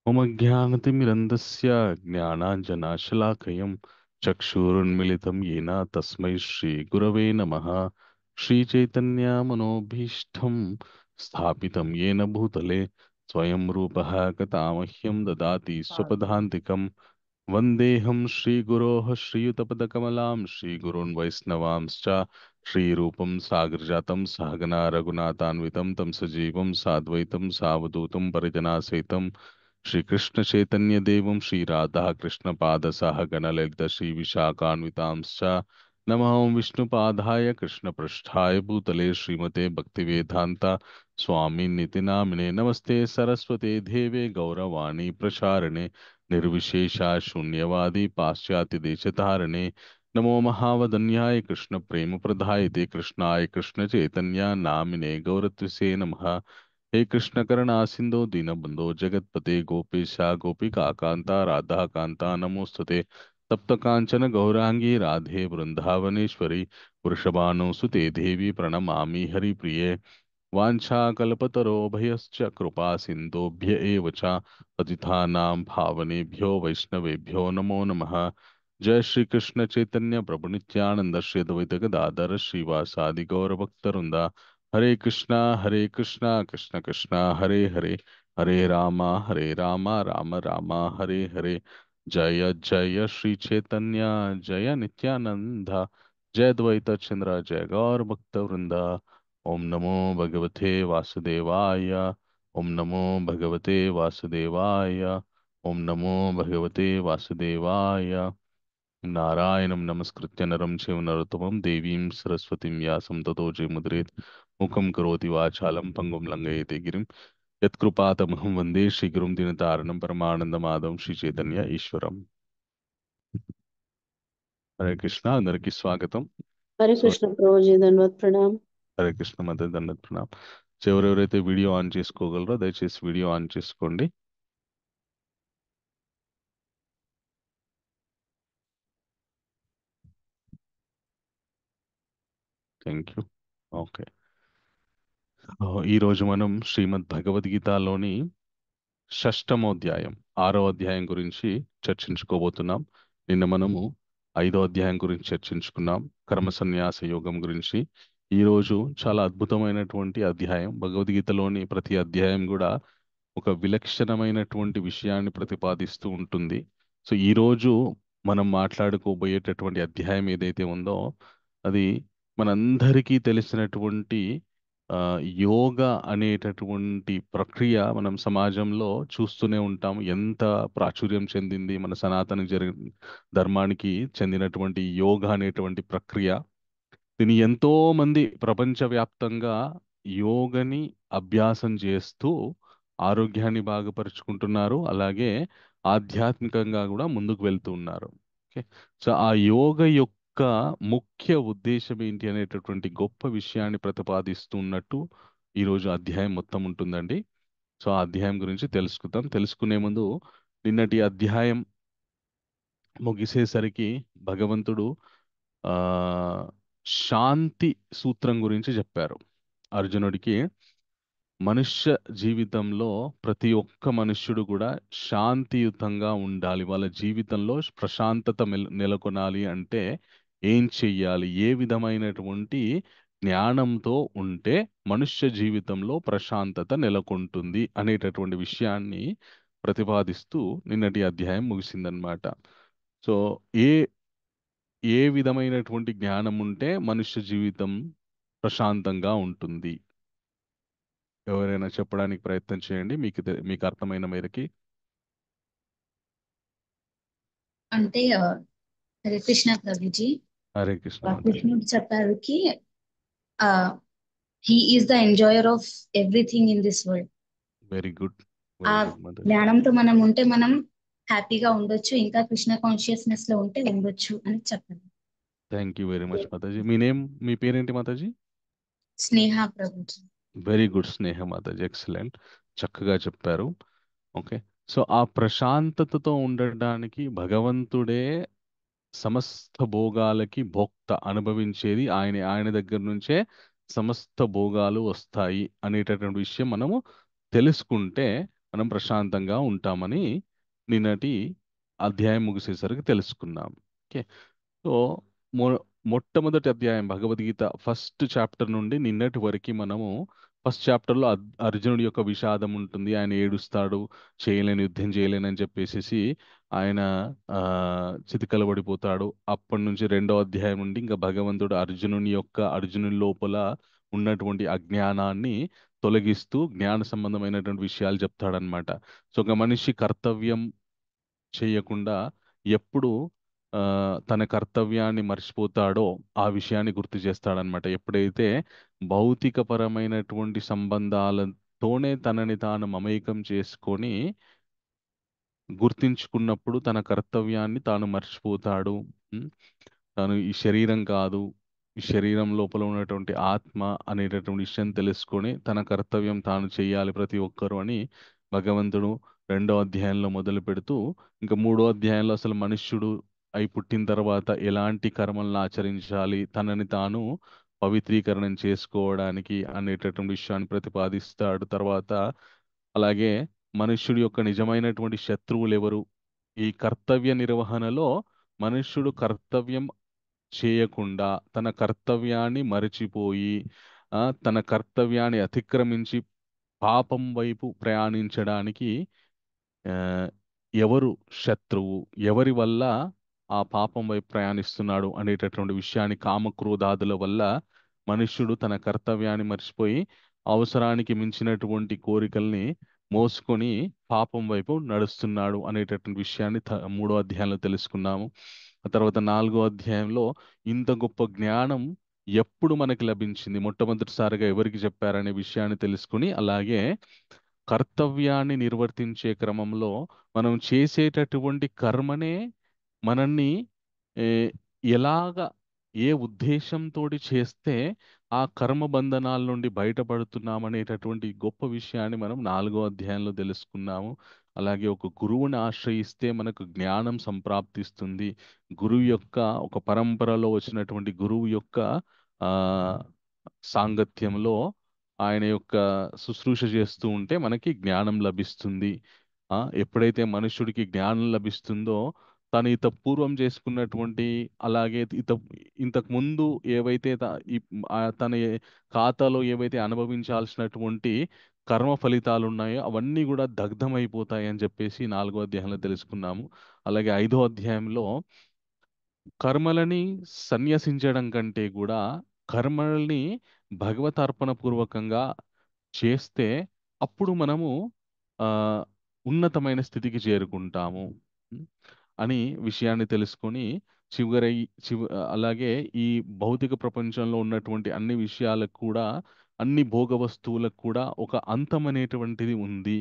मम ज्ञानतिमिरन्दस्य ज्ञानाञ्जनाशलाकयं चक्षुरुन्मिलितं येन तस्मै श्रीगुरवे नमः। श्रीचैतन्यमनोभीष्टं स्थापितं येन भूतले स्वयं रूपः कथा मह्यं ददाति स्वपदान्तिकं। वन्देऽहं श्रीगुरोः श्रीयुतपदकमलां श्रीगुरून् वैष्णवांश्च श्रीरूपं साग्रजातं सहगना रघुनाथान्वितं तं सजीवं साद्वैतं सावधूतं परिजनासहितं श्रीकृष्णचैतन्यदेवं श्रीराधाकृष्णपादसहगणललित श्रीविशाखान्वितांश्च नमः विष्णुपादाय कृष्णपृष्ठाय भूतले श्रीमते भक्तिवेदान्ता स्वामिन्निति नामिने नमस्ते सरस्वते देवे गौरवाणी प्रचारिणे निर्विशेषा शून्यवादी पाश्चात्य देशधारणे नमो महावदन्याय कृष्ण प्रेम प्रदायते कृष्णाय कृष्ण चैतन्य नामिने गौरत्वसे नमः। हे कृष्ण करुणा सिंधु दीनबंधो जगतपते गोपेशा गोपिका कांता राधा कांता नमोस्तुते। तप्त कांचन गौरांगी राधे वृंदावनेश्वरी वृषभानुसुते देवी प्रणमामि हरिप्रिये। वाञ्छाकल्पतरोभयश्च कृपा सिन्धुभ्य एव च पतितानां पावनेभ्यो वैष्णवेभ्यो नमो नमः। जय श्री कृष्ण चैतन्य प्रभु नित्यानंद श्री अद्वैत गदाधर श्रीवासादि गौरभक्तवृंदा। हरे कृष्णा कृष्ण कृष्णा हरे हरे हरे रामा राम राम हरे हरे। जय जय श्री चैतन्य जय नित्यानंद जय द्वैत चंद्र जय गौर भक्त वृंदा। ओम नमो भगवते वासुदेवाय। ओम नमो भगवते वासुदेवाय। ओम नमो भगवते वासुदेवाय। नारायणं नमस्कृत्य नरं चैव नरोत्तमं देवीं सरस्वतीं व्यासं ततो जयमुदीरयेत्। मुखं करोति वाचालं पङ्गुं लङ्घयते गिरिं यत्कृपातमहं वन्दे श्रीगुरुं दीनतारिणं परमानन्दमाधवं श्रीचैतन्य ఈశ్వరం। హరే కృష్ణ అందరికీ స్వాగతం। हरे సో कृष्ण प्रभु जी धन्यवाद प्रणाम। హరే కృష్ణ మధ్య దండత్ ప్రణామ్। సో ఎవరెవరైతే వీడియో ఆన్ చేసుకోగలరో దయచేసి వీడియో ఆన్ చేసుకోండి। Thank you. ఓకే, ఈ రోజు మనం శ్రీమద్ భగవద్గీతలోని షష్టమోధ్యాయం ఆరో అధ్యాయం గురించి చర్చించుకోబోతున్నాం। నిన్న మనము ఐదో అధ్యాయం గురించి చర్చించుకున్నాం, కర్మ సన్యాస యోగం గురించి। ఈ రోజు చాలా అద్భుతమైనటువంటి అధ్యాయం। భగవద్గీతలోని ప్రతి అధ్యాయం కూడా ఒక విలక్షణమైనటువంటి విషయాన్ని ప్రతిపాదిస్తూ ఉంటుంది। సో ఈ రోజు మనం మాట్లాడుకోబోయేటటువంటి అధ్యాయం ఏదైతే ఉందో అది మనందరికీ తెలిసినటువంటి ఆ, యోగా అనేటటువంటి ప్రక్రియ మనం సమాజంలో చూస్తూనే ఉంటాం। ఎంత ప్రాచుర్యం చెందింది మన సనాతన ధర్మానికి చెందినటువంటి యోగా అనేటువంటి ప్రక్రియ। దీని ఎంతో మంది ప్రపంచవ్యాప్తంగా యోగని అభ్యాసం చేస్తూ ఆరోగ్యాన్ని బాగుపరుచుకుంటున్నారు, అలాగే ఆధ్యాత్మికంగా కూడా ముందుకు వెళ్తూ ఉన్నారు। ఓకే, సో ఆ యోగ యొక్క ముఖ్య ఉద్దేశం ఏంటి అనేటటువంటి గొప్ప విషయాన్ని ప్రతిపాదిస్తున్నట్టు ఈరోజు అధ్యాయం మొత్తం ఉంటుందండి। సో ఆ అధ్యాయం గురించి తెలుసుకుందాం। తెలుసుకునే ముందు నిన్నటి అధ్యాయం ముగిసేసరికి భగవంతుడు ఆ శాంతి సూత్రం గురించి చెప్పారు అర్జునుడికి। మనుష్య జీవితంలో ప్రతి ఒక్క మనుష్యుడు కూడా శాంతియుతంగా ఉండాలి, వాళ్ళ జీవితంలో ప్రశాంతత నెలకొనాలి అంటే ఏం చెయ్యాలి, ఏ విధమైనటువంటి జ్ఞానంతో ఉంటే మనుష్య జీవితంలో ప్రశాంతత నెలకొంటుంది అనేటటువంటి విషయాన్ని ప్రతిపాదిస్తూ నిన్నటి అధ్యాయం ముగిసిందనమాట। సో ఏ ఏ విధమైనటువంటి జ్ఞానం ఉంటే మనుష్య జీవితం ప్రశాంతంగా ఉంటుంది? ఎవరైనా చెప్పడానికి ప్రయత్నం చేయండి, మీకు అర్థమైన మేరకి। అంటే హరే కృష్ణ ప్రభుజీ, హరే కృష్ణ మాతాజీ। కృష్ణుడు చెప్పారు కి he is the enjoyer of everything in this world. Very good, ఆ వెరీ గుడ్ మాతాజీ। జ్ఞానంతో మనం ఉంటే మనం హ్యాపీగా ఉండొచ్చు, ఇంకా కృష్ణ కాన్షియస్నెస్ లో ఉంటే ఉండొచ్చు అని చెప్పారు. Thank you very much Mataji. మీ నేమ్, మీ పేరేంటి Mataji? Sneha Prabhuji. Very good Sneha Mataji, excellent, చక్కగా చెప్పారు। ఓకే, సో ఆ ప్రశాంతతతో ఉండడానికి భగవంతుడే సమస్త భోగాలకి భోక్త, అనుభవించేది ఆయన, ఆయన దగ్గర నుంచే సమస్త భోగాలు వస్తాయి అనేటటువంటి విషయం మనము తెలుసుకుంటే మనం ప్రశాంతంగా ఉంటామని నిన్నటి అధ్యాయం ముగిసేసరికి తెలుసుకున్నాం. ఓకే. సో మొ మొట్టమొదటి అధ్యాయం భగవద్గీత ఫస్ట్ చాప్టర్ నుండి నిన్నటి వరకు మనము ఫస్ట్ చాప్టర్లో అర్జునుడి యొక్క విషాదం ఉంటుంది. ఆయన ఏడుస్తాడు, చేయలేని యుద్ధం చేయలేనని చెప్పేసి ఆయన ఆ చితికల పడిపోతాడు. అప్పటి నుంచి రెండో అధ్యాయం నుండి ఇంకా భగవంతుడు అర్జునుని లోపల ఉన్నటువంటి అజ్ఞానాన్ని తొలగిస్తూ జ్ఞాన సంబంధమైనటువంటి విషయాలు చెప్తాడనమాట. సో ఒక మనిషి కర్తవ్యం చేయకుండా ఎప్పుడు తన కర్తవ్యాన్ని మర్చిపోతాడో ఆ విషయాన్ని గుర్తు చేస్తాడనమాట. ఎప్పుడైతే భౌతికపరమైనటువంటి సంబంధాలతోనే తనని తాను మమేకం చేసుకొని గుర్తించుకున్నప్పుడు తన కర్తవ్యాన్ని తాను మర్చిపోతాడు. ఉం? తాను ఈ శరీరం కాదు, ఈ శరీరం లోపల ఉన్నటువంటి ఆత్మ అనేటటువంటి విషయం తెలుసుకొని తన కర్తవ్యం తాను చేయాలి ప్రతి ఒక్కరు అని భగవంతుడు రెండో అధ్యాయంలో మొదలు పెడుతూ ఇంకా మూడో అధ్యాయంలో అసలు మనుష్యుడు అయి పుట్టిన తర్వాత ఎలాంటి కర్మలను ఆచరించాలి, తనని తాను పవిత్రీకరణం చేసుకోవడానికి అనేటటువంటి విషయాన్ని ప్రతిపాదిస్తాడు. తర్వాత అలాగే మనుష్యుడి యొక్క నిజమైనటువంటి శత్రువులు ఎవరు, ఈ కర్తవ్య నిర్వహణలో మనుష్యుడు కర్తవ్యం చేయకుండా తన కర్తవ్యాన్ని మరచిపోయి తన కర్తవ్యాన్ని అతిక్రమించి పాపం వైపు ప్రయాణించడానికి ఆ, ఎవరు శత్రువు, ఎవరి వల్ల ఆ పాపం వైపు ప్రయాణిస్తున్నాడు అనేటటువంటి విషయాన్ని కామక్రోధాదుల వల్ల మనుష్యుడు తన కర్తవ్యాన్ని మర్చిపోయి అవసరానికి మించినటువంటి కోరికల్ని మోసుకొని పాపం వైపు నడుస్తున్నాడు అనేటటువంటి విషయాన్ని మూడో అధ్యాయంలో తెలుసుకున్నాము. ఆ తర్వాత నాలుగో అధ్యాయంలో ఇంత గొప్ప జ్ఞానం ఎప్పుడు మనకి లభించింది, మొట్టమొదటిసారిగా ఎవరికి చెప్పారనే విషయాన్ని తెలుసుకుని అలాగే కర్తవ్యాన్ని నిర్వర్తించే క్రమంలో మనం చేసేటటువంటి కర్మనే మనల్ని ఏ, ఎలాగ ఏ ఉద్దేశంతో చేస్తే ఆ కర్మ బంధనాల నుండి బయటపడుతున్నామనేటటువంటి గొప్ప విషయాన్ని మనం నాలుగో అధ్యాయంలో తెలుసుకున్నాము. అలాగే ఒక గురువుని ఆశ్రయిస్తే మనకు జ్ఞానం సంప్రాప్తిస్తుంది. గురువు యొక్క ఒక పరంపరలో వచ్చినటువంటి గురువు యొక్క ఆ సాంగత్యంలో ఆయన యొక్క శుశ్రూష చేస్తూ ఉంటే మనకి జ్ఞానం లభిస్తుంది. ఎప్పుడైతే మనుషుడికి జ్ఞానం లభిస్తుందో తను పూర్వం చేసుకున్నటువంటి అలాగే ఇంతకు ముందు ఏవైతే తన ఖాతాలో ఏవైతే అనుభవించాల్సినటువంటి కర్మ ఫలితాలు ఉన్నాయో అవన్నీ కూడా దగ్ధమైపోతాయి అని చెప్పేసి నాలుగో అధ్యాయంలో తెలుసుకున్నాము. అలాగే ఐదో అధ్యాయంలో కర్మలని సన్యసించడం కంటే కూడా కర్మల్ని భగవతార్పణ పూర్వకంగా చేస్తే అప్పుడు మనము ఆ, ఉన్నతమైన స్థితికి చేరుకుంటాము. ఉం? అని విషయాన్ని తెలుసుకొని చివరి చివ అలాగే ఈ భౌతిక ప్రపంచంలో ఉన్నటువంటి అన్ని విషయాలకు కూడా అన్ని భోగ వస్తువులకు కూడా ఒక అంతం అనేటువంటిది ఉంది.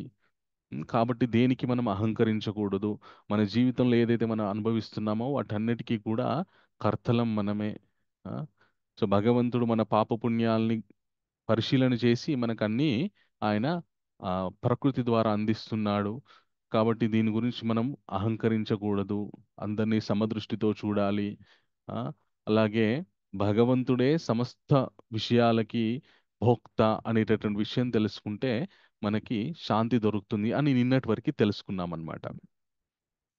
కాబట్టి దేనికి మనం అహంకరించకూడదు. మన జీవితంలో ఏదైతే మనం అనుభవిస్తున్నామో వాటన్నిటికీ కూడా కర్తలం మనమే. ఆ, సో భగవంతుడు మన పాపపుణ్యాల్ని పరిశీలన చేసి మనకన్నీ ఆయన ఆ, ప్రకృతి ద్వారా అందిస్తున్నాడు. కాబట్టి దీని గురించి మనం అహంకరించకూడదు. అందరినీ సమదృష్టితో చూడాలి. ఆ, అలాగే భగవంతుడే సమస్త విషయాలకి భోక్త అనేటటువంటి విషయం తెలుసుకుంటే మనకి శాంతి దొరుకుతుంది అని నిన్నటి వరకు తెలుసుకున్నాం అన్నమాట.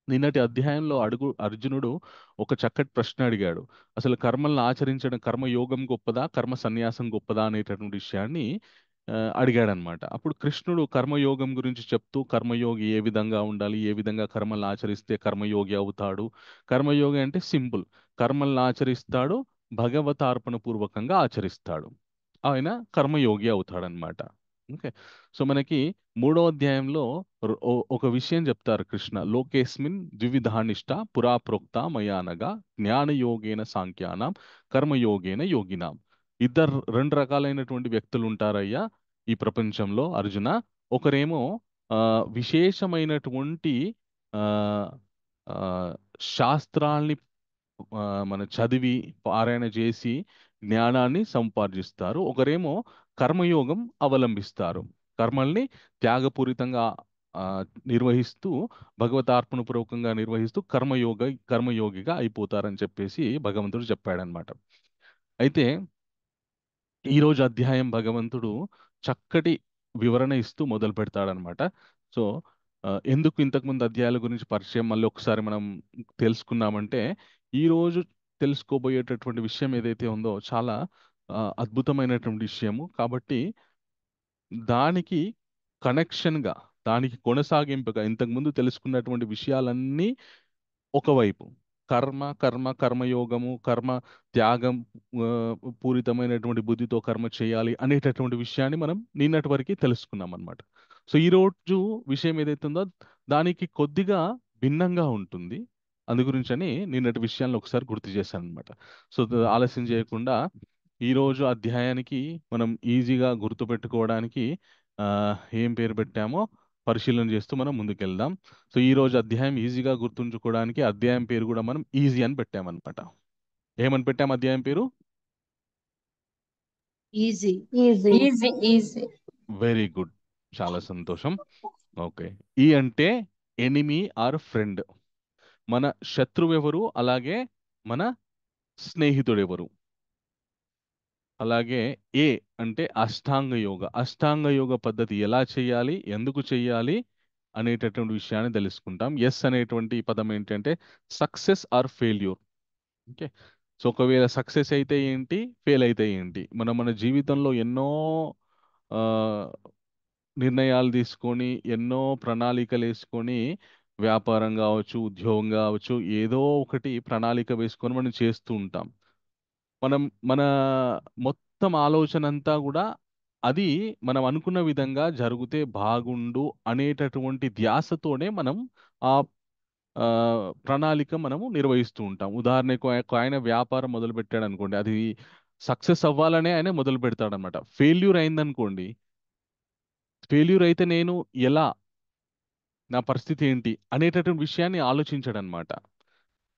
నిన్నటి అధ్యాయంలో అర్జునుడు ఒక చక్కటి ప్రశ్న అడిగాడు. అసలు కర్మలను ఆచరించడం, కర్మయోగం గొప్పదా, కర్మ సన్యాసం గొప్పదా అనేటటువంటి విషయాన్ని అడిగాడనమాట. అప్పుడు కృష్ణుడు కర్మయోగం గురించి చెప్తూ కర్మయోగి ఏ విధంగా ఉండాలి, ఏ విధంగా కర్మలను ఆచరిస్తే కర్మయోగి అవుతాడు. కర్మయోగి అంటే సింపుల్, కర్మలను ఆచరిస్తాడు, భగవతార్పణ పూర్వకంగా ఆచరిస్తాడు, ఆయన కర్మయోగి అవుతాడనమాట. ఓకే. సో మనకి మూడో అధ్యాయంలో ఒక విషయం చెప్తారు కృష్ణ. లోకేస్మిన్ ద్వివిధానిష్ట పురా ప్రోక్త మయానగా జ్ఞానయోగేన సాంఖ్యానాం కర్మయోగేన యోగినాం. రెండు రకాలైనటువంటి వ్యక్తులు ఉంటారయ్యా ఈ ప్రపంచంలో అర్జున. ఒకరేమో విశేషమైనటువంటి ఆ, ఆ, శాస్త్రాల్ని ఆ, మన చదివి పారాయణ చేసి జ్ఞానాన్ని సంపార్జిస్తారు. ఒకరేమో కర్మయోగం అవలంబిస్తారు, కర్మల్ని త్యాగపూరితంగా ఆ, నిర్వహిస్తూ భగవతార్పణ పూర్వకంగా నిర్వహిస్తూ కర్మయోగిగా అయిపోతారని చెప్పేసి భగవంతుడు చెప్పాడనమాట. అయితే ఈరోజు అధ్యాయం భగవంతుడు చక్కటి వివరణ ఇస్తూ మొదలు పెడతాడనమాట. సో ఎందుకు ఇంతకుముందు అధ్యాయాల గురించి పరిచయం మళ్ళీ ఒకసారి మనం తెలుసుకున్నామంటే ఈ రోజు తెలుసుకోబోయేటటువంటి విషయం ఏదైతే ఉందో చాలా అద్భుతమైనటువంటి విషయము. కాబట్టి దానికి కనెక్షన్గా, దానికి కొనసాగింపుగా ఇంతకుముందు తెలుసుకున్నటువంటి విషయాలన్నీ ఒకవైపు కర్మయోగము, కర్మ త్యాగం, ఆ, పూరితమైనటువంటి బుద్ధితో కర్మ చేయాలి అనేటటువంటి విషయాన్ని మనం నిన్నటి వరకు తెలుసుకున్నాం అనమాట. సో ఈ రోజు విషయం ఏదైతే ఉందో దానికి కొద్దిగా భిన్నంగా ఉంటుంది. అందు గురించి అని నిన్నటి విషయాలను ఒకసారి గుర్తు చేశాను అనమాట. సో ఆలస్యం చేయకుండా ఈ రోజు అధ్యాయానికి మనం ఈజీగా గుర్తుపెట్టుకోవడానికి ఆ, ఏం పేరు పెట్టామో పరిశీలన చేస్తూ మనం ముందుకెళ్దాం. సో ఈ రోజు అధ్యాయం ఈజీగా గుర్తుంచుకోవడానికి అధ్యాయం పేరు కూడా మనం ఈజీ అని పెట్టామన్నమాట. ఏమని పెట్టాం అధ్యాయం పేరు? Easy. Easy. Easy easy. Very good, చాలా సంతోషం. ఓకే, ఈ అంటే ఎనిమీ ఆర్ ఫ్రెండ్, మన శత్రువు ఎవరు, అలాగే మన స్నేహితుడు ఎవరు. అలాగే ఏ అంటే అష్టాంగ యోగ, అష్టాంగ యోగ పద్ధతి ఎలా చేయాలి, ఎందుకు చేయాలి అనేటటువంటి విషయాన్ని తెలుసుకుంటాం. ఎస్ అనేటువంటి పదం ఏంటంటే success or failure. Okay, so ఒకవేళ సక్సెస్ అయితే ఏంటి, ఫెయిల్ అయితే ఏంటి. మనం మన జీవితంలో ఎన్నో ఆ, నిర్ణయాలు తీసుకొని, ఎన్నో ప్రణాళికలు వేసుకొని, వ్యాపారం కావచ్చు, ఉద్యోగం కావచ్చు, ఏదో ఒకటి ప్రణాళిక వేసుకొని మనం చేస్తూ ఉంటాం. మనం మన మొత్తం ఆలోచన అంతా కూడా అది మనం అనుకున్న విధంగా జరిగితే బాగుండు అనేటటువంటి ధ్యాసతోనే మనం ఆ ఆ, ప్రణాళిక మనము నిర్వహిస్తూ ఉంటాం. ఉదాహరణకు ఒక ఆయన వ్యాపారం మొదలు పెట్టాడు అనుకోండి, అది సక్సెస్ అవ్వాలనే ఆయన మొదలు పెడతాడు అనమాట. ఫెయిల్యూర్ అయిందనుకోండి, ఫెయిల్యూర్ అయితే నేను ఎలా, నా పరిస్థితి ఏంటి అనేటటువంటి విషయాన్ని ఆలోచించాడు అనమాట.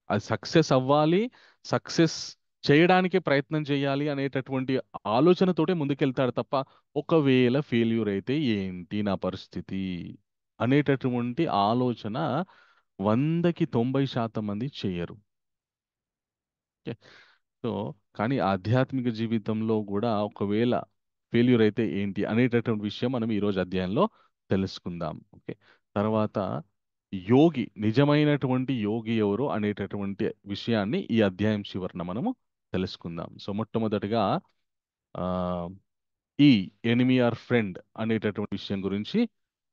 అది సక్సెస్ అవ్వాలి, సక్సెస్ చేయడానికే ప్రయత్నం చేయాలి అనేటటువంటి ఆలోచనతోటే ముందుకెళ్తాడు తప్ప ఒకవేళ ఫెయిల్యూర్ అయితే ఏంటి నా పరిస్థితి అనేటటువంటి ఆలోచన 100కి 90% మంది చేయరు. ఓకే, సో కానీ ఆధ్యాత్మిక జీవితంలో కూడా ఒకవేళ ఫెయిల్యూర్ అయితే ఏంటి అనేటటువంటి విషయం మనం ఈరోజు అధ్యాయంలో తెలుసుకుందాం. ఓకే, తర్వాత యోగి, నిజమైనటువంటి యోగి ఎవరు అనేటటువంటి విషయాన్ని ఈ అధ్యాయం చివరన మనము తెలుసుకుందాం. సో మొట్టమొదటిగా ఆ, ఈ ఎనిమీ ఆర్ ఫ్రెండ్ అనేటటువంటి విషయం గురించి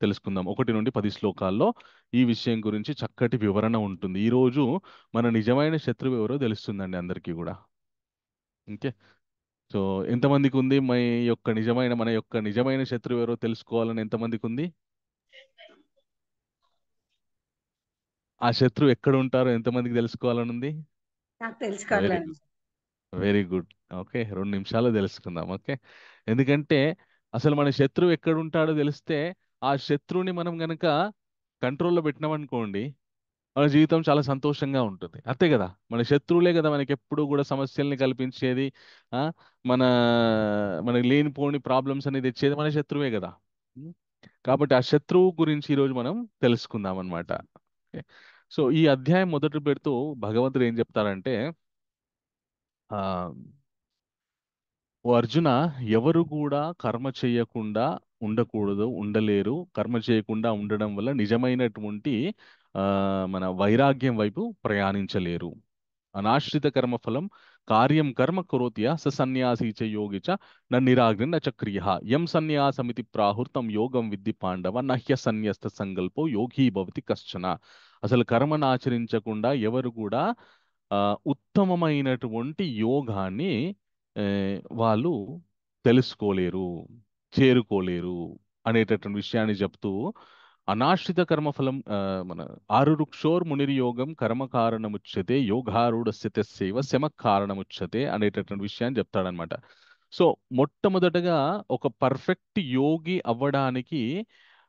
తెలుసుకుందాం. 1 నుండి 10 శ్లోకాల్లో ఈ విషయం గురించి చక్కటి వివరణ ఉంటుంది. ఈ రోజు మన నిజమైన శత్రువు ఎవరో తెలుస్తుందండి అందరికీ కూడా. ఓకే, సో ఎంతమందికి ఉంది మన యొక్క నిజమైన శత్రువు ఎవరో తెలుసుకోవాలని ఎంతమందికి ఉంది? ఆ శత్రువు ఎక్కడ ఉంటారో ఎంతమందికి తెలుసుకోవాలని ఉంది? నాకు వెరీ తెలుసుకోవాలని. Good, very good. ఓకే, 2 నిమిషాలు తెలుసుకుందాం. ఓకే, ఎందుకంటే అసలు మన శత్రువు ఎక్కడ ఉంటాడో తెలిస్తే ఆ శత్రువుని మనం గనక కంట్రోల్లో పెట్టినామనుకోండి, మన జీవితం చాలా సంతోషంగా ఉంటుంది. అంతే కదా, మన శత్రువులే కదా మనకి ఎప్పుడు కూడా సమస్యల్ని కల్పించేది. ఆ మన మనకి లేనిపోని ప్రాబ్లమ్స్ అనేది తెచ్చేది మన శత్రువే కదా. ఉం? కాబట్టి ఆ శత్రువు గురించి ఈరోజు మనం తెలుసుకుందాం అనమాట. సో ఈ అధ్యాయం మొదట పెడుతూ భగవంతుడు ఏం చెప్తారంటే, ఆ ఓ అర్జున, ఎవరు కూడా కర్మ చేయకుండా ఉండకూడదు, ఉండలేరు. కర్మ చేయకుండా ఉండడం వల్ల నిజమైనటువంటి ఆ, మన వైరాగ్యం వైపు ప్రయాణించలేరు. అనాశ్రిత కర్మ ఫలం కార్యం కర్మ కరోత్య స సన్యాసీ చ యోగి చ నిరాగ్ని న చక్రియ యం సన్యాసమితి ప్రాహుర్తం యోగం విద్ధి పాండవ నహ్య సన్యస్త సంకల్పో యోగి భవతి కశ్చన. అసలు కర్మను ఆచరించకుండా ఎవరు కూడా ఆ, ఉత్తమమైనటువంటి యోగాన్ని ఏ, వాళ్ళు తెలుసుకోలేరు, చేరుకోలేరు అనేటటువంటి విషయాన్ని చెప్తూ అనాశ్రిత కర్మఫలం మన ఆరురుక్షోర్ మునిర్యోగం కర్మ కారణముచ్యతే యోగారూఢస్య తస్యైవ శమ కారణముచ్యతే అనేటటువంటి విషయాన్ని చెప్తాడనమాట. సో మొట్టమొదటగా ఒక పర్ఫెక్ట్ యోగి అవ్వడానికి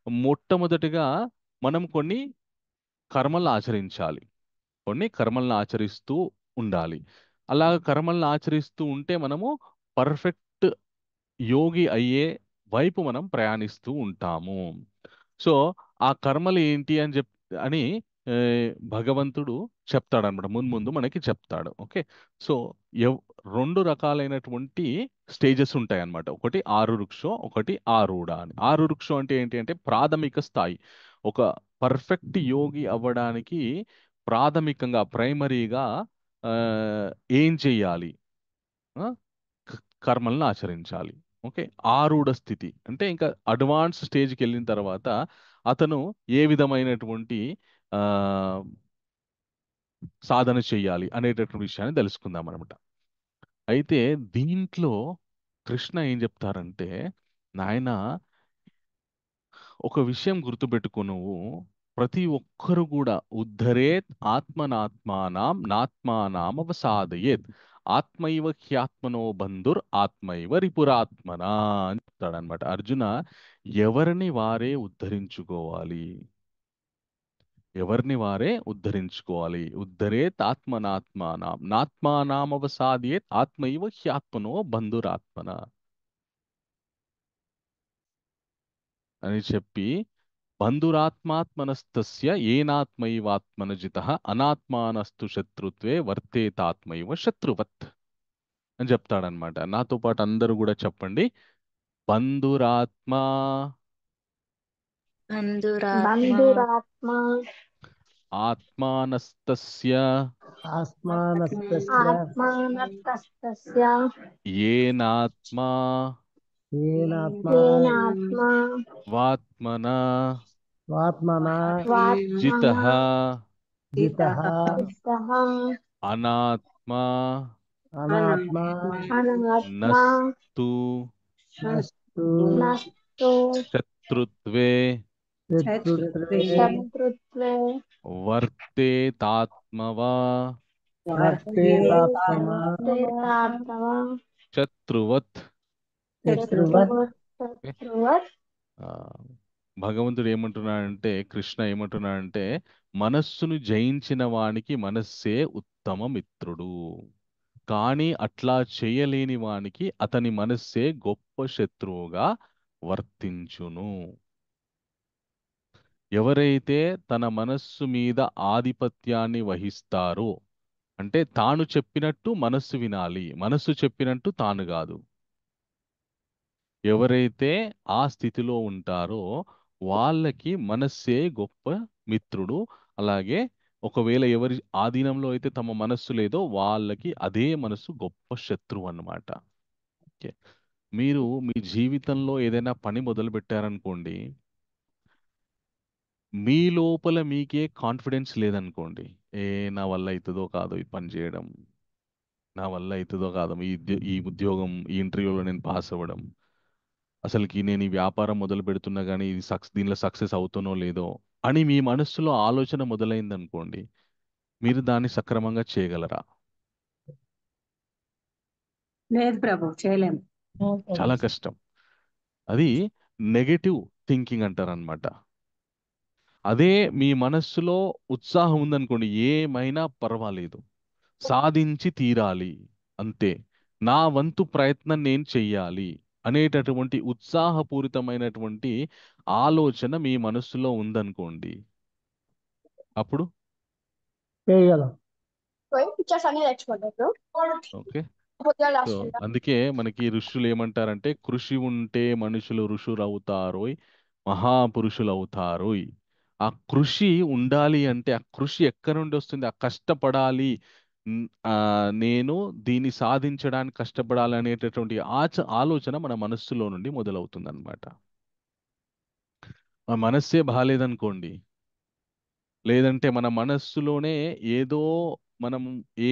మొట్టమొదటిగా మనం కొన్ని కర్మలను ఆచరించాలి, కొన్ని కర్మలను ఆచరిస్తూ ఉండాలి. అలా కర్మలను ఆచరిస్తూ ఉంటే మనము పర్ఫెక్ట్ యోగి అయ్యే వైపు మనం ప్రయాణిస్తూ ఉంటాము. సో ఆ కర్మలు ఏంటి అని అని ఏ, భగవంతుడు చెప్తాడనమాట, ముందు ముందు మనకి చెప్తాడు. ఓకే, సో రెండు రకాలైనటువంటి స్టేజెస్ ఉంటాయి అన్నమాట. ఒకటి ఆరురుక్షో, ఒకటి ఆరూఢ అని. ఆరురుక్షో అంటే ఏంటి అంటే ప్రాథమిక స్థాయి. ఒక పర్ఫెక్ట్ యోగి అవ్వడానికి ప్రాథమికంగా ప్రైమరీగా ఆ, ఏం చెయ్యాలి? ఆ, కర్మలను ఆచరించాలి. ఓకే. ఆరూఢ స్థితి అంటే ఇంకా అడ్వాన్స్ స్టేజ్కి వెళ్ళిన తర్వాత అతను ఏ విధమైనటువంటి ఆ, సాధన చెయ్యాలి అనేటటువంటి విషయాన్ని తెలుసుకుందాం అనమాట. అయితే దీంట్లో కృష్ణ ఏం చెప్తారంటే, నాయన ఒక విషయం గుర్తుపెట్టుకో నువ్వు, ప్రతి ఒక్కరు కూడా ఉద్ధరేత్ ఆత్మనాత్మానం నాత్మానాం అవసాదయేత్ ఆత్మైవ హ్యాత్మనో బంధుర్ ఆత్మైవ రిపురాత్మనా అని చెప్తాడనమాట. అర్జున, ఎవరిని వారే ఉద్ధరించుకోవాలి, ఎవరిని వారే ఉద్ధరించుకోవాలి. ఉద్ధరేత్ ఆత్మనాత్మానం నాత్మానాం అవసాదయేత్ ఆత్మైవ హ్యాత్మనో బంధురాత్మన అని చెప్పి, బంధురాత్మాత్మనస్తస్య ఏనాత్మైవాత్మనజితః అనాత్మానస్తు శత్రుత్వే వర్తేతాత్మైవ శత్రువత్ అని చెప్తాడనమాట. నాతో పాటు అందరూ కూడా చెప్పండి. బంధురాత్మా బంధురాత్మ బంధురాత్మ ఆత్మానస్తస్య ఆత్మానస్తస్య ఆత్మానస్తస్య ఏనాత్మా ఏనాత్మా తేనాత్మ వాత్మన వాత్మనా జితః జితః చిత్తః అనాత్మా అనాత్మా అనాత్మ నస్తు నస్తు నస్తు శత్రుత్వే శత్రుత్వే శత్రుత్వే వర్తేతాత్మవా వర్తేతాత్మా వర్తేతాత్మ శత్రువత్. శత్రువత్ శత్రువత్ ఆ, భగవంతుడు ఏమంటున్నాడంటే, కృష్ణ ఏమంటున్నాడంటే, మనస్సును జయించిన వానికి మనస్సే ఉత్తమ మిత్రుడు, కానీ అట్లా చేయలేని వానికి అతని మనస్సే గొప్ప శత్రువుగా వర్తించును. ఎవరైతే తన మనస్సు మీద ఆధిపత్యాన్ని వహిస్తారో, అంటే తాను చెప్పినట్టు మనస్సు వినాలి, మనస్సు చెప్పినట్టు తాను కాదు. ఎవరైతే ఆ స్థితిలో ఉంటారో వాళ్ళకి మనస్సే గొప్ప మిత్రుడు. అలాగే ఒకవేళ ఎవరి ఆధీనంలో అయితే తమ మనస్సు లేదో వాళ్ళకి అదే మనస్సు గొప్ప శత్రువు అన్నమాట. ఓకే. మీరు మీ జీవితంలో ఏదైనా పని మొదలు పెట్టారనుకోండి, మీ లోపల మీకే కాన్ఫిడెన్స్ లేదనుకోండి, ఏ నా వల్ల అవుతుందో కాదో ఈ పని చేయడం, నా వల్ల అవుతుందో కాదో ఈ ఉద్యోగం, ఈ ఇంటర్వ్యూలో నేను పాస్ అవ్వడం, అసలుకి నేను ఈ వ్యాపారం మొదలు పెడుతున్నా కానీ ఇది దీనిలో సక్సెస్ అవుతానో లేదో అని మీ మనస్సులో ఆలోచన మొదలైందనుకోండి, మీరు దాన్ని సక్రమంగా చేయగలరా? లేదు ప్రభు, చేయలేము. చాలా కష్టం. అది నెగటివ్ థింకింగ్ అంటారనమాట. అదే మీ మనస్సులో ఉత్సాహం ఉందనుకోండి, ఏమైనా పర్వాలేదు, సాధించి తీరాలి, అంతే, నా వంతు ప్రయత్నం నేను చెయ్యాలి అనేటటువంటి ఉత్సాహపూరితమైనటువంటి ఆలోచన మీ మనస్సులో ఉందనుకోండి, అప్పుడు చేయగలం. పిక్చర్స్ అన్ని తెచ్చుకుంటారు ఓకే. సో అందుకే మనకి ఋషులు ఏమంటారంటే, కృషి ఉంటే మనుషులు ఋషులవుతారోయ్, మహాపురుషులవుతారోయ్. ఆ కృషి ఉండాలి అంటే ఆ కృషి ఎక్కడి నుండి వస్తుంది? ఆ కష్టపడాలి, నేను దీన్ని సాధించడానికి కష్టపడాలి అనేటటువంటి ఆలోచన మన మనస్సులో నుండి మొదలవుతుంది అనమాట. మన మనస్సే బాగాలేదనుకోండి, లేదంటే మన మనస్సులోనే ఏదో మనం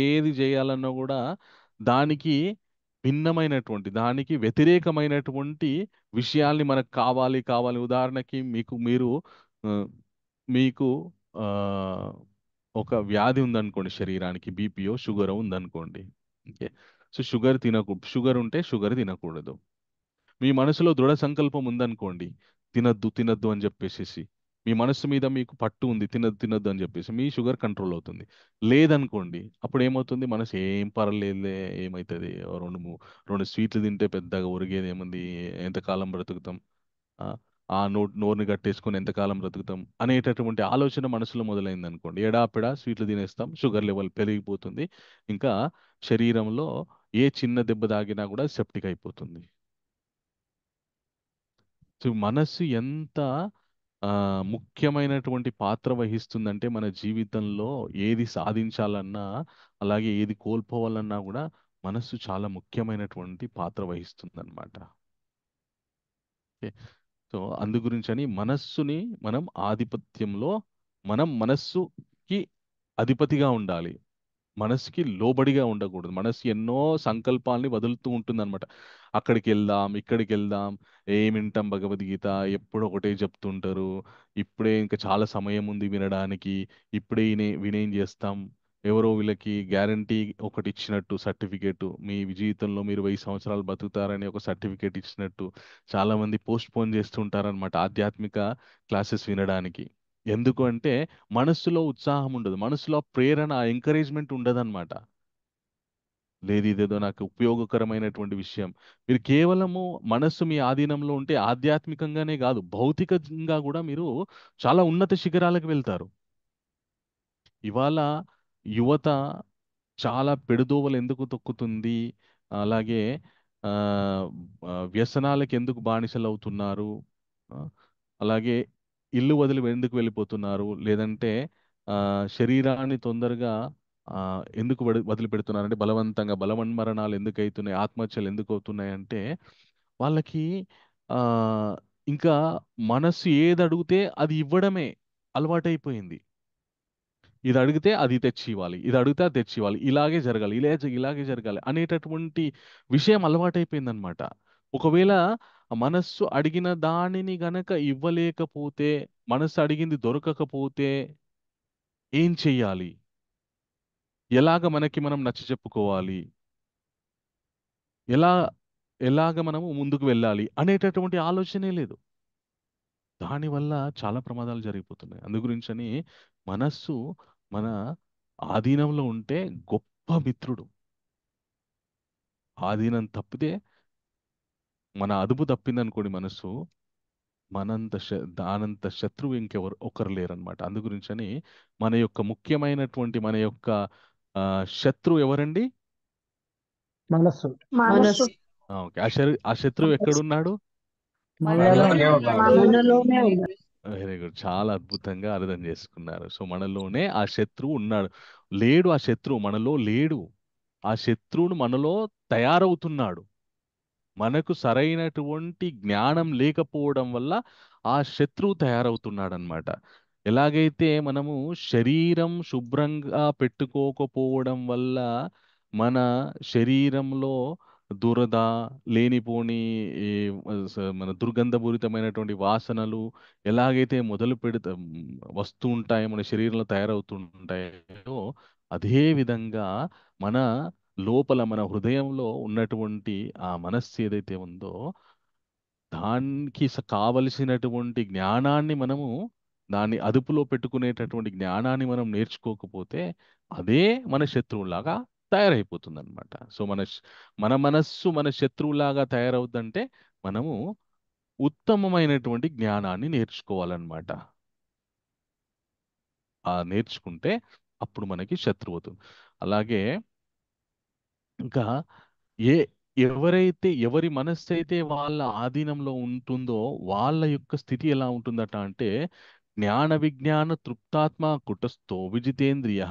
ఏది చేయాలన్నా కూడా దానికి భిన్నమైనటువంటి, దానికి వ్యతిరేకమైనటువంటి విషయాల్ని మనకు కావాలి కావాలి. ఉదాహరణకి ఆ, మీకు ఆ, ఒక వ్యాధి ఉందనుకోండి, శరీరానికి బీపీఓ షుగర్ ఉందనుకోండి. ఓకే. సో షుగర్ ఉంటే షుగర్ తినకూడదు. మీ మనసులో దృఢ సంకల్పం ఉందనుకోండి, తినద్దు తినద్దు అని చెప్పేసి, మీ మనసు మీద మీకు పట్టు ఉంది, తినద్దు తినద్దు అని చెప్పేసి, మీ షుగర్ కంట్రోల్ అవుతుంది. లేదనుకోండి, అప్పుడు ఏమవుతుంది? మనసు ఏం పర్లేదులే, ఏమవుతుంది, రెండు స్వీట్లు తింటే పెద్దగా ఒరిగేది ఏముంది, ఎంతకాలం బ్రతుకుతాం, ఆ నోరుని కట్టేసుకొని ఎంతకాలం బ్రతుకుతాం అనేటటువంటి ఆలోచన మనసులో మొదలైంది అనుకోండి, ఎడాపెడా స్వీట్లు తినేస్తాం, షుగర్ లెవెల్ పెరిగిపోతుంది, ఇంకా శరీరంలో ఏ చిన్న దెబ్బ తాగినా కూడా సెప్టిక్ అయిపోతుంది. సో మనస్సు ఎంత ముఖ్యమైనటువంటి పాత్ర వహిస్తుందంటే మన జీవితంలో ఏది సాధించాలన్నా అలాగే ఏది కోల్పోవాలన్నా కూడా మనస్సు చాలా ముఖ్యమైనటువంటి పాత్ర వహిస్తుంది అనమాట. సో అందు గురించని మనస్సుని మనం ఆధిపత్యంలో మనం మనస్సుకి అధిపతిగా ఉండాలి. మనసుకి లోబడిగా ఉండకూడదు. మనసు ఎన్నో సంకల్పాల్ని వదులుతూ ఉంటుందన్నమాట. అక్కడికి వెళ్దాం, ఇక్కడికి వెళ్దాం, ఏమింటాం భగవద్గీత, ఎప్పుడు ఒకటే చెప్తుంటారు, ఇప్పుడే ఇంకా చాలా సమయం ఉంది వినడానికి, ఇప్పుడే వినేం చేస్తాం, ఎవరో వీళ్ళకి గ్యారంటీ ఒకటి ఇచ్చినట్టు సర్టిఫికేట్, మీ జీవితంలో మీరు 1000 సంవత్సరాలు బతుకుతారని ఒక సర్టిఫికేట్ ఇచ్చినట్టు చాలా మంది పోస్ట్ పోన్ చేస్తుంటారనమాట ఆధ్యాత్మిక క్లాసెస్ వినడానికి. ఎందుకు అంటే మనస్సులో ఉత్సాహం ఉండదు, మనసులో ప్రేరణ, ఎంకరేజ్మెంట్ ఉండదన్నమాట. లేదు ఇదేదో నాకు ఉపయోగకరమైనటువంటి విషయం. మీరు కేవలము మనస్సు మీ ఆధీనంలో ఉంటే ఆధ్యాత్మికంగానే కాదు, భౌతికంగా కూడా మీరు చాలా ఉన్నత శిఖరాలకు వెళ్తారు. ఇవాళ యువత చాలా పెడుదోవలు ఎందుకు తొక్కుతుంది, అలాగే ఆ, వ్యసనాలకు ఎందుకు బానిసలు అవుతున్నారు, ఆ, అలాగే ఇల్లు వదిలి ఎందుకు వెళ్ళిపోతున్నారు, లేదంటే శరీరాన్ని తొందరగా ఆ, ఎందుకు వదిలిపెడుతున్నారు అంటే బలవంతంగా బలవన్మరణాలు ఎందుకు అవుతున్నాయి, ఆత్మహత్యలు ఎందుకు అవుతున్నాయి అంటే వాళ్ళకి ఆ, ఇంకా మనస్సు ఏది అడిగితే అది ఇవ్వడమే అలవాటైపోయింది. ఇది అడిగితే అది తెచ్చి ఇవ్వాలి, ఇది అడిగితే అది తెచ్చి ఇవ్వాలి, ఇలాగే జరగాలి, ఇలాగే జరగాలి అనేటటువంటి విషయం అలవాటైపోయిందనమాట. ఒకవేళ ఆ మనస్సు అడిగిన దానిని గనక ఇవ్వలేకపోతే, మనస్సు అడిగింది దొరకకపోతే ఏం చెయ్యాలి, ఎలాగ మనకి మనం నచ్చ చెప్పుకోవాలి, ఎలా ఎలాగ మనము ముందుకు వెళ్ళాలి అనేటటువంటి ఆలోచనే లేదు. దానివల్ల చాలా ప్రమాదాలు జరిగిపోతున్నాయి. అందు గురించని మనస్సు మన ఆధీనంలో ఉంటే గొప్ప మిత్రుడు. ఆధీనం తప్పితే, మన అదుపు తప్పిందనుకోండి మనస్సు, దానంత శత్రువు ఇంకెవరు ఒకరు లేరనమాట. అందు గురించని మన యొక్క ముఖ్యమైనటువంటి మన యొక్క శత్రువు ఎవరండి? మనస్సు మనస్సు ఓకే. ఆ శత్రువు ఎక్కడున్నాడు? మనలో మనలోనే ఉంది. వెరీ గుడ్, చాలా అద్భుతంగా అర్థం చేసుకున్నారు. సో మనలోనే ఆ శత్రువు ఉన్నాడు. లేడు ఆ శత్రువు మనలో లేడు, ఆ శత్రువును మనలో తయారవుతున్నాడు. మనకు సరైనటువంటి జ్ఞానం లేకపోవడం వల్ల ఆ శత్రువు తయారవుతున్నాడనమాట. ఎలాగైతే మనము శరీరం శుభ్రంగా పెట్టుకోకపోవడం వల్ల మన శరీరంలో దురద, లేనిపోని ఈ మన దుర్గంధపూరితమైనటువంటి వాసనలు ఎలాగైతే మొదలు పెడతా వస్తూ ఉంటాయో, మన శరీరంలో తయారవుతుంటాయో, అదే విధంగా మన లోపల మన హృదయంలో ఉన్నటువంటి ఆ మనస్సు ఏదైతే ఉందో దానికి కావలసినటువంటి జ్ఞానాన్ని మనము, దాన్ని అదుపులో పెట్టుకునేటటువంటి జ్ఞానాన్ని మనం నేర్చుకోకపోతే అదే మన శత్రువులాగా తయారైపోతుంది అనమాట. సో మన మనస్సు మన శత్రువులాగా తయారవుద్దంటే మనము ఉత్తమమైనటువంటి జ్ఞానాన్ని నేర్చుకోవాలన్నమాట. ఆ నేర్చుకుంటే అప్పుడు మనకి శత్రువు అవుతుంది. అలాగే ఇంకా ఏ ఎవరి మనస్సు అయితే వాళ్ళ ఆధీనంలో ఉంటుందో వాళ్ళ యొక్క స్థితి ఎలా ఉంటుందట అంటే జ్ఞాన విజ్ఞాన తృప్తాత్మ కుటస్థో విజితేంద్రియ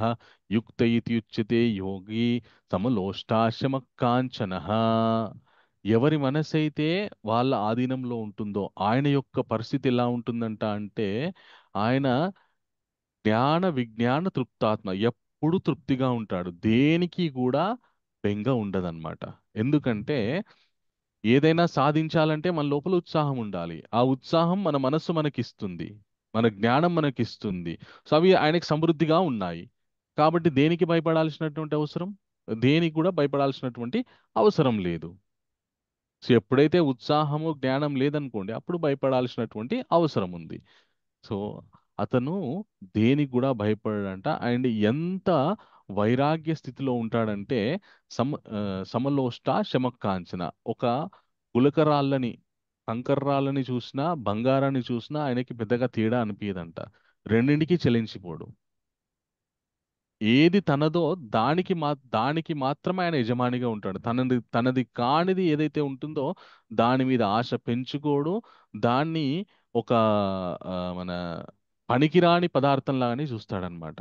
యుక్త ఇత్యుచ్యతే యోగి సమలోష్టాశమ కాంచన. ఎవరి మనసు అయితే వాళ్ళ ఆధీనంలో ఉంటుందో ఆయన యొక్క పరిస్థితి ఎలా ఉంటుందంట అంటే ఆయన జ్ఞాన విజ్ఞాన తృప్తాత్మ, ఎప్పుడు తృప్తిగా ఉంటాడు, దేనికి కూడా బెంగ ఉండదన్నమాట. ఎందుకంటే ఏదైనా సాధించాలంటే మన లోపల ఉత్సాహం ఉండాలి. ఆ ఉత్సాహం మన మనస్సు మనకిస్తుంది, మన జ్ఞానం మనకిస్తుంది. సో అవి ఆయనకి సమృద్ధిగా ఉన్నాయి. కాబట్టి దేనికి భయపడాల్సినటువంటి అవసరం, దేనికి కూడా భయపడాల్సినటువంటి అవసరం లేదు. సో ఎప్పుడైతే ఉత్సాహము జ్ఞానం లేదనుకోండి అప్పుడు భయపడాల్సినటువంటి అవసరం ఉంది. సో అతను దేనికి కూడా భయపడాడంట. అండ్ ఎంత వైరాగ్య స్థితిలో ఉంటాడంటే సమలోష్ట శమకాంచన, ఒక గులకరాళ్ళని కంకర్రాళ్ళని చూసినా బంగారాన్ని చూసినా ఆయనకి పెద్దగా తేడా అనిపించదంట, రెండింటికి చెలించిపోడు. ఏది తనదో దానికి మాత్రమే ఆయన యజమానిగా ఉంటాడు. తనది కానిది ఏదైతే ఉంటుందో దాని మీద ఆశ పెంచుకోడు. దాన్ని ఒక మన పనికిరాని పదార్థం లాగానే చూస్తాడనమాట.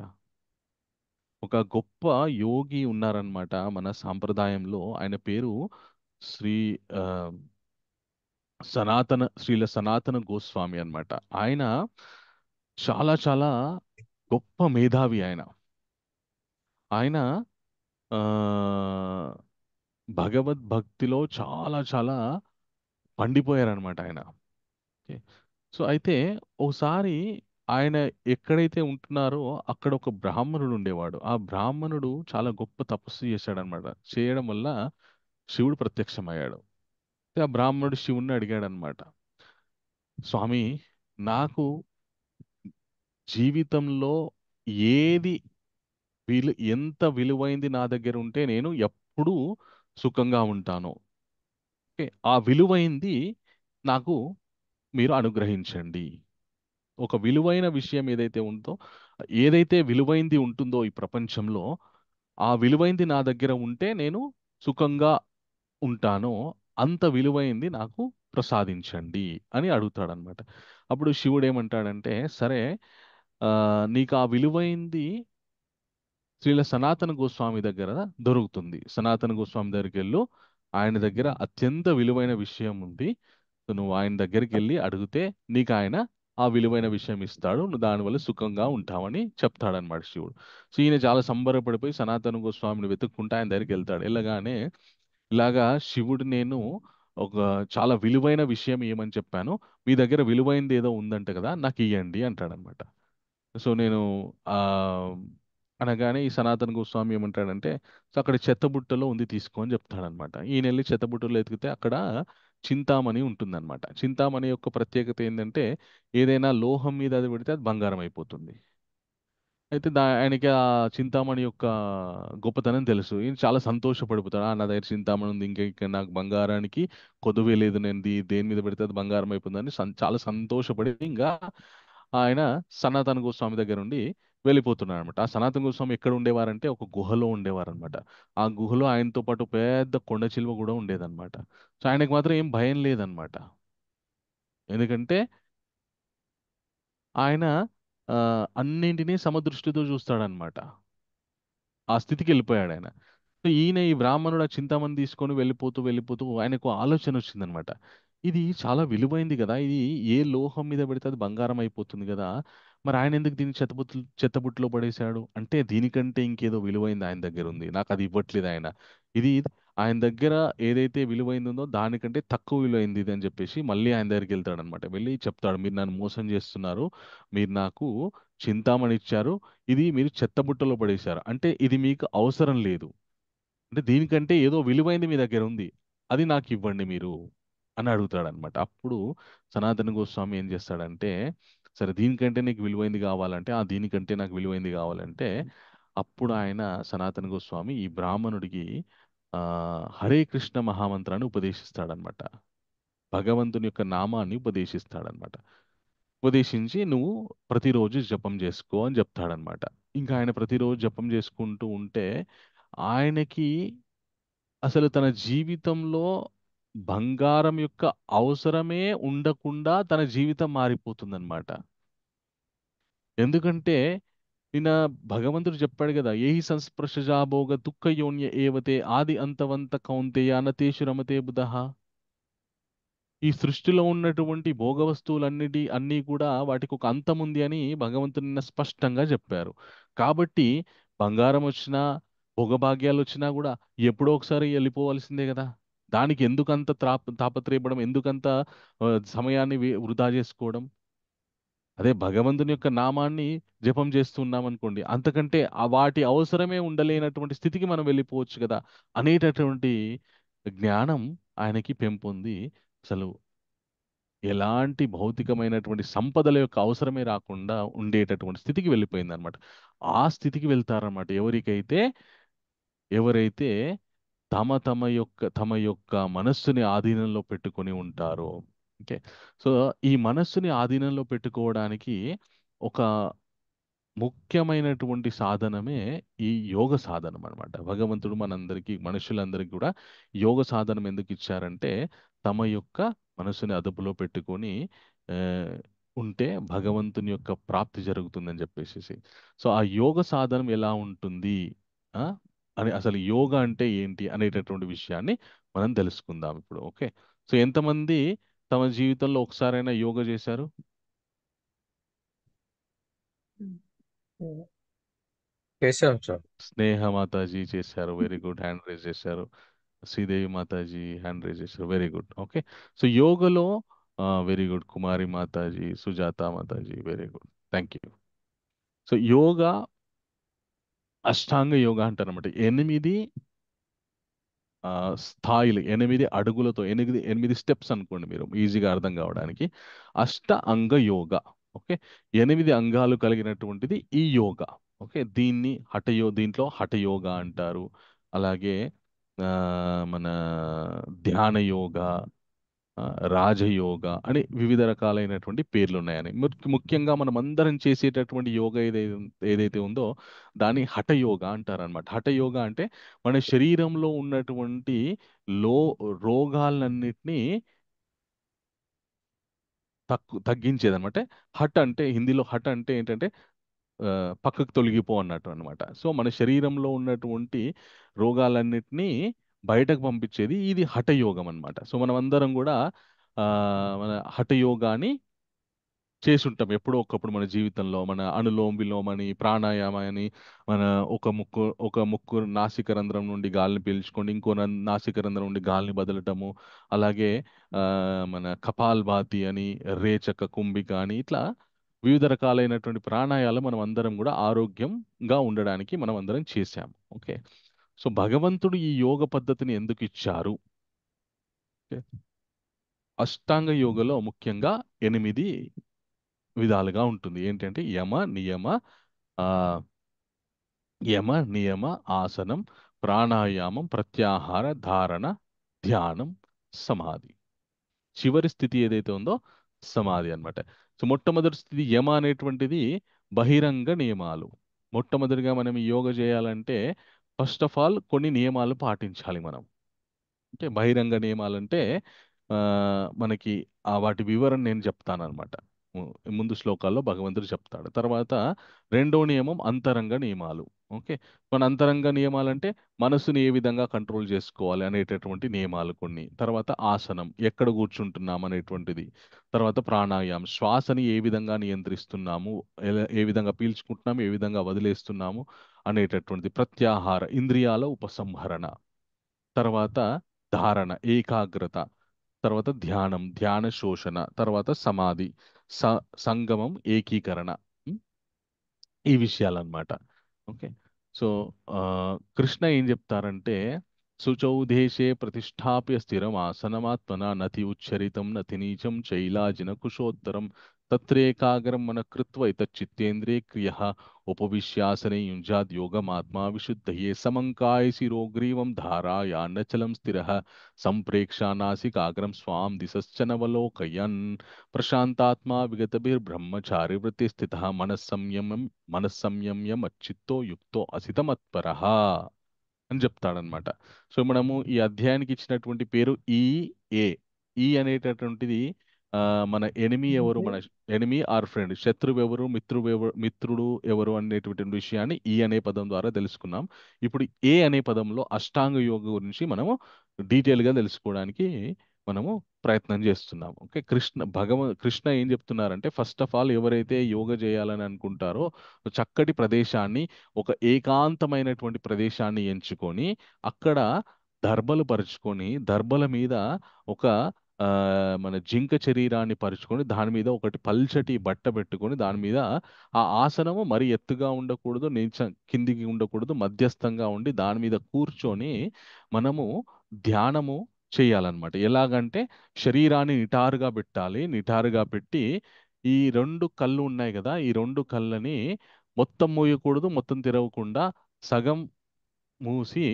ఒక గొప్ప యోగి ఉన్నారనమాట మన సాంప్రదాయంలో. ఆయన పేరు శ్రీ ఆ, శ్రీల సనాతన గోస్వామి అన్నమాట. ఆయన చాలా చాలా గొప్ప మేధావి ఆయన. ఆయన ఆ భగవద్భక్తిలో చాలా చాలా పండిపోయారనమాట ఆయన. ఓకే. సో అయితే ఒకసారి ఆయన ఎక్కడైతే ఉంటున్నారో అక్కడ ఒక బ్రాహ్మణుడు ఉండేవాడు. ఆ బ్రాహ్మణుడు చాలా గొప్ప తపస్సు చేశాడనమాట. చేయడం వల్ల శివుడు ప్రత్యక్షమయ్యాడు. అయితే ఆ బ్రాహ్మణుడు శివుణ్ణి అడిగాడనమాట, స్వామి, నాకు జీవితంలో ఏది ఎంత విలువైంది నా దగ్గర ఉంటే నేను ఎప్పుడూ సుఖంగా ఉంటాను. ఓకే. ఆ విలువైంది నాకు మీరు అనుగ్రహించండి. ఒక విలువైన విషయం ఏదైతే ఉందో, ఏదైతే విలువైంది ఉంటుందో ఈ ప్రపంచంలో, ఆ విలువైంది నా దగ్గర ఉంటే నేను సుఖంగా ఉంటానో అంత విలువైంది నాకు ప్రసాదించండి అని అడుగుతాడనమాట. అప్పుడు శివుడు ఏమంటాడంటే, సరే, ఆ, నీకు ఆ విలువైంది శ్రీల సనాతన గోస్వామి దగ్గర దొరుకుతుంది. సనాతన గోస్వామి దగ్గరికి వెళ్ళు. ఆయన దగ్గర అత్యంత విలువైన విషయం ఉంది. సో నువ్వు ఆయన దగ్గరికి వెళ్ళి అడిగితే నీకు ఆయన ఆ విలువైన విషయం ఇస్తాడు. నువ్వు దానివల్ల సుఖంగా ఉంటావని చెప్తాడనమాట శివుడు. సో ఈయన చాలా సంబరపడిపోయి సనాతన గోస్వామిని వెతుక్కుంటూ ఆయన దగ్గరికి వెళ్తాడు. వెళ్ళగానే ఇలాగా శివుడు, నేను ఒక చాలా విలువైన విషయం ఏమని చెప్పాను, మీ దగ్గర విలువైనది ఏదో ఉందంట కదా, నాకు ఇయ్యండి అంటాడనమాట. సో నేను ఆ అనగానే ఈ సనాతన గోస్వామి ఏమంటాడంటే, సో అక్కడ చెత్తబుట్టలో ఉంది, తీసుకో అని చెప్తాడనమాట. ఈయన వెళ్ళి చెత్తబుట్టలో ఎతికితే అక్కడ చింతామణి ఉంటుందన్నమాట. చింతామణి యొక్క ప్రత్యేకత ఏంటంటే, ఏదైనా లోహం మీద అది పెడితే అది బంగారం అయిపోతుంది. అయితే ఆయనకి ఆ చింతామణి యొక్క గొప్పతనం తెలుసు. ఈయన చాలా సంతోషపడిపోతాడు. నా దగ్గర చింతామణి ఉంది, ఇంకా ఇక్కడ నాకు బంగారానికి కొదువే లేదు, నేను దేని మీద పెడితే అది బంగారం అయిపోతుందని చాలా సంతోషపడి ఇంకా ఆయన సనాతన గోస్వామి దగ్గర నుండి వెళ్ళిపోతున్నాడు అనమాట. ఆ సనాతన గోస్వామి ఎక్కడ ఉండేవారంటే ఒక గుహలో ఉండేవారనమాట. ఆ గుహలో ఆయనతో పాటు పెద్ద కొండ చిలువ కూడా ఉండేదన్నమాట. సో ఆయనకు మాత్రం ఏం భయం లేదనమాట. ఎందుకంటే ఆయన అన్నింటినీ సమదృష్టితో చూస్తాడనమాట. ఆ స్థితికి వెళ్ళిపోయాడు ఆయన. సో ఈయన ఈ బ్రాహ్మణుడు ఆ చింతామణి తీసుకొని వెళ్ళిపోతూ వెళ్ళిపోతూ ఆయనకు ఆలోచన వచ్చిందనమాట. ఇది చాలా విలువైంది కదా, ఇది ఏ లోహం మీద పెడితే అది బంగారం అయిపోతుంది కదా, మరి ఆయన ఎందుకు దీన్ని చెత్తబుట్టలో పడేశాడు అంటే, దీనికంటే ఇంకేదో విలువైంది ఆయన దగ్గర ఉంది, నాకు అది ఇవ్వట్లేదు ఆయన. ఇది ఆయన దగ్గర ఏదైతే విలువైంది ఉందో దానికంటే తక్కువ విలువైంది ఇది అని చెప్పేసి మళ్ళీ ఆయన దగ్గరికి వెళ్తాడనమాట. వెళ్ళి చెప్తాడు, మీరు నన్ను మోసం చేస్తున్నారు, మీరు నాకు చింతామణి ఇచ్చారు, ఇది మీరు చెత్తబుట్టలో పడేశారు, అంటే ఇది మీకు అవసరం లేదు, అంటే దీనికంటే ఏదో విలువైంది మీ దగ్గర ఉంది, అది నాకు ఇవ్వండి మీరు అని అడుగుతాడనమాట. అప్పుడు సనాతన గోస్వామి ఏం చేస్తాడంటే, సరే దీనికంటే నీకు విలువైంది కావాలంటే, దీనికంటే నాకు విలువైంది కావాలంటే, అప్పుడు ఆయన సనాతన గోస్వామి ఈ బ్రాహ్మణుడికి ఆ హరే కృష్ణ మహామంత్రాన్ని ఉపదేశిస్తాడనమాట. భగవంతుని యొక్క నామాన్ని ఉపదేశిస్తాడనమాట. ఉపదేశించి నువ్వు ప్రతిరోజు జపం చేసుకో అని చెప్తాడనమాట. ఇంకా ఆయన ప్రతిరోజు జపం చేసుకుంటూ ఉంటే ఆయనకి అసలు తన జీవితంలో బంగారం యొక్క అవసరమే ఉండకుండా తన జీవితం మారిపోతుందన్నమాట. ఎందుకంటే నిన్న భగవంతుడు చెప్పాడు కదా, ఏహి సంస్పృశజా భోగ దుఃఖ యోన్య ఏవతే ఆది అంతవంత కౌంతేయ అనతేషు రమతే బుధః. ఈ సృష్టిలో ఉన్నటువంటి భోగ వస్తువులన్నిటి అన్నీ కూడా వాటికి ఒక అంతం ఉంది అని భగవంతుడు నిన్న స్పష్టంగా చెప్పారు. కాబట్టి బంగారం వచ్చినా భోగభాగ్యాలు వచ్చినా కూడా ఎప్పుడో ఒకసారి వెళ్ళిపోవాల్సిందే కదా. దానికి ఎందుకంత తాపత్రయపడం, ఎందుకంత ఆ, సమయాన్ని వృధా చేసుకోవడం. అదే భగవంతుని యొక్క నామాన్ని జపం చేస్తున్నాం అనుకోండి, అంతకంటే వాటి అవసరమే ఉండలేనటువంటి స్థితికి మనం వెళ్ళిపోవచ్చు కదా అనేటటువంటి జ్ఞానం ఆయనకి పెంపొంది అసలు ఎలాంటి భౌతికమైనటువంటి సంపదల యొక్క అవసరమే రాకుండా ఉండేటటువంటి స్థితికి వెళ్ళిపోయింది అనమాట. ఆ స్థితికి వెళ్తారన్నమాట ఎవరైతే తమ యొక్క మనస్సుని ఆధీనంలో పెట్టుకొని ఉంటారో. ఓకే. సో ఈ మనస్సుని ఆధీనంలో పెట్టుకోవడానికి ఒక ముఖ్యమైనటువంటి సాధనమే ఈ యోగ సాధనం అన్నమాట. భగవంతుడు మనందరికీ మనుషులందరికీ కూడా యోగ సాధనం ఎందుకు ఇచ్చారంటే తమ యొక్క మనసుని అదుపులో పెట్టుకొని ఆ, ఉంటే భగవంతుని యొక్క ప్రాప్తి జరుగుతుందని చెప్పేసి. సో ఆ యోగ సాధనం ఎలా ఉంటుంది ఆ, అని అసలు యోగా అంటే ఏంటి అనేటటువంటి విషయాన్ని మనం తెలుసుకుందాం ఇప్పుడు. ఓకే, సో ఎంతమంది తమ జీవితంలో ఒకసారైనా యోగా చేశారు? చేసాం సార్. స్నేహ మాతాజీ చేశారు, వెరీ గుడ్, హ్యాండ్ రేజ్ చేశారు. శ్రీదేవి మాతాజీ హ్యాండ్ రేజ్ చేశారు, వెరీ గుడ్. ఓకే, సో యోగలో very good, Kumari Mataji, Sujatha Mataji, very good, thank you. So yoga Ashtanga yoga అంటారు అనమాట. 8 స్థాయిలు, 8 అడుగులతో, 8 స్టెప్స్ అనుకోండి మీరు ఈజీగా అర్థం కావడానికి. అష్ట అంగ యోగా. ఓకే, 8 అంగాలు కలిగినటువంటిది ఈ యోగా. ఓకే, దీంట్లో హఠయోగా అంటారు. అలాగే ఆ, మన ధ్యాన యోగా, ఆ, రాజయోగ అని వివిధ రకాలైనటువంటి పేర్లు ఉన్నాయని. ముఖ్యంగా మనం అందరం చేసేటటువంటి యోగా ఏదైతే ఉందో దాన్ని హఠయోగ అంటారనమాట. హఠయోగ అంటే మన శరీరంలో ఉన్నటువంటి లో రోగాలన్నిటినీ తగ్గించేదన్నమాట. హఠ అంటే హిందీలో హఠ అంటే ఏంటంటే పక్కకు తొలగిపో అన్నట్టు అనమాట. సో మన శరీరంలో ఉన్నటువంటి రోగాలన్నిటినీ బయటకు పంపించేది ఇది హఠయోగం అన్నమాట. సో మనం అందరం కూడా మన హఠయోగాని చేసుంటాం ఎప్పుడో ఒకప్పుడు మన జీవితంలో. మన అనులోమ విలోమ అని, ప్రాణాయామ అని, మన ఒక ముక్కు నాసిక రంధ్రం నుండి గాలిని పీల్చుకొని ఇంకో నాసిక రంధ్రం నుండి గాలిని వదలటము. అలాగే ఆ, మన కపాల్భాతి అని, రేచక కుంభిక అని, ఇట్లా వివిధ రకాలైనటువంటి ప్రాణాయాలు మనం అందరం కూడా ఆరోగ్యంగా ఉండడానికి మనం అందరం చేశాము. ఓకే, సో భగవంతుడు ఈ యోగ పద్ధతిని ఎందుకు ఇచ్చారు? ఓకే, అష్టాంగ యోగలో ముఖ్యంగా 8 విధాలుగా ఉంటుంది. ఏంటంటే ఆ, యమ నియమ ఆసనం, ప్రాణాయామం, ప్రత్యాహార, ధారణ, ధ్యానం, సమాధి. చివరి స్థితి ఏదైతే ఉందో సమాధి అన్నమాట. సో మొట్టమొదటి స్థితి యమ అనేటువంటిది బహిరంగ నియమాలు. మొట్టమొదటిగా మనం ఈ యోగ చేయాలంటే ఫస్ట్ ఆఫ్ ఆల్ కొన్ని నియమాలు పాటించాలి మనం. అంటే బహిరంగ నియమాలంటే ఆ, మనకి వాటి వివరణ నేను చెప్తాను అనమాట. ముందు శ్లోకాల్లో భగవంతుడు చెప్తాడు. తర్వాత రెండో నియమం అంతరంగ నియమాలు. ఓకే, మన అంతరంగ నియమాలంటే మనసుని ఏ విధంగా కంట్రోల్ చేసుకోవాలి అనేటటువంటి నియమాలు కొన్ని. తర్వాత ఆసనం, ఎక్కడ కూర్చుంటున్నాం అనేటువంటిది. తర్వాత ప్రాణాయామం, శ్వాసని ఏ విధంగా నియంత్రిస్తున్నాము, ఏ విధంగా పీల్చుకుంటున్నాము, ఏ విధంగా వదిలేస్తున్నాము అనేటటువంటిది. ప్రత్యాహార, ఇంద్రియాల ఉపసంహరణ. తర్వాత ధారణ, ఏకాగ్రత. తర్వాత ధ్యానం, ధ్యాన శోషణ. తర్వాత సమాధి, సంగమం, ఏకీకరణ. ఉం? ఈ విషయాలన్నమాట. ఓకే, సో ఆ, కృష్ణ ఏం చెప్తారంటే శుచౌ దేశే ప్రతిష్టాప్య స్థిరం ఆసనమాత్మన నతి ఉచ్చరితం నతి నీచం చైలాజిన కుశోత్తరం తత్రేకాగ్రం మన కృత్వ చిత్తేంద్రియ క్రియ ఉపవిశ్యాసనే యుంజాద్ యోగమాత్మా విశుద్ధయే సమంకాయ శిరోగ్రీవం ధారాయాన్నచలం స్థిరః సంప్రేక్షా నాసికాగ్రం స్వాం దిశశ్చనవలోకయన్ ప్రశాంతాత్మా విగతభిర్బ్రహ్మచారి వృత్తి స్థిత మనస్సంయమ్య మచ్చిత్తో యుక్తో అసితమత్పరః అని చెప్తాడనమాట. సో మనము ఈ అధ్యాయానికి ఇచ్చినటువంటి పేరు ఏ. ఈ అనేటటువంటిది మన ఎనిమి ఎవరు, మన ఎనిమి ఆర్ ఫ్రెండ్, శత్రువు ఎవరు, మిత్రుడు ఎవరు అనేటువంటి విషయాన్ని ఈ అనే పదం ద్వారా తెలుసుకున్నాం. ఇప్పుడు ఏ అనే పదంలో అష్టాంగ యోగ గురించి మనము డీటెయిల్గా తెలుసుకోవడానికి మనము ప్రయత్నం చేస్తున్నాం. ఓకే, కృష్ణ ఏం చెప్తున్నారంటే ఫస్ట్ ఆఫ్ ఆల్ ఎవరైతే యోగ చేయాలని అనుకుంటారో చక్కటి ప్రదేశాన్ని, ఒక ఏకాంతమైనటువంటి ప్రదేశాన్ని ఎంచుకొని అక్కడ దర్బలు పరుచుకొని, దర్బల మీద ఒక ఆ, మన జింక శరీరాన్ని పరుచుకొని దాని మీద ఒకటి పల్చటి బట్ట పెట్టుకొని దాని మీద ఆ ఆసనము మరి ఎత్తుగా ఉండకూడదు, కిందికి ఉండకూడదు, మధ్యస్థంగా ఉండి దాని మీద కూర్చొని మనము ధ్యానము చేయాలన్నమాట. ఎలాగంటే శరీరాన్ని నిటారుగా పెట్టాలి. నిటారుగా పెట్టి ఈ 2 కళ్ళు ఉన్నాయి కదా, ఈ 2 కళ్ళని మొత్తం మూయకూడదు, మొత్తం తెరవకుండా సగం మూసి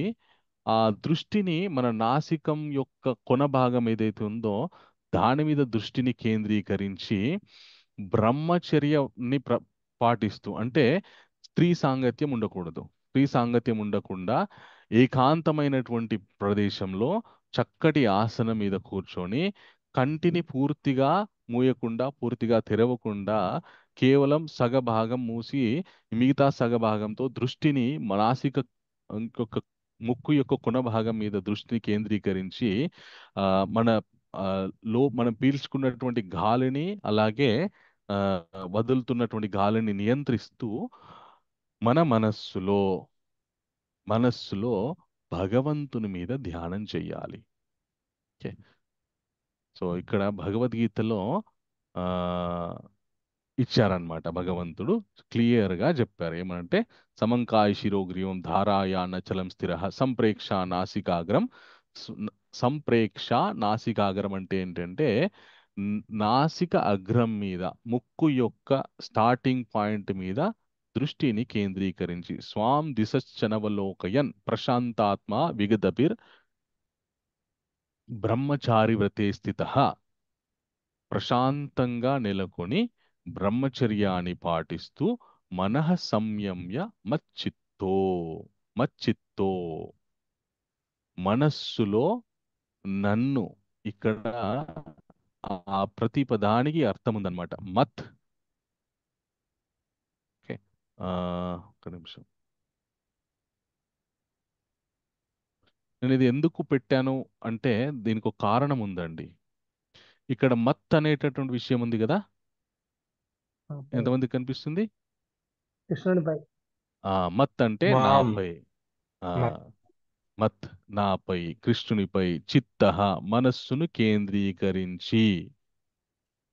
ఆ దృష్టిని మన నాసికం యొక్క కొన భాగం ఏదైతే ఉందో దాని మీద దృష్టిని కేంద్రీకరించి బ్రహ్మచర్యని పాటిస్తూ అంటే స్త్రీ సాంగత్యం ఉండకూడదు. స్త్రీ సాంగత్యం ఉండకుండా ఏకాంతమైనటువంటి ప్రదేశంలో చక్కటి ఆసనం మీద కూర్చొని కంటిని పూర్తిగా మూయకుండా, పూర్తిగా తెరవకుండా కేవలం సగభాగం మూసి మిగతా సగభాగంతో దృష్టిని నాసిక ఇంకొక ముక్కు యొక్క కొన భాగం మీద దృష్టిని కేంద్రీకరించి ఆ, మన ఆ, మనం పీల్చుకున్నటువంటి గాలిని అలాగే ఆ, వదులుతున్నటువంటి గాలిని నియంత్రిస్తూ మన మనస్సులో భగవంతుని మీద ధ్యానం చెయ్యాలి. ఓకే. సో ఇక్కడ భగవద్గీతలో ఆ ఇచ్చారనమాట. భగవంతుడు క్లియర్ గా చెప్పారు ఏమనంటే సమంకాయ శిరోగ్రీవం ధారాయానచలం స్థిర సంప్రేక్ష నాసికాగ్రం. సు- సంప్రేక్ష నాసికాగ్రం అంటే ఏంటంటే నాసిక అగ్రం మీద ముక్కు యొక్క స్టార్టింగ్ పాయింట్ మీద దృష్టిని కేంద్రీకరించి స్వాం దిశశ్చనవలోకయన్ ప్రశాంతాత్మ విగదభిర్ బ్రహ్మచారి వ్రతే స్థిత. ప్రశాంతంగా నెలకొని బ్రహ్మచర్యాన్ని పాటిస్తూ మనః సంయమ్య మచ్చిత్తో మచ్చిత్తో మనస్సులో నన్ను. ఇక్కడ ఆ ప్రతి పదానికి అర్థం ఉందన్నమాట. మత్. ఓకే. ఆ, ఒక్క నిమిషం. నేను ఇది ఎందుకు పెట్టాను అంటే దీనికి ఒక కారణం ఉందండి. ఇక్కడ మత్ అనేటటువంటి విషయం ఉంది కదా, నాపై ఎంతమందికి కనిపిస్తుంది? కృష్ణుడిపై మత్ అంటే మాం నాపై. ఆ, మత్ మత్ నాపై, కృష్ణునిపై, చిత్త మనస్సును కేంద్రీకరించి,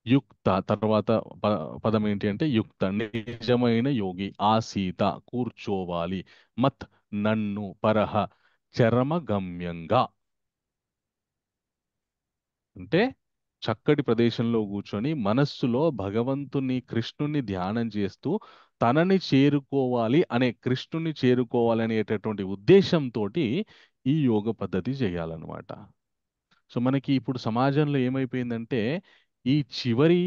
యుక్త తర్వాత పదం ఏంటి అంటే యుక్త, నిజమైన యోగి, ఆసీత కూర్చోవాలి, మత్ నన్ను, పరహ చరమగమ్యంగా అంటే చక్కటి ప్రదేశంలో కూర్చొని మనస్సులో భగవంతుని కృష్ణుని ధ్యానం చేస్తూ తనని చేరుకోవాలి అనే, కృష్ణుని చేరుకోవాలి అనేటటువంటి ఉద్దేశంతో ఈ యోగ పద్ధతి చేయాలన్నమాట. సో మనకి ఇప్పుడు సమాజంలో ఏమైపోయిందంటే ఈ చివరి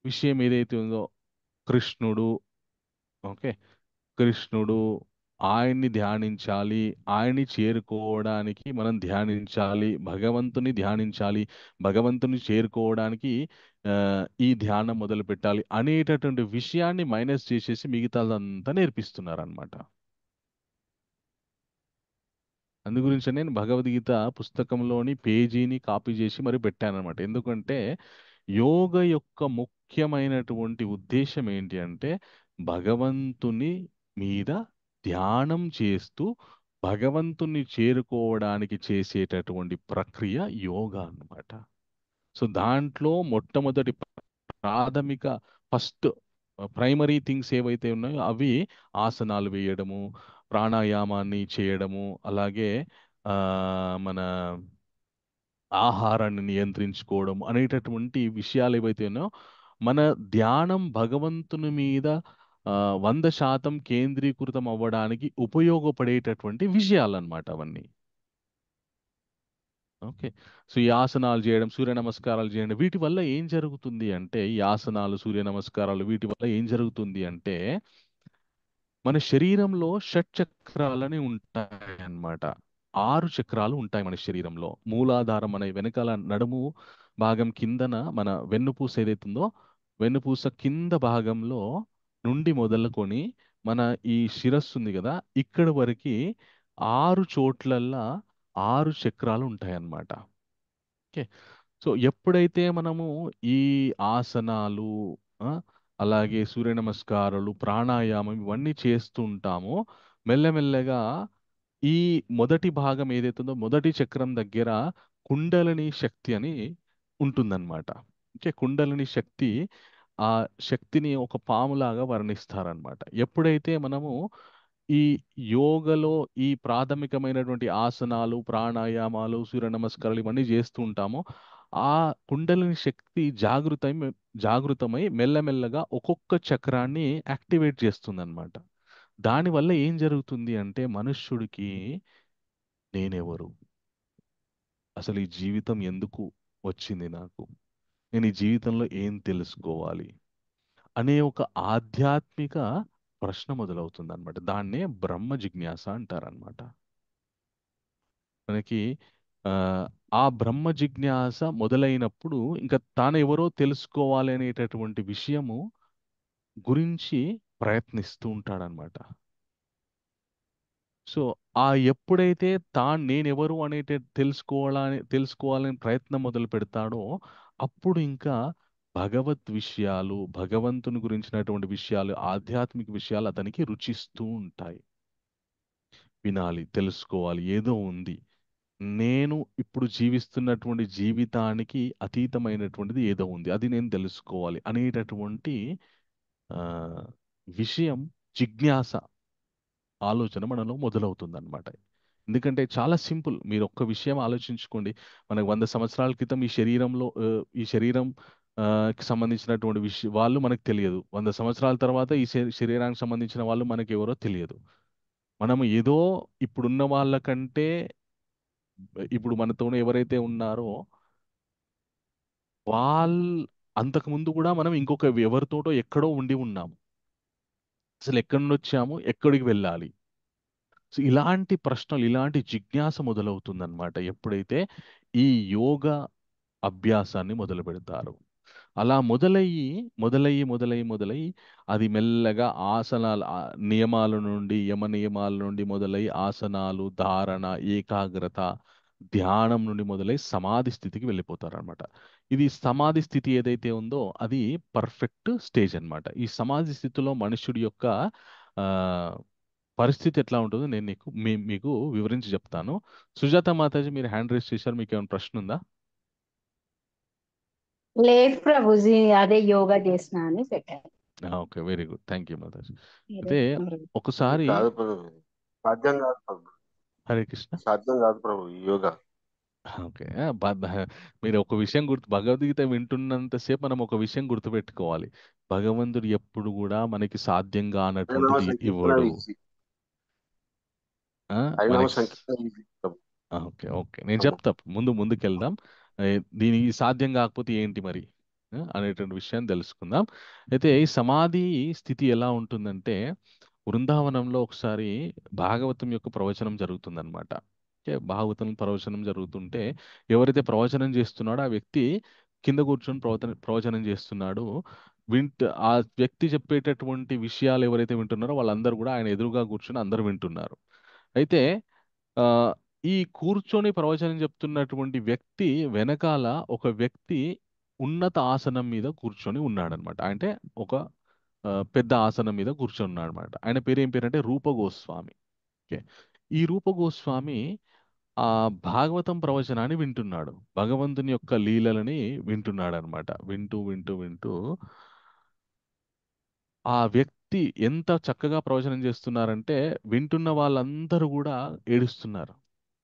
విషయం ఏదైతే ఉందో కృష్ణుడు, ఓకే, కృష్ణుడు ఆయన్ని ధ్యానించాలి, ఆయన్ని చేరుకోవడానికి మనం ధ్యానించాలి, భగవంతుని ధ్యానించాలి, భగవంతుని చేరుకోవడానికి ఆ, ఈ ధ్యానం మొదలు పెట్టాలి అనేటటువంటి విషయాన్ని మైనస్ చేసేసి మిగతాదంతా నేర్పిస్తున్నారు అనమాట. అందు గురించి నేను భగవద్గీత పుస్తకంలోని పేజీని కాపీ చేసి మరి పెట్టానన్నమాట. ఎందుకంటే యోగ యొక్క ముఖ్యమైనటువంటి ఉద్దేశం ఏంటి అంటే భగవంతుని మీద ధ్యానం చేస్తూ భగవంతుని చేరుకోవడానికి చేసేటటువంటి ప్రక్రియ యోగా అన్నమాట. సో దాంట్లో మొట్టమొదటి ప్రాథమిక ఫస్ట్ ప్రైమరీ థింగ్స్ ఏవైతే ఉన్నాయో అవి ఆసనాలు వేయడము, ప్రాణాయామాన్ని చేయడము, అలాగే ఆ, మన ఆహారాన్ని నియంత్రించుకోవడం అనేటటువంటి విషయాలు ఏవైతే ఉన్నాయో మన ధ్యానం భగవంతుని మీద 100% కేంద్రీకృతం అవ్వడానికి ఉపయోగపడేటటువంటి విషయాలన్నమాట అవన్నీ. ఓకే. సో ఈ ఆసనాలు చేయడం, సూర్య నమస్కారాలు చేయడం, వీటి వల్ల ఏం జరుగుతుంది అంటే ఈ ఆసనాలు, సూర్య నమస్కారాలు వీటి వల్ల ఏం జరుగుతుంది అంటే మన శరీరంలో షట్చక్రాలని ఉంటాయి అన్నమాట. 6 చక్రాలు ఉంటాయి మన శరీరంలో. మూలాధారం అనే వెనకాల నడుము భాగం కిందన మన వెన్నుపూస ఏదైతుందో వెన్నుపూస కింద భాగంలో నుండి మొదలుకొని మన ఈ శిరస్సు ఉంది కదా ఇక్కడ వరకు 6 చోట్లల్లా 6 చక్రాలు ఉంటాయి అన్నమాట. ఓకే. సో ఎప్పుడైతే మనము ఈ ఆసనాలు ఆ, అలాగే సూర్య నమస్కారాలు, ప్రాణాయామం ఇవన్నీ చేస్తూ ఉంటామో మెల్లమెల్లగా ఈ మొదటి భాగం ఏదైతుందో మొదటి చక్రం దగ్గర కుండలిని శక్తి అని ఉంటుందన్నమాట. ఓకే. కుండలిని శక్తి, ఆ శక్తిని ఒక పాములాగా వర్ణిస్తారనమాట. ఎప్పుడైతే మనము ఈ యోగలో ఈ ప్రాథమికమైనటువంటి ఆసనాలు, ప్రాణాయామాలు, సూర్య నమస్కారాలు ఇవన్నీ చేస్తూ ఉంటామో ఆ కుండలిని శక్తి జాగృతమై మెల్లమెల్లగా ఒక్కొక్క చక్రాన్ని యాక్టివేట్ చేస్తుందన్నమాట. దానివల్ల ఏం జరుగుతుంది అంటే మనుష్యుడికి నేనెవరు, అసలు ఈ జీవితం ఎందుకు వచ్చింది నాకు, నేను ఈ జీవితంలో ఏం తెలుసుకోవాలి అనే ఒక ఆధ్యాత్మిక ప్రశ్న మొదలవుతుంది అనమాట. దాన్నే బ్రహ్మ జిజ్ఞాస అంటారనమాట. మనకి ఆ, ఆ బ్రహ్మ జిజ్ఞాస మొదలైనప్పుడు ఇంకా తాను ఎవరో తెలుసుకోవాలి అనేటటువంటి విషయము గురించి ప్రయత్నిస్తూ ఉంటాడనమాట. సో ఆ ఎప్పుడైతే నేనెవరు అనేట తెలుసుకోవాలని ప్రయత్నం మొదలు పెడతాడో అప్పుడు ఇంకా భగవత్ విషయాలు, భగవంతుని గురించినటువంటి విషయాలు, ఆధ్యాత్మిక విషయాలు అతనికి రుచిస్తూ ఉంటాయి. వినాలి, తెలుసుకోవాలి, ఏదో ఉంది. నేను ఇప్పుడు జీవిస్తున్నటువంటి జీవితానికి అతీతమైనటువంటిది ఏదో ఉంది, అది నేను తెలుసుకోవాలి అనేటటువంటి ఆ, విషయం, జిజ్ఞాస, ఆలోచన మనలో మొదలవుతుందన్నమాట. ఎందుకంటే చాలా సింపుల్. మీరు ఒక్క విషయం ఆలోచించుకోండి. మనకు 100 సంవత్సరాల క్రితం ఈ శరీరం కి సంబంధించినటువంటి వాళ్ళు మనకు తెలియదు. 100 సంవత్సరాల తర్వాత ఈ శరీరానికి సంబంధించిన వాళ్ళు మనకి ఎవరో తెలియదు. మనం ఏదో ఇప్పుడున్న వాళ్ళకంటే, ఇప్పుడు మనతో ఎవరైతే ఉన్నారో వాళ్ళు అంతకు ముందు కూడా మనం ఇంకొక ఎవరితోటో ఎక్కడో ఉండి ఉన్నాము. అసలు ఎక్కడి నుండి వచ్చాము, ఎక్కడికి వెళ్ళాలి. సో ఇలాంటి ప్రశ్నలు, ఇలాంటి జిజ్ఞాస మొదలవుతుందన్నమాట ఎప్పుడైతే ఈ యోగ అభ్యాసాన్ని మొదలు పెడతారు. అలా మొదలయ్యి అది మెల్లగా నియమాల నుండి, యమ నియమాల నుండి మొదలై ఆసనాలు, ధారణ, ఏకాగ్రత, ధ్యానం నుండి మొదలై సమాధి స్థితికి వెళ్ళిపోతారనమాట. ఇది సమాధి స్థితి ఏదైతే ఉందో అది పర్ఫెక్ట్ స్టేజ్ అన్నమాట. ఈ సమాధి స్థితిలో మనుష్యుడి యొక్క ఆ, పరిస్థితి ఎట్లా ఉంటుందో నేను మీకు వివరించి చెప్తాను. సుజాత మాతాజీ, మీరు హ్యాండ్ రైజ్ చేశారు, మీకు ఏమైనా ప్రశ్న ఉందా? లేదు ప్రభుజీ, అదే యోగా చేసిన అని పెట్టారు. Okay, very good, thank you Mataji. మీరే అయితే చెప్పండి. ఇది ఒకసారి కాదు ప్రభు, సాధ్యం కాదు ప్రభు, హరే కృష్ణ. సాధ్యం కాదు ప్రభు ఈ యోగా. ఓకే, మీరు ఒక విషయం భగవద్గీత వింటున్నంతసేపు మనం ఒక విషయం గుర్తుపెట్టుకోవాలి. భగవంతుడు ఎప్పుడు కూడా మనకి సాధ్యం హరినామ కానటువంటిది సంకీర్తన ఇవ్వడు. ఈజీ, ఆ, హరినామ మనకి సంకీర్తన ఈజీ ప్రభు. ఓకే, ఓకే, నేను అమ్మా. చెప్తా, ముందుకెళ్దాం. దీనికి సాధ్యం కాకపోతే ఏంటి మరి అనేటువంటి విషయాన్ని తెలుసుకుందాం. అయితే ఈ సమాధి స్థితి ఎలా ఉంటుందంటే, బృందావనంలో ఒకసారి భాగవతం యొక్క ప్రవచనం జరుగుతుందన్నమాట. ఓకే, భాగవతం ప్రవచనం జరుగుతుంటే ఎవరైతే ప్రవచనం చేస్తున్నాడో ఆ వ్యక్తి కింద కూర్చొని ప్రవచనం చేస్తున్నాడు. ఆ వ్యక్తి చెప్పేటటువంటి విషయాలు ఎవరైతే వింటున్నారో వాళ్ళందరూ కూడా ఆయన ఎదురుగా కూర్చొని అందరూ వింటున్నారు. అయితే ఆ ఈ కూర్చొని ప్రవచనం చెప్తున్నటువంటి వ్యక్తి వెనకాల ఒక వ్యక్తి ఉన్నత ఆసనం మీద కూర్చొని ఉన్నాడనమాట. అంటే ఒక పెద్ద ఆసనం మీద కూర్చొని ఉన్నాడు అనమాట. ఆయన పేరు ఏం పేరంటే రూప గోస్వామి. ఓకే, ఈ రూప గోస్వామి ఆ భాగవతం ప్రవచనాన్ని వింటున్నాడు. భగవంతుని యొక్క లీలలని వింటున్నాడు అనమాట. వింటూ వింటూ వింటూ ఆ వ్యక్తి ఎంత చక్కగా ప్రవచనం చేస్తున్నారంటే వింటున్న వాళ్ళందరూ కూడా ఏడుస్తున్నారు.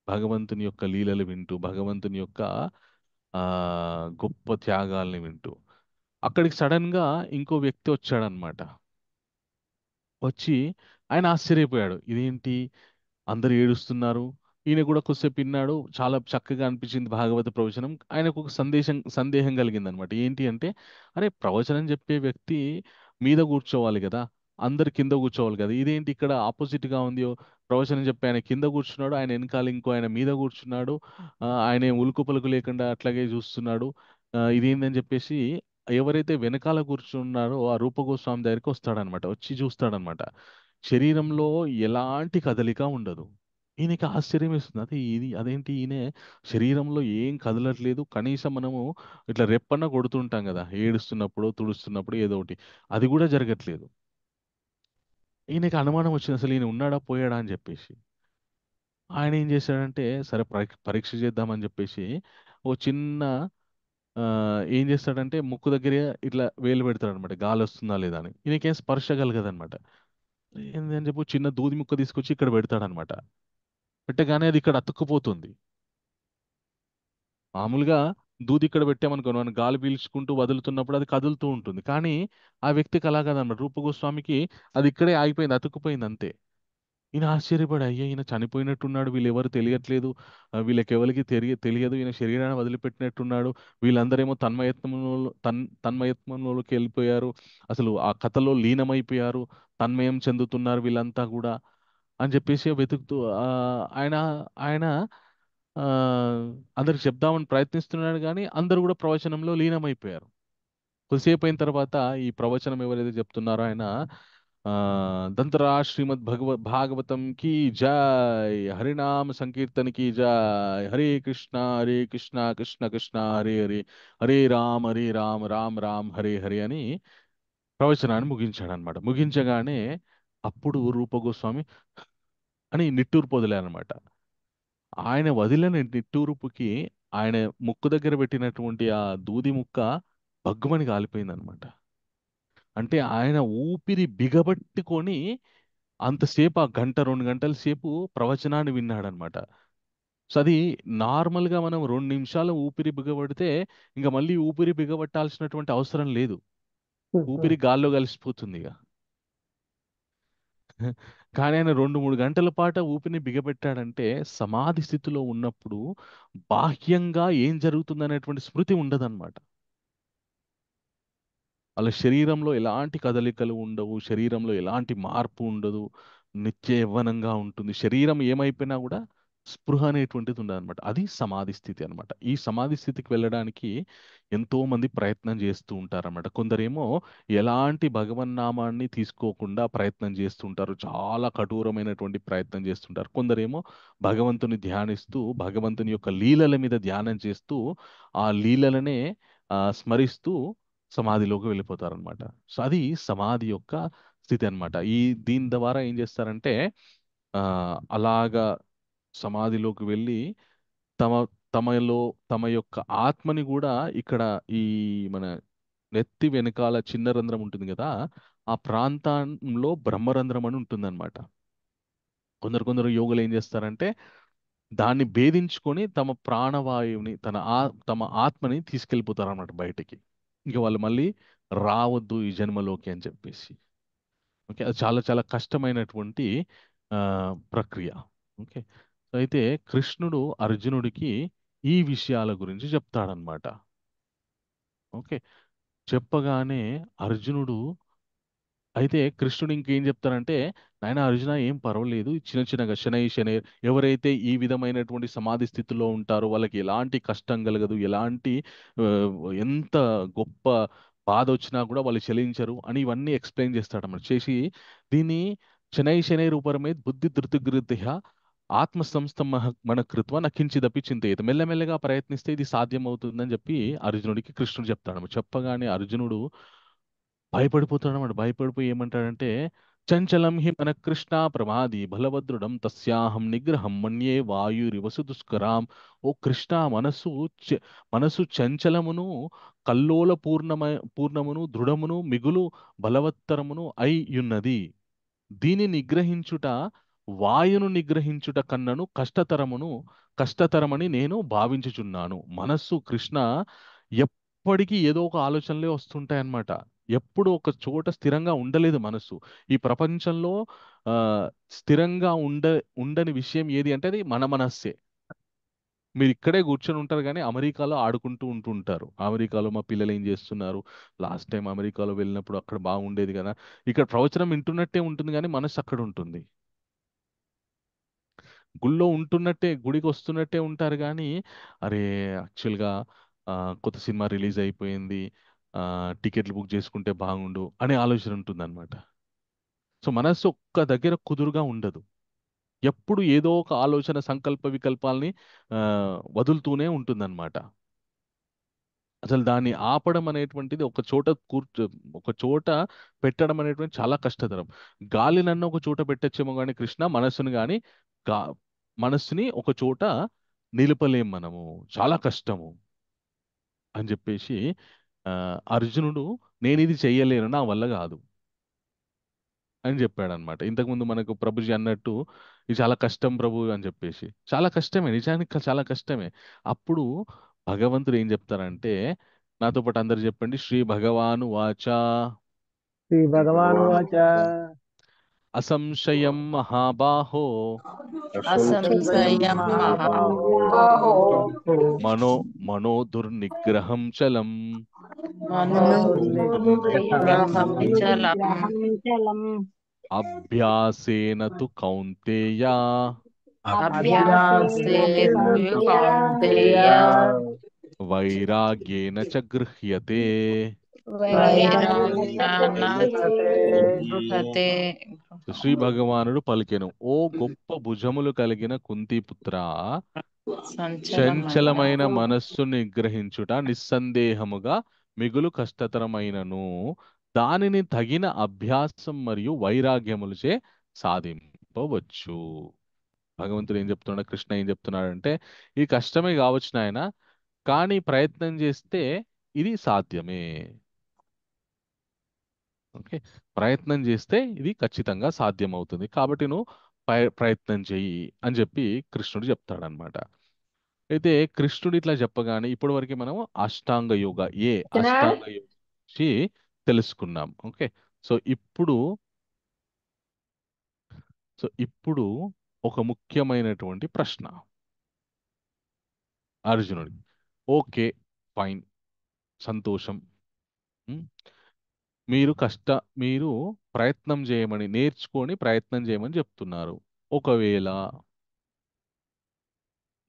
భగవంతుని యొక్క లీలలు వింటూ, భగవంతుని యొక్క ఆ గొప్ప త్యాగాల్ని వింటూ. అక్కడికి సడన్ గా ఇంకో వ్యక్తి వచ్చాడనమాట. వచ్చి ఆయన ఆశ్చర్యపోయాడు. ఇదేంటి, అందరు ఏడుస్తున్నారు, ఈయన కూడా కొద్దిసేపు విన్నాడు, చాలా చక్కగా అనిపించింది భాగవత ప్రవచనం. ఆయనకు ఒక సందేహం కలిగింది అనమాట. ఏంటి అంటే, అరే ప్రవచనం చెప్పే వ్యక్తి మీద కూర్చోవాలి కదా, అందరు కింద కూర్చోవాలి కదా, ఇదేంటి ఇక్కడ ఆపోజిట్ గా ఉంది. ప్రవచనం చెప్పి ఆయన కింద కూర్చున్నాడు, ఆయన వెనకాల ఇంకో ఆయన మీద కూర్చున్నాడు. ఆయన ఏం ఉలుకు పలుకు లేకుండా అట్లాగే చూస్తున్నాడు. ఇదేందని చెప్పేసి ఎవరైతే వెనకాల కూర్చున్నారో ఆ రూపగోస్వామి దగ్గరికి వస్తాడనమాట. వచ్చి చూస్తాడనమాట. శరీరంలో ఎలాంటి కదలిక ఉండదు. ఈయనకి ఆశ్చర్యం వేస్తుంది. అదేంటి ఈయన శరీరంలో ఏం కదలట్లేదు, కనీసం మనము ఇట్లా రెప్పన్న కొడుతుంటాం కదా ఏడుస్తున్నప్పుడు, తుడుస్తున్నప్పుడు, ఏదో ఒకటి, అది కూడా జరగట్లేదు. ఈయనకి అనుమానం వచ్చింది, అసలు ఈయన ఉన్నాడా పోయాడా అని చెప్పేసి. ఆయన ఏం చేశాడంటే, సరే పరీక్ష చేద్దామని చెప్పేసి ఓ చిన్న ఆ, ఏం చేస్తాడంటే ముక్కు దగ్గర ఇట్లా వేలు పెడతాడు అనమాట, గాలి వస్తుందా లేదా అని. ఈయనకేం స్పర్శ కలగదనమాట. ఏందని చెప్పి చిన్న దూది ముక్క తీసుకొచ్చి ఇక్కడ పెడతాడనమాట. పెట్టగానే అది ఇక్కడ అతుక్కుపోతుంది. మామూలుగా దూది ఇక్కడ పెట్టామనుకో, మనం గాలి పీల్చుకుంటూ వదులుతున్నప్పుడు అది కదులుతూ ఉంటుంది. కానీ ఆ వ్యక్తికి అలా కాదన్నమాట. రూపగోస్వామికి అది ఇక్కడే ఆగిపోయింది, అతుక్కుపోయింది అంతే. ఈయన ఆశ్చర్యపడి అయ్యా ఈయన చనిపోయినట్టున్నాడు, వీళ్ళెవరు తెలియట్లేదు, వీళ్ళకెవరికి తెలియదు, ఈయన శరీరాన్ని వదిలిపెట్టినట్టున్నాడు, వీళ్ళందరేమో తన్మయత్వంలోకి వెళ్ళిపోయారు, అసలు ఆ కథలో లీనమైపోయారు, తన్మయం చెందుతున్నారు వీళ్ళంతా కూడా అని చెప్పేసి వెతుకుతూ ఆయన ఆయన ఆ, అందరికి చెప్దామని ప్రయత్నిస్తున్నాడు కానీ అందరూ కూడా ప్రవచనంలో లీనమైపోయారు. కొద్దిసేపు అయిన తర్వాత ఈ ప్రవచనం ఎవరైతే చెప్తున్నారో ఆయన ఆ దంతరా శ్రీమద్ భాగవతం కి జై, హరినామ సంకీర్తన కి జై, హరే కృష్ణ కృష్ణ కృష్ణ హరే హరే, హరే రామ్ రామ్ రామ్ హరే హరే అని ప్రవచనాన్ని ముగించాడు అనమాట. ముగించగానే అప్పుడు రూప గోస్వామి అని నిట్టూర్పు వదిలారనమాట. ఆయన వదిలిన నిట్టూర్పుకి ఆయన ముక్కు దగ్గర పెట్టినటువంటి ఆ దూది ముక్క భగ్గుమని కాలిపోయిందనమాట. అంటే ఆయన ఊపిరి బిగబట్టుకొని అంతసేపు ఆ గంట 2 గంటల సేపు ప్రవచనాన్ని విన్నాడనమాట. సో అది నార్మల్గా మనం 2 నిమిషాలు ఊపిరి బిగబడితే ఇంకా మళ్ళీ ఊపిరి బిగబట్టాల్సినటువంటి అవసరం లేదు, ఊపిరి గాల్లో కలిసిపోతుంది ఇక. కానీ ఆయన 2-3 గంటల పాటు ఊపిరిని బిగబెట్టాడంటే సమాధి స్థితిలో ఉన్నప్పుడు బాహ్యంగా ఏం జరుగుతుంది అనేటువంటి స్మృతి ఉండదన్నమాట. వాళ్ళ శరీరంలో ఎలాంటి కదలికలు ఉండవు, శరీరంలో ఎలాంటి మార్పు ఉండదు, నిత్య యవ్వనంగా ఉంటుంది. శరీరం ఏమైపోయినా కూడా స్పృహ అనేటువంటిది ఉండదన్నమాట. అది సమాధి స్థితి అన్నమాట. ఈ సమాధి స్థితికి వెళ్ళడానికి ఎంతో మంది ప్రయత్నం చేస్తూ ఉంటారన్నమాట. కొందరేమో ఎలాంటి భగవన్నామాన్ని తీసుకోకుండా ప్రయత్నం చేస్తుంటారు, చాలా కఠోరమైనటువంటి ప్రయత్నం చేస్తుంటారు. కొందరేమో భగవంతుని ధ్యానిస్తూ భగవంతుని యొక్క లీలల మీద ధ్యానం చేస్తూ ఆ లీలలనే స్మరిస్తూ సమాధిలోకి వెళ్ళిపోతారనమాట. సో అది సమాధి యొక్క స్థితి అన్నమాట. దీని ద్వారా ఏం చేస్తారంటే ఆ అలాగా సమాధిలోకి వెళ్ళి తమ తమలో తమ యొక్క ఆత్మని కూడా ఇక్కడ ఈ మన నెత్తి వెనకాల చిన్న రంధ్రం ఉంటుంది కదా, ఆ ప్రాంతంలో బ్రహ్మరంధ్రం అని ఉంటుందన్నమాట. కొందరు యోగులు ఏం చేస్తారంటే దాన్ని భేదించుకొని తమ ప్రాణవాయువుని తమ ఆత్మని తీసుకెళ్ళిపోతారు అన్నమాట బయటికి. ఇంక వాళ్ళు మళ్ళీ రావద్దు ఈ జన్మలోకి అని చెప్పేసి. ఓకే, అది చాలా చాలా కష్టమైనటువంటి ఆ, ప్రక్రియ. ఓకే, సో అయితే కృష్ణుడు అర్జునుడికి ఈ విషయాల గురించి చెప్తాడనమాట. ఓకే, చెప్పగానే అర్జునుడు అయితే కృష్ణుడు ఇంకేం చెప్తారంటే, నాయన అర్జున ఏం పర్వాలేదు, చిన్న చిన్నగా శనై ఎవరైతే ఈ విధమైనటువంటి సమాధి స్థితిలో ఉంటారో వాళ్ళకి ఎలాంటి కష్టం కలగదు, ఎలాంటి ఆ, ఎంత గొప్ప బాధ వచ్చినా కూడా వాళ్ళు చలించరు అని ఇవన్నీ ఎక్స్ప్లెయిన్ చేస్తాడన్నమాట. చేసి దీన్ని శనై రూపరమే బుద్ధి ధృతిగృత్య ఆత్మ సంస్థ మన కృత్వ నకించిదపి చింతయేత, మెల్లమెల్లగా ప్రయత్నిస్తే ఇది సాధ్యం అవుతుందని చెప్పి అర్జునుడికి కృష్ణుడు చెప్తాడు. చెప్పగానే అర్జునుడు భయపడిపోతాడు అన్నమాట. భయపడిపోయి ఏమంటాడంటే, చంచలం హి మన కృష్ణ ప్రమాది బలభద్రుడం తస్యాహం నిగ్రహం మన్యే వాయురివసు దుష్కరాం. ఓ కృష్ణ, మనసు చంచలమును కల్లోల పూర్ణమును దృఢమును మిగులు బలవత్తరమును అయి యున్నది. దీని నిగ్రహించుట వాయును నిగ్రహించుట కన్నను కష్టతరమని నేను భావించుచున్నాను. మనస్సు కృష్ణ ఎప్పటికీ ఏదో ఒక ఆలోచనలే వస్తుంటాయన్నమాట. ఎప్పుడు ఒక చోట స్థిరంగా ఉండలేదు మనస్సు. ఈ ప్రపంచంలో ఆ స్థిరంగా ఉండని విషయం ఏది అంటే అది మన మనస్సే. మీరు ఇక్కడే కూర్చొని ఉంటారు కానీ అమెరికాలో ఆడుకుంటూ ఉంటుంటారు. అమెరికాలో మా పిల్లలు ఏం చేస్తున్నారు, లాస్ట్ టైం అమెరికాలో వెళ్ళినప్పుడు అక్కడ బాగుండేది కదా, ఇక్కడ ప్రవచనం వింటున్నట్టే ఉంటుంది కానీ మనసు అక్కడ ఉంటుంది. గుళ్ళో ఉంటున్నట్టే, గుడికి వస్తున్నట్టే ఉంటారు కానీ అరే యాక్చువల్గా కొత్త సినిమా రిలీజ్ అయిపోయింది, టికెట్లు బుక్ చేసుకుంటే బాగుండు అనే ఆలోచన ఉంటుందన్నమాట. సో మనస్సు ఒక్క దగ్గర కుదురుగా ఉండదు. ఎప్పుడు ఏదో ఒక ఆలోచన సంకల్ప వికల్పాలని ఆ, వదులుతూనే ఉంటుందన్నమాట. అసలు దాన్ని ఆపడం అనేటువంటిది ఒక చోట పెట్టడం అనేటువంటి చాలా కష్టతరం. గాలినన్న ఒక చోట పెట్టచ్చేమో కానీ కృష్ణ మనస్సును కానీ గా మనస్సుని ఒక చోట నిలపలేం మనము, చాలా కష్టము అని చెప్పేసి అర్జునుడు నేను ఇది చెయ్యలేను, నా వల్ల కాదు అని చెప్పాడనమాట. ఇంతకుముందు మనకు ప్రభుజీ అన్నట్టు ఇది చాలా కష్టం ప్రభు అని చెప్పేసి, చాలా కష్టమే, నిజానికి చాలా కష్టమే. అప్పుడు భగవంతుడు ఏం చెప్తారంటే, నాతో పాటు అందరు చెప్పండి, శ్రీ భగవాను వాచ శ్రీ భగవాను భగవానువాచ అసంశయం మహాబాహో అసంశయం మహాబాహో మనో మనో దుర్నిగ్రహం చలం మనోనిగ్రహం చలం అభ్యాసేన తు కౌంతేయ అభ్యాసేతు కౌంతేయ వైరాగ్యేన చ గృహ్యతే. వైరాగ్యేన గృహతే. శ్రీ భగవానుడు పలికెను, ఓ గొప్ప భుజములు కలిగిన కుంతిపుత్ర, చంచలమైన మనస్సును నిగ్రహించుట నిస్సందేహముగా మిగులు కష్టతరమైనను దానిని తగిన అభ్యాసం మరియు వైరాగ్యములచే సాధింపవచ్చు. భగవంతుడు ఏం చెప్తున్నాడు, కృష్ణ ఏం చెప్తున్నాడంటే ఇది కష్టమే కావచ్చు నాయన, కానీ ప్రయత్నం చేస్తే ఇది సాధ్యమే. ఓకే, ప్రయత్నం చేస్తే ఇది ఖచ్చితంగా సాధ్యమవుతుంది, కాబట్టి నువ్వు ప్రయత్నం చెయ్యి అని చెప్పి కృష్ణుడు చెప్తాడనమాట. అయితే కృష్ణుడు ఇట్లా చెప్పగానే ఇప్పటి వరకు మనం అష్టాంగ యోగ అష్టాంగ యోగ గురించి తెలుసుకున్నాం. ఓకే, సో ఇప్పుడు ఒక ముఖ్యమైనటువంటి ప్రశ్న అర్జునుడికి. ఓకే, ఫైన్, సంతోషం. ఉమ్, మీరు ప్రయత్నం చేయమని, నేర్చుకొని ప్రయత్నం చేయమని చెప్తున్నారు. ఒకవేళ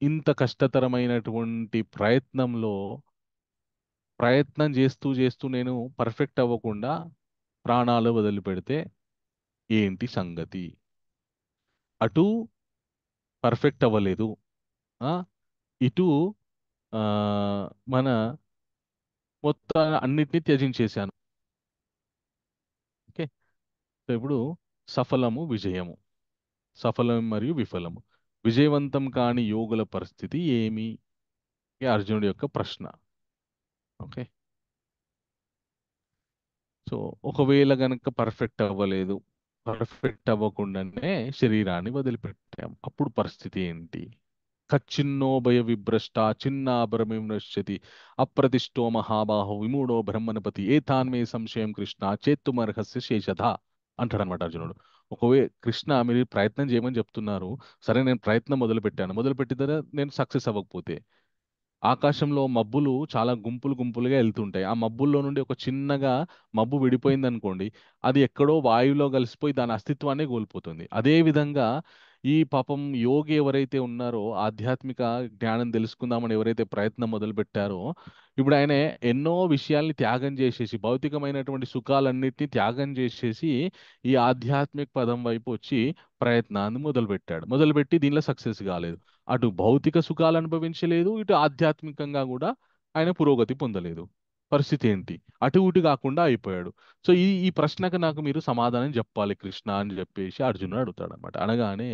ఇంత కష్టతరమైనటువంటి ప్రయత్నం చేస్తూ చేస్తూ నేను పర్ఫెక్ట్ అవ్వకుండా ప్రాణాలు వదిలిపెడితే ఏంటి సంగతి? అటు పర్ఫెక్ట్ అవ్వలేదు, ఆ, ఇటు ఆ, మన మొత్తం అన్నిటినీ త్యజించేశాను. ఓకే, సో ఇప్పుడు విజయము, సఫలం మరియు విఫలము, విజయవంతం కాని యోగుల పరిస్థితి ఏమి? ఇది అర్జునుడి యొక్క ప్రశ్న. ఓకే, సో ఒకవేళ గనక పర్ఫెక్ట్ అవ్వలేదు, పర్ఫెక్ట్ అవ్వకుండానే శరీరాన్ని వదిలిపెట్టాం, అప్పుడు పరిస్థితి ఏంటి? కచ్చిన్నో భయ విభ్రష్ట చిన్నాభరమిం నశ్యతి అప్రతిష్టో మహాబాహో విమూఢో బ్రహ్మణపతి ఏతాన్మే సంశయం కృష్ణ చేత్తుమర్హస్య శేషధ అంటాడనమాట అర్జునుడు. కృష్ణ మీరు ప్రయత్నం చేయమని చెప్తున్నారు, సరే నేను ప్రయత్నం మొదలుపెట్టిన తర్వాత నేను సక్సెస్ అవ్వకపోతే, ఆకాశంలో మబ్బులు చాలా గుంపులు గుంపులుగా వెళ్తుంటాయి, ఆ మబ్బుల్లో నుండి ఒక చిన్నగా మబ్బు విడిపోయింది అనుకోండి, అది ఎక్కడో వాయువులో కలిసిపోయి దాని అస్తిత్వాన్ని కోల్పోతుంది. అదే విధంగా ఈ పాపం యోగి ఎవరైతే ఉన్నారో, ఆధ్యాత్మిక జ్ఞానం తెలుసుకుందామని ఎవరైతే ప్రయత్నం మొదలు పెట్టారో, ఇప్పుడు ఆయన ఎన్నో విషయాల్ని త్యాగం చేసేసి, భౌతికమైనటువంటి సుఖాలన్నిటిని త్యాగం చేసేసి ఈ ఆధ్యాత్మిక పదం వైపు వచ్చి ప్రయత్నాన్ని మొదలుపెట్టి దీనిలో సక్సెస్ కాలేదు. అటు భౌతిక సుఖాలు అనుభవించలేదు, ఇటు ఆధ్యాత్మికంగా కూడా ఆయన పురోగతి పొందలేదు. పరిస్థితి ఏంటి? అటు ఇటు కాకుండా అయిపోయాడు. సో ఈ ప్రశ్నకు నాకు మీరు సమాధానం చెప్పాలి కృష్ణ అని చెప్పేసి అర్జునుడు అడుగుతాడు అనమాట. అనగానే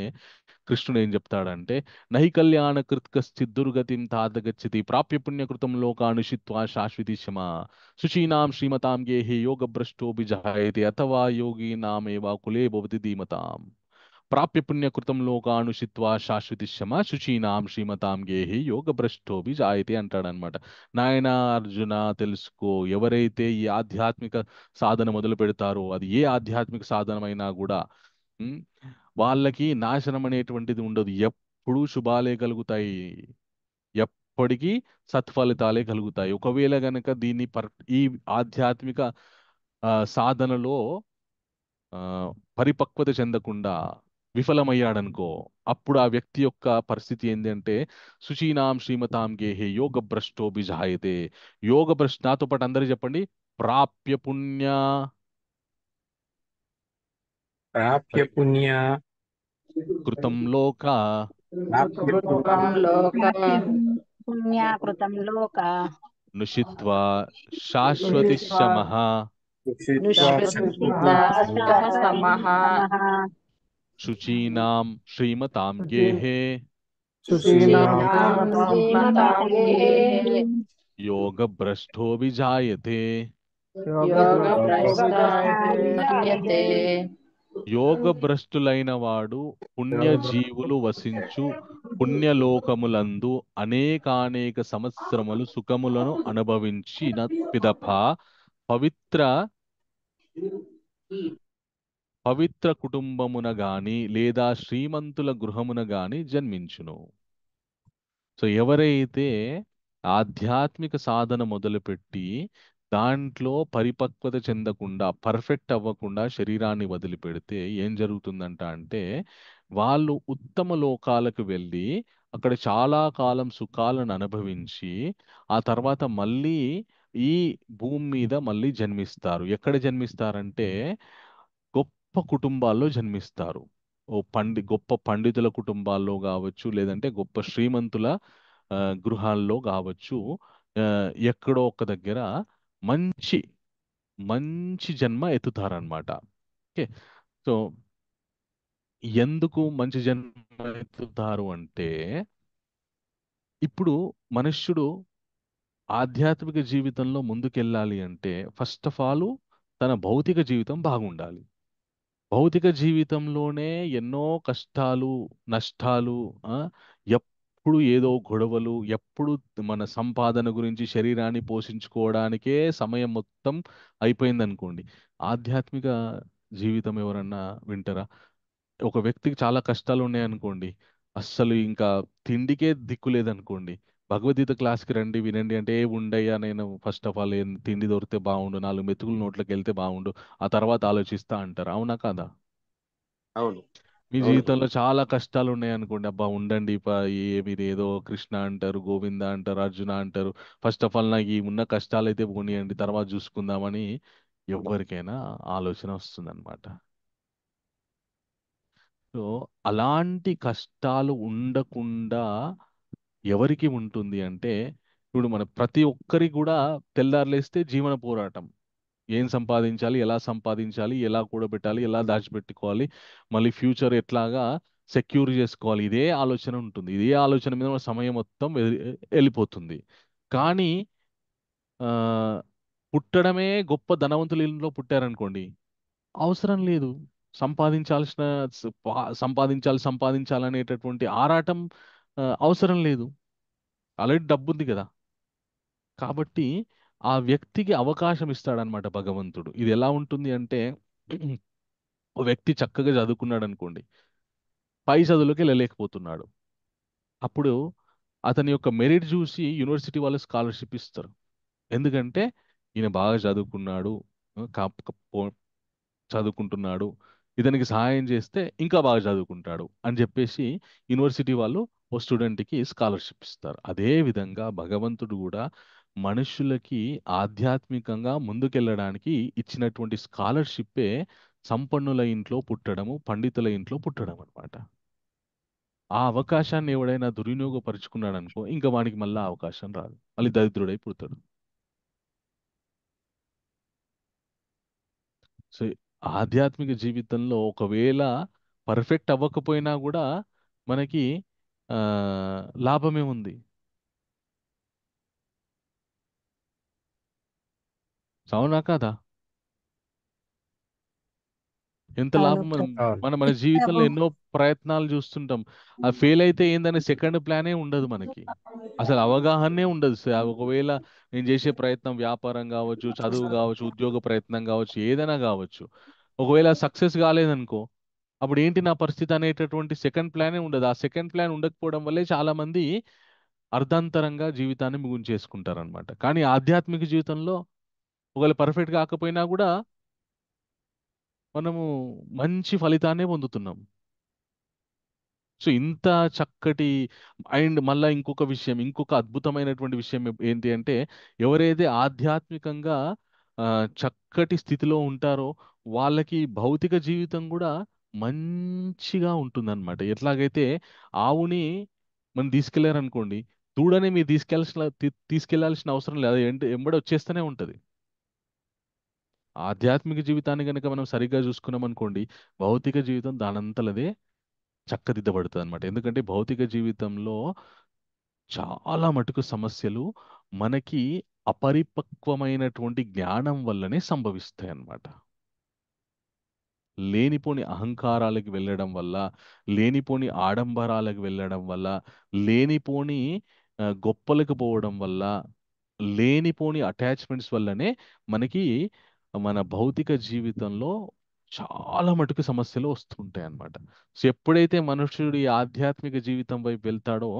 కృష్ణుడు ఏం చెప్తాడంటే, నహి కళ్యాణ కృత్కశ్చిద్ దుర్గతిం తాదగచ్చతి ప్రాప్య పుణ్యకృతం లోకానుషిత్వా శాశ్వతి శమా శుచీనాం శ్రీమతాం గేహే యోగ భ్రష్టోభిజాయతే అథవా యోగీనామేవ కులే భవతి ధీమతాం ప్రాప్య పుణ్యకృతం లోకానుషిత్వా శాశ్వతి శమ శుచీనాం శ్రీమతాం గేహి యోగ భ్రష్టోభి జాయతే అంటాడనమాట. నాయన అర్జున తెలుసుకో, ఎవరైతే ఈ ఆధ్యాత్మిక సాధన మొదలు పెడతారో, అది ఏ ఆధ్యాత్మిక సాధనమైనా కూడా ఉమ్, వాళ్ళకి నాశనం అనేటువంటిది ఉండదు, ఎప్పుడూ శుభాలే కలుగుతాయి, ఎప్పటికీ సత్ఫలితాలే కలుగుతాయి. ఒకవేళ గనక ఈ ఆధ్యాత్మిక సాధనలో ఆ, పరిపక్వత చెందకుండా విఫలమయ్యాడనుకో, అప్పుడు ఆ వ్యక్తి యొక్క పరిస్థితి ఏంటంటే శుచీనాం శ్రీమతాం గేహే యోగ భ్రష్టోభిజాయతే. యోగ భ్రష్ట, నాతో పాటు అందరూ చెప్పండి, ప్రాప్య పుణ్య ప్రాప్య పుణ్య కృతం లోక ప్రాప్య కృతం లోక పుణ్యాకృతం లోక నుషిత్వా శాశ్వతి ఉషిత్వా శమః సమః శుచీనాం శ్రీమతాం గేహే శుచీనాం శ్రీమతాం గేహే యోగ భ్రష్టోభిజాయతే. యోగ భ్రష్టాయతే. యోగ భ్రష్టులైన వాడు పుణ్యజీవులు వసించు పుణ్యలోకములందు అనేకానేక సంవత్సరములు సుఖములను అనుభవించిన పిదప పవిత్ర పవిత్ర కుటుంబమున గాని లేదా శ్రీమంతుల గృహమున గాని జన్మించును. సో ఎవరైతే ఆధ్యాత్మిక సాధన మొదలుపెట్టి దాంట్లో పరిపక్వత చెందకుండా పర్ఫెక్ట్ అవ్వకుండా శరీరాన్ని వదిలిపెడితే ఏం జరుగుతుందంట అంటే వాళ్ళు ఉత్తమ లోకాలకు వెళ్ళి అక్కడ చాలా కాలం సుఖాలను అనుభవించి ఆ తర్వాత మళ్ళీ ఈ భూమి మీద మళ్ళీ జన్మిస్తారు. ఎక్కడ జన్మిస్తారంటే గొప్ప కుటుంబాల్లో జన్మిస్తారు. గొప్ప పండితుల కుటుంబాల్లో కావచ్చు, లేదంటే గొప్ప శ్రీమంతుల గృహాల్లో కావచ్చు, ఎక్కడో ఒక దగ్గర మంచి మంచి జన్మ ఎత్తుతారనమాట. ఓకే. సో ఎందుకు మంచి జన్మ ఎత్తుతారు అంటే ఇప్పుడు మనుష్యుడు ఆధ్యాత్మిక జీవితంలో ముందుకెళ్ళాలి అంటే ఫస్ట్ ఆఫ్ ఆల్ తన భౌతిక జీవితం బాగుండాలి. భౌతిక జీవితంలోనే ఎన్నో కష్టాలు, నష్టాలు, ఆ, ఎప్పుడు ఏదో గొడవలు, ఎప్పుడు మన సంపాదన గురించి శరీరాన్ని పోషించుకోవడానికే సమయం మొత్తం అయిపోయిందనుకోండి. ఆధ్యాత్మిక జీవితం ఎవరన్నా వింటారా? ఒక వ్యక్తికి చాలా కష్టాలు ఉన్నాయనుకోండి, అస్సలు ఇంకా తిండికే దిక్కు లేదనుకోండి, భగవద్గీత క్లాస్కి రండి వినండి అంటే ఏ ఉండయ్యా, నేను ఫస్ట్ ఆఫ్ ఆల్ ఏం తిండి దొరికితే బాగుండు, 4 మెతుకులు నోట్లోకి వెళ్తే బాగుండు, ఆ తర్వాత ఆలోచిస్తా అంటారు. అవునా కాదా? అవును మీ అవును జీవితంలో చాలా కష్టాలు ఉన్నాయనుకోండి, అబ్బా ఉండండి మీరు ఏదో కృష్ణ అంటారు, గోవింద అంటారు, అర్జున అంటారు, ఫస్ట్ ఆఫ్ ఆల్ నాకు ఈ ఉన్న కష్టాలు అయితే పోనీయండి, తర్వాత చూసుకుందామని ఎవరికైనా ఆలోచన వస్తుందన్నమాట. సో అలాంటి కష్టాలు ఉండకుండా ఎవరికి ఉంటుంది అంటే ఇప్పుడు మన ప్రతి ఒక్కరి కూడా తెల్లారులేస్తే జీవన పోరాటం. ఏం సంపాదించాలి, ఎలా సంపాదించాలి, ఎలా కూడబెట్టాలి, ఎలా దాచిపెట్టుకోవాలి, మళ్ళీ ఫ్యూచర్ ఎట్లాగా సెక్యూర్ చేసుకోవాలి, ఇదే ఆలోచన ఉంటుంది. ఇదే ఆలోచన మీద మన సమయం మొత్తం వెళ్ళిపోతుంది. కానీ ఆ, పుట్టడమే గొప్ప ధనవంతుల ఇల్లులో పుట్టారనుకోండి, అవసరం లేదు సంపాదించాల్సిన సంపాదించాలనేటటువంటి ఆరాటం అవసరం లేదు. ఆల్రెడీ డబ్బు ఉంది కదా. కాబట్టి ఆ వ్యక్తికి అవకాశం ఇస్తాడనమాట భగవంతుడు. ఇది ఎలా ఉంటుంది అంటే ఓ వ్యక్తి చక్కగా చదువుకున్నాడు అనుకోండి, పై చదువులోకి వెళ్ళలేకపోతున్నాడు. అప్పుడు అతని యొక్క మెరిట్ చూసి యూనివర్సిటీ వాళ్ళు స్కాలర్షిప్ ఇస్తారు. ఎందుకంటే ఈయన బాగా చదువుకున్నాడు, ఆ, చదువుకుంటున్నాడు, ఇతనికి సహాయం చేస్తే ఇంకా బాగా చదువుకుంటాడు అని చెప్పేసి యూనివర్సిటీ వాళ్ళు ఓ స్టూడెంట్కి స్కాలర్షిప్ ఇస్తారు. అదే విధంగా భగవంతుడు కూడా మనుషులకి ఆధ్యాత్మికంగా ముందుకెళ్ళడానికి ఇచ్చినటువంటి స్కాలర్షిప్పే సంపన్నుల ఇంట్లో పుట్టడము, పండితుల ఇంట్లో పుట్టడం అనమాట. ఆ అవకాశాన్ని ఎవడైనా దుర్వినియోగపరుచుకున్నాడు అనుకో, ఇంకా వానికి మళ్ళీ అవకాశం రాదు, మళ్ళీ దరిద్రుడై పుడతాడు. సో ఆధ్యాత్మిక జీవితంలో ఒకవేళ పర్ఫెక్ట్ అవ్వకపోయినా కూడా మనకి ఆ, లాభమే ఉంది. అవునా కాదా? ఎంత అవును లాభం. మనం ప్రభు. అవును మన మన జీవితంలో ఎన్నో ప్రయత్నాలు చూస్తుంటాం. ఆ ఫెయిల్ అయితే ఏందనే సెకండ్ ప్లానే ఉండదు మనకి. అసలు అవగాహనే ఉండదు. ఒకవేళ నేను చేసే ప్రయత్నం వ్యాపారం కావచ్చు, చదువు కావచ్చు, ఉద్యోగ ప్రయత్నం కావచ్చు, ఏదైనా కావచ్చు, ఒకవేళ సక్సెస్ కాలేదనుకో, అప్పుడు ఏంటి నా పరిస్థితి అనేటటువంటి సెకండ్ ప్లానే ఉండదు. ఆ సెకండ్ ప్లాన్ ఉండకపోవడం వల్లే చాలా మంది అర్ధాంతరంగా జీవితాన్ని ముగించేసుకుంటారనమాట. కానీ ఆధ్యాత్మిక జీవితంలో ఒకవేళ పర్ఫెక్ట్ కాకపోయినా కూడా మనము మంచి ఫలితాన్నే పొందుతున్నాం. సో ఇంత చక్కటి అండ్ మళ్ళా ఇంకొక విషయం, ఇంకొక అద్భుతమైనటువంటి విషయం ఏంటి అంటే ఎవరైతే ఆధ్యాత్మికంగా ఆ, చక్కటి స్థితిలో ఉంటారో వాళ్ళకి భౌతిక జీవితం కూడా మంచిగా ఉంటుందన్నమాట. ఎట్లాగైతే ఆవుని మనం తీసుకెళ్లారనుకోండి, దూడని మీరు తీసుకెళ్లాల్సిన అవసరం లేదు, అది ఎంబడి వచ్చేస్తూనే ఉంటది. ఆధ్యాత్మిక జీవితాన్ని కనుక మనం సరిగ్గా చూసుకున్నాం అనుకోండి, భౌతిక జీవితం దానంతలదే చక్కదిద్దబడుతుంది అనమాట. ఎందుకంటే భౌతిక జీవితంలో చాలా మటుకు సమస్యలు మనకి అపరిపక్వమైనటువంటి జ్ఞానం వల్లనే సంభవిస్తాయి అన్నమాట. లేనిపోని అహంకారాలకు వెళ్ళడం వల్ల, లేనిపోని ఆడంబరాలకు వెళ్ళడం వల్ల, లేనిపోని గొప్పలకు పోవడం వల్ల, లేనిపోని అటాచ్మెంట్స్ వల్లనే మనకి మన భౌతిక జీవితంలో చాలా మటుకు సమస్యలు వస్తుంటాయి అన్నమాట. సో ఎప్పుడైతే మనుషుడు ఈ ఆధ్యాత్మిక జీవితం వైపు వెళ్తాడో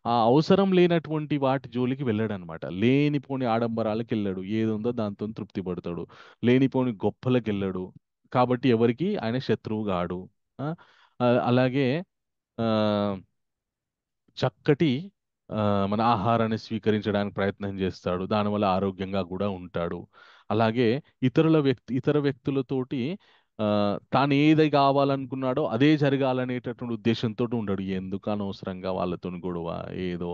ఆ అవసరం లేనటువంటి వాటి జోలికి వెళ్ళాడనమాట. లేనిపోని ఆడంబరాలకు వెళ్ళాడు, ఏది ఉందో దాంతో తృప్తి పడతాడు, లేనిపోని గొప్పలకు వెళ్ళాడు. కాబట్టి ఎవరికి ఆయన శత్రువు కాడు. ఆ, అలాగే ఆ, చక్కటి ఆ, మన ఆహారాన్ని స్వీకరించడానికి ప్రయత్నం చేస్తాడు, దానివల్ల ఆరోగ్యంగా కూడా ఉంటాడు. అలాగే ఇతర వ్యక్తులతోటి ఆ, తాను ఏది కావాలనుకున్నాడో అదే జరగాలనేటటువంటి ఉద్దేశంతో ఉండడు. ఎందుకు అనవసరంగా వాళ్ళతో గొడవ, ఏదో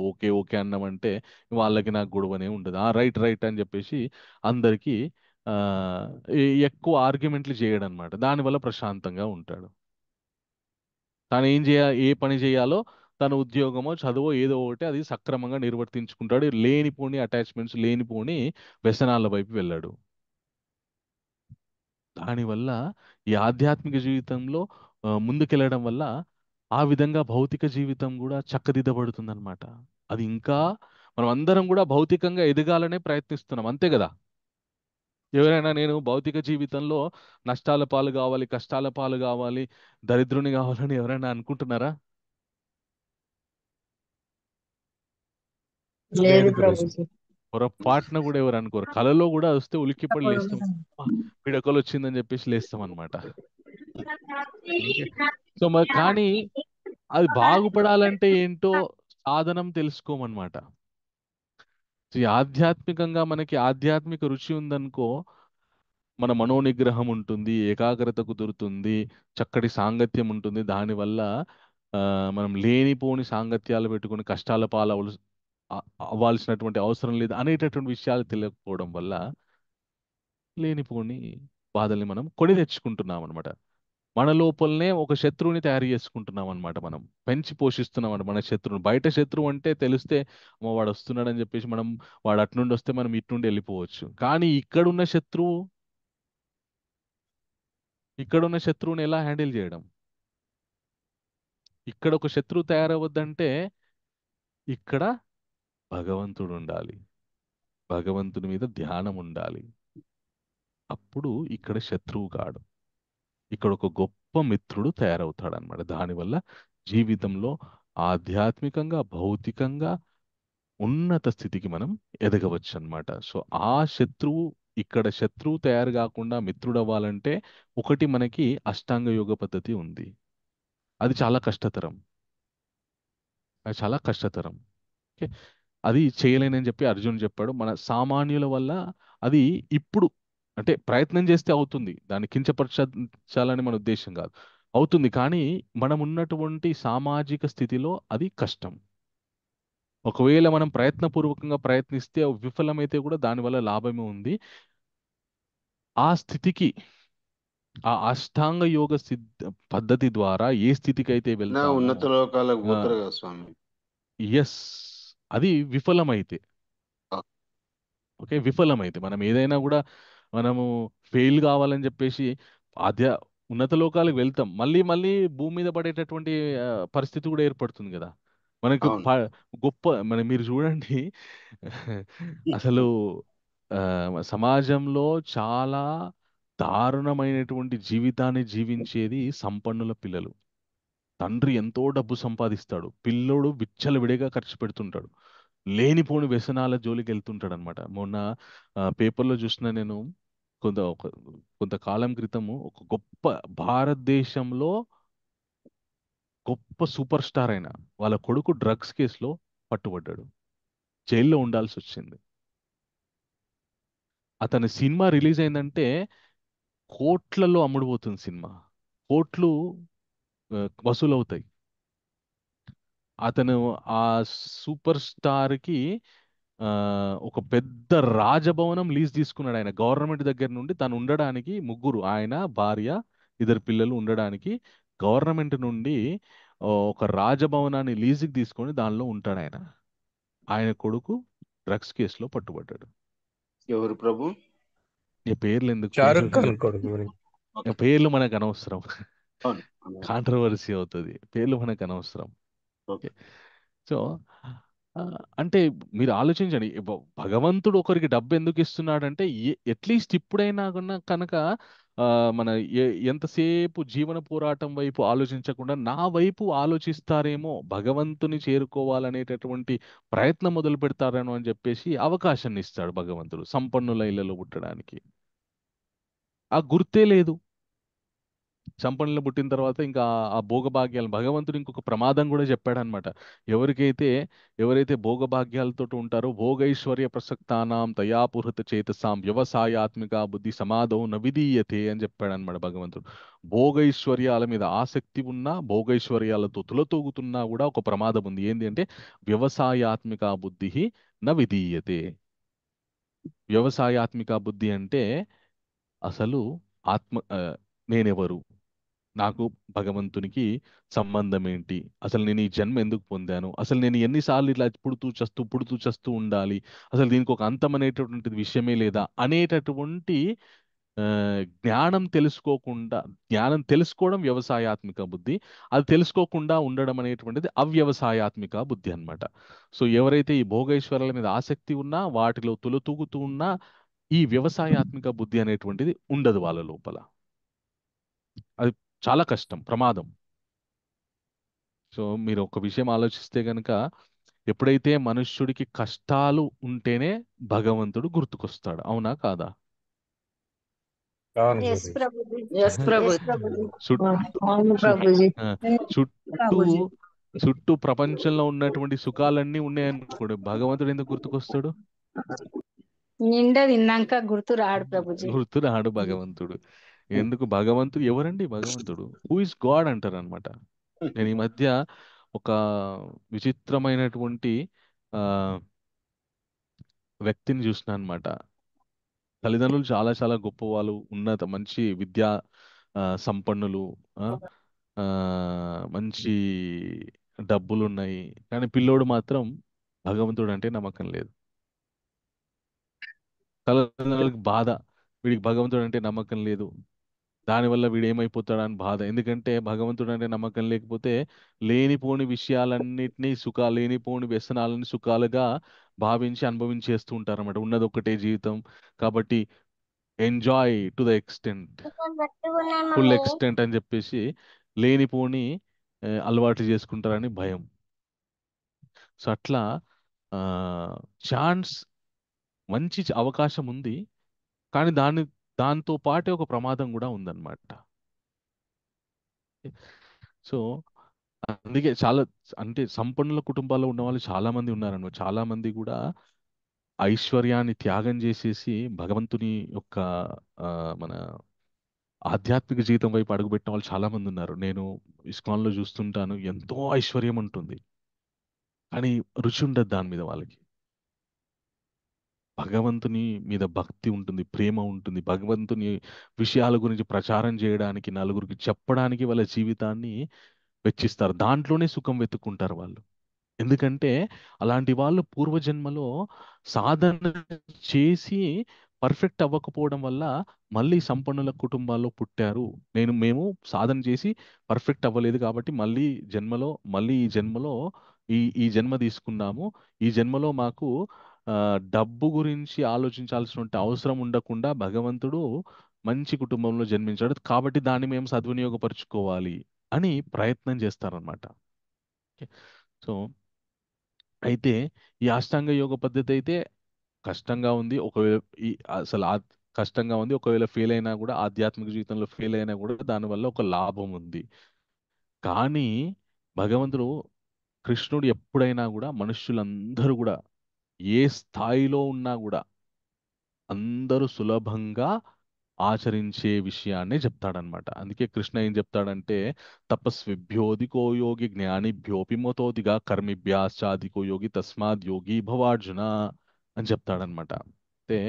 ఓకే ఓకే అన్నామంటే వాళ్ళకి నాకు గొడవనే ఉండదు, రైట్ రైట్ అని చెప్పేసి అందరికీ ఆ, ఎక్కువ ఆర్గ్యుమెంట్లు చేయడం అనమాట. దానివల్ల ప్రశాంతంగా ఉంటాడు. తాను ఏ పని చేయాలో తన ఉద్యోగమో చదువో ఏదో ఒకటి అది సక్రమంగా నిర్వర్తించుకుంటాడు. లేనిపోని అటాచ్మెంట్స్, లేనిపోని వ్యసనాల వైపు వెళ్ళాడు. దానివల్ల ఈ ఆధ్యాత్మిక జీవితంలో ముందుకెళ్ళడం వల్ల ఆ విధంగా భౌతిక జీవితం కూడా చక్కదిద్దబడుతుందన్నమాట. అది ఇంకా మనం అందరం కూడా భౌతికంగా ఎదగాలనే ప్రయత్నిస్తున్నాం, అంతే కదా. ఎవరైనా నేను భౌతిక జీవితంలో నష్టాల పాలు కావాలి, కష్టాల పాలు కావాలి, దరిద్రుని కావాలని ఎవరైనా అనుకుంటున్నారా? లేదు ప్రభుజీ. పొరపాటున కూడా ఎవరు అనుకోరు. కలలో కూడా వస్తే ఉలిక్కిపడి లేస్తాం, పిడకలు వచ్చిందని చెప్పేసి లేస్తాం అనమాట. ఓకే. సో మరి కానీ అది బాగుపడాలంటే ఏంటో సాధనం తెలుసుకోమన్నమాట. ఈ ఆధ్యాత్మికంగా మనకి ఆధ్యాత్మిక రుచి ఉందనుకో, మన మనోనిగ్రహం ఉంటుంది, ఏకాగ్రత కుదురుతుంది, చక్కటి సాంగత్యం ఉంటుంది. దానివల్ల ఆ, మనం లేనిపోని సాంగత్యాలు పెట్టుకొని కష్టాల అ- అవ్వాల్సినటువంటి అవసరం లేదు అనేటటువంటి విషయాలు తెలియకపోవడం వల్ల లేనిపోని బాధల్ని మనం కొని తెచ్చుకుంటున్నాం అనమాట. మన లోపలనే ఒక శత్రువుని తయారు చేసుకుంటున్నాం అనమాట. మనం పెంచి పోషిస్తున్నాం అనమాట మన శత్రువుని. బయట శత్రువు అంటే తెలిస్తే అమ్మ వాడు వస్తున్నాడని చెప్పేసి మనం, వాడు అటు నుండి వస్తే మనం ఇటు నుండి వెళ్ళిపోవచ్చు. కానీ ఇక్కడున్న శత్రువుని ఎలా హ్యాండిల్ చేయడం? ఇక్కడ ఒక శత్రువు తయారవద్దంటే ఇక్కడ భగవంతుడు ఉండాలి, భగవంతుడి మీద ధ్యానం ఉండాలి. అప్పుడు ఇక్కడ శత్రువు కాడు, ఇక్కడ ఒక గొప్ప మిత్రుడు తయారవుతాడు అనమాట. దానివల్ల జీవితంలో ఆధ్యాత్మికంగా, భౌతికంగా ఉన్నత స్థితికి మనం ఎదగవచ్చు అన్నమాట. సో ఆ శత్రువు ఇక్కడ శత్రువు తయారు కాకుండా మిత్రుడు అవ్వాలంటే ఒకటి మనకి అష్టాంగ యోగ పద్ధతి ఉంది. అది చాలా కష్టతరం, అది చాలా కష్టతరం. ఓకే. అది చేయలేనని చెప్పి అర్జున్ చెప్పాడు. మన సామాన్యుల వల్ల అది ఇప్పుడు అంటే ప్రయత్నం చేస్తే అవుతుంది, దాన్ని కించపరచాలని మన ఉద్దేశం కాదు, అవుతుంది. కానీ మనం ఉన్నటువంటి సామాజిక స్థితిలో అది కష్టం. ఒకవేళ మనం ప్రయత్నపూర్వకంగా ప్రయత్నిస్తే విఫలమైతే కూడా దానివల్ల లాభమే ఉంది. ఆ స్థితికి, ఆ అష్టాంగ యోగ పద్ధతి ద్వారా ఏ స్థితికి అయితే నా వెళ్తామో, ఉన్నత లోకాలకు పోతారు కదా స్వామి. ఎస్, అది విఫలమైతే, ఓకే, విఫలమైతే మనం ఏదైనా కూడా మనము ఫెయిల్ కావాలని చెప్పేసి ఆధ్య ఉన్నత లోకాలకు వెళ్తాం, మళ్ళీ మళ్ళీ భూమి మీద పడేటటువంటి ఆ, పరిస్థితి కూడా ఏర్పడుతుంది కదా మనకు. అవును. గొప్ప మీరు చూడండి అసలు ఆ, సమాజంలో చాలా దారుణమైనటువంటి జీవితాన్ని జీవించేది సంపన్నుల పిల్లలు. తండ్రి ఎంతో డబ్బు సంపాదిస్తాడు, పిల్లోడు విచ్చలవిడిగా ఖర్చు పెడుతుంటాడు, లేనిపోని వ్యసనాల జోలికి వెళ్తుంటాడు అనమాట. మొన్న పేపర్లో చూసిన నేను, కొంతకాలం క్రితము ఒక గొప్ప భారతదేశంలో గొప్ప సూపర్ స్టార్ అయిన వాళ్ళ కొడుకు డ్రగ్స్ కేసులో పట్టుబడ్డాడు, జైల్లో ఉండాల్సి వచ్చింది. అతని సినిమా రిలీజ్ అయిందంటే కోట్లలో అమ్ముడుపోతుంది సినిమా, కోట్లు వసూలవుతాయి. అతను ఆ సూపర్ స్టార్కి ఆ, ఒక పెద్ద రాజభవనం లీజ్ తీసుకున్నాడు ఆయన గవర్నమెంట్ దగ్గర నుండి. తను ఉండడానికి ముగ్గురు, ఆయన భార్య, ఇద్దరు పిల్లలు ఉండడానికి గవర్నమెంట్ నుండి ఒక రాజభవనాన్ని లీజుకి తీసుకొని దానిలో ఉంటాడు ఆయన. ఆయన కొడుకు డ్రగ్స్ కేసులో పట్టుబడ్డాడు. ఎవరు ప్రభు? ఈ పేర్లు ఎందుకు, షారుఖ్ ఖాన్ కొడుకు గురించి. పేర్లు మనకు అనవసరం, అవును. కాంట్రవర్సీ అవుతుంది, పేర్లు మనకు అనవసరం. ఓకే. సో ఆ, అంటే మీరు ఆలోచించండి, భగవంతుడు ఒకరికి డబ్బు ఎందుకు ఇస్తున్నాడంటే అట్లీస్ట్ ఇప్పుడైనా కనుక మన ఎంతసేపు జీవన పోరాటం వైపు ఆలోచించకుండా నా వైపు ఆలోచిస్తారేమో, భగవంతుని చేరుకోవాలనేటటువంటి ప్రయత్నం మొదలు పెడతారేమో అని చెప్పేసి అవకాశాన్ని ఇస్తాడు భగవంతుడు సంపన్నుల ఇళ్లలో పుట్టడానికి. ఆ గుర్తే లేదు. సంపన్నులు పుట్టిన తర్వాత ఇంకా ఆ భోగభాగ్యాలు, భగవంతుడు ఇంకొక ప్రమాదం కూడా చెప్పాడనమాట. ఎవరైతే భోగభాగ్యాలతో ఉంటారో, భోగైశ్వర్య ప్రసక్తానాం తయాపుహృత చేతసాం వ్యవసాయాత్మిక బుద్ధి సమాధౌ నవిధీయతే అని చెప్పాడనమాట భగవంతుడు. భోగైశ్వర్యాల మీద ఆసక్తి ఉన్నా, భోగైశ్వర్యాలతో తులతూగుతున్నా కూడా ఒక ప్రమాదం ఉంది. ఏంటి అంటే వ్యవసాయాత్మిక బుద్ధి న విధీయతే. వ్యవసాయాత్మిక బుద్ధి అంటే అసలు నేనెవరు, నాకు భగవంతునికి సంబంధం ఏంటి, అసలు నేను ఈ జన్మ ఎందుకు పొందాను, అసలు నేను ఎన్నిసార్లు ఇలా పుడుతూ చస్తూ ఉండాలి, అసలు దీనికి ఒక అంతం అనేటటువంటి విషయమే లేదా అనేటటువంటి ఆ, జ్ఞానం తెలుసుకోవడం వ్యవసాయాత్మిక బుద్ధి. అది తెలుసుకోకుండా ఉండడం అనేటువంటిది అవ్యవసాయాత్మిక బుద్ధి అన్నమాట. సో ఎవరైతే ఈ భోగైశ్వర్యాల మీద ఆసక్తి ఉన్నా, వాటిలో తులతూగుతూ ఉన్నా, ఈ వ్యవసాయాత్మిక బుద్ధి అనేటువంటిది ఉండదు వాళ్ళ లోపల. అది చాలా కష్టం, ప్రమాదం. సో మీరు ఒక విషయం ఆలోచిస్తే గనక, ఎప్పుడైతే మనుష్యుడికి కష్టాలు ఉంటేనే భగవంతుడు గుర్తుకొస్తాడు, అవునా కాదా? అవును ఎస్ గురు. ప్రభుజీ. ఎస్ ప్రభు. ఎస్ ప్రభుజీ. అవును చుట్టూ ప్రభుజీ. చుట్టూ ప్రభుజీ. చుట్టూ ప్రపంచంలో ఉన్నటువంటి సుఖాలన్నీ ఉన్నాయనుకోండి, భగవంతుడు ఎందుకు గుర్తుకొస్తాడు? నిండా తిన్నాక గుర్తు రాడు ప్రభుజీ. గుర్తు రాడు భగవంతుడు. ఎందుకు? భగవంతుడు ఎవరండి? భగవంతుడు హూ ఇస్ గాడ్ అంటారు అనమాట. నేను ఈ మధ్య ఒక విచిత్రమైనటువంటి ఆ వ్యక్తిని చూసిన అనమాట. తల్లిదండ్రులు చాలా చాలా గొప్పవాళ్ళు, ఉన్నత మంచి విద్యా సంపన్నులు, ఆ, ఆ, మంచి డబ్బులు ఉన్నాయి, కానీ పిల్లోడు మాత్రం భగవంతుడు అంటే నమ్మకం లేదు. తల్లిదండ్రులకు బాధ, వీడికి భగవంతుడు అంటే నమ్మకం లేదు, దానివల్ల వీడు ఏమైపోతాడా అని బాధ. ఎందుకంటే భగవంతుడు అంటే నమ్మకం లేకపోతే లేనిపోని విషయాలన్నిటినీ లేనిపోని వ్యసనాలని సుఖాలుగా భావించి అనుభవించేస్తూ ఉంటారన్నమాట. ఉన్నది ఒక్కటే జీవితం కాబట్టి enjoy to the extent, full extent అని చెప్పేసి లేనిపోని అలవాట్లు చేసుకుంటారని భయం. సో అట్లా ఛాన్స్, మంచి అవకాశం ఉంది, కానీ దాంతో పాటే ఒక ప్రమాదం కూడా ఉందన్నమాట. సో అందుకే చాలా, అంటే సంపన్నుల కుటుంబాల్లో ఉన్న వాళ్ళు చాలా మంది ఉన్నారన్నమాట. చాలా మంది కూడా ఐశ్వర్యాన్ని త్యాగం చేసేసి భగవంతుని యొక్క ఆ, మన ఆధ్యాత్మిక జీవితం వైపు అడుగుపెట్టిన వాళ్ళు చాలా మంది ఉన్నారు. నేను ఇస్కాన్లో చూస్తుంటాను, ఎంతో ఐశ్వర్యం ఉంటుంది, కానీ రుచి ఉండదు దాని మీద వాళ్ళకి. భగవంతుని మీద భక్తి ఉంటుంది, ప్రేమ ఉంటుంది, భగవంతుని విషయాల గురించి ప్రచారం చేయడానికి, నలుగురికి చెప్పడానికి వాళ్ళ జీవితాన్ని వెచ్చిస్తారు. దాంట్లోనే సుఖం వెతుక్కుంటారు వాళ్ళు. ఎందుకంటే అలాంటి వాళ్ళు పూర్వజన్మలో సాధన చేసి పర్ఫెక్ట్ అవ్వకపోవడం వల్ల మళ్ళీ సంపన్నుల కుటుంబాల్లో పుట్టారు. మేము సాధన చేసి పర్ఫెక్ట్ అవ్వలేదు కాబట్టి మళ్ళీ ఈ జన్మలో ఈ జన్మ తీసుకున్నాము. ఈ జన్మలో మాకు డబ్బు గురించి ఆలోచించాల్సిన అవసరం ఉండకుండా భగవంతుడు మంచి కుటుంబంలో జన్మించాడు కాబట్టి దాన్ని మేము సద్వినియోగపరుచుకోవాలి అని ప్రయత్నం చేస్తారనమాట. సో అయితే ఈ అష్టాంగ యోగ పద్ధతి అయితే కష్టంగా ఉంది. ఒకవేళ ఈ అసలు కష్టంగా ఉంది, ఒకవేళ ఫెయిల్ అయినా కూడా, ఆధ్యాత్మిక జీవితంలో ఫెయిల్ అయినా కూడా దానివల్ల ఒక లాభం ఉంది. కానీ భగవంతుడు, కృష్ణుడు ఎప్పుడైనా కూడా మనుష్యులందరూ కూడా ఏ స్థాయిలో ఉన్నా కూడా అందరూ సులభంగా ఆచరించే విషయాన్నే చెప్తాడనమాట. అందుకే కృష్ణ ఏం చెప్తాడంటే, తపస్విభ్యోధికో యోగి జ్ఞానిభ్యోపి మతోదిగా కర్మిభ్యాశ్చాదికో యోగి తస్మాత్ యోగి భవార్జున అని చెప్తాడనమాట. అంటే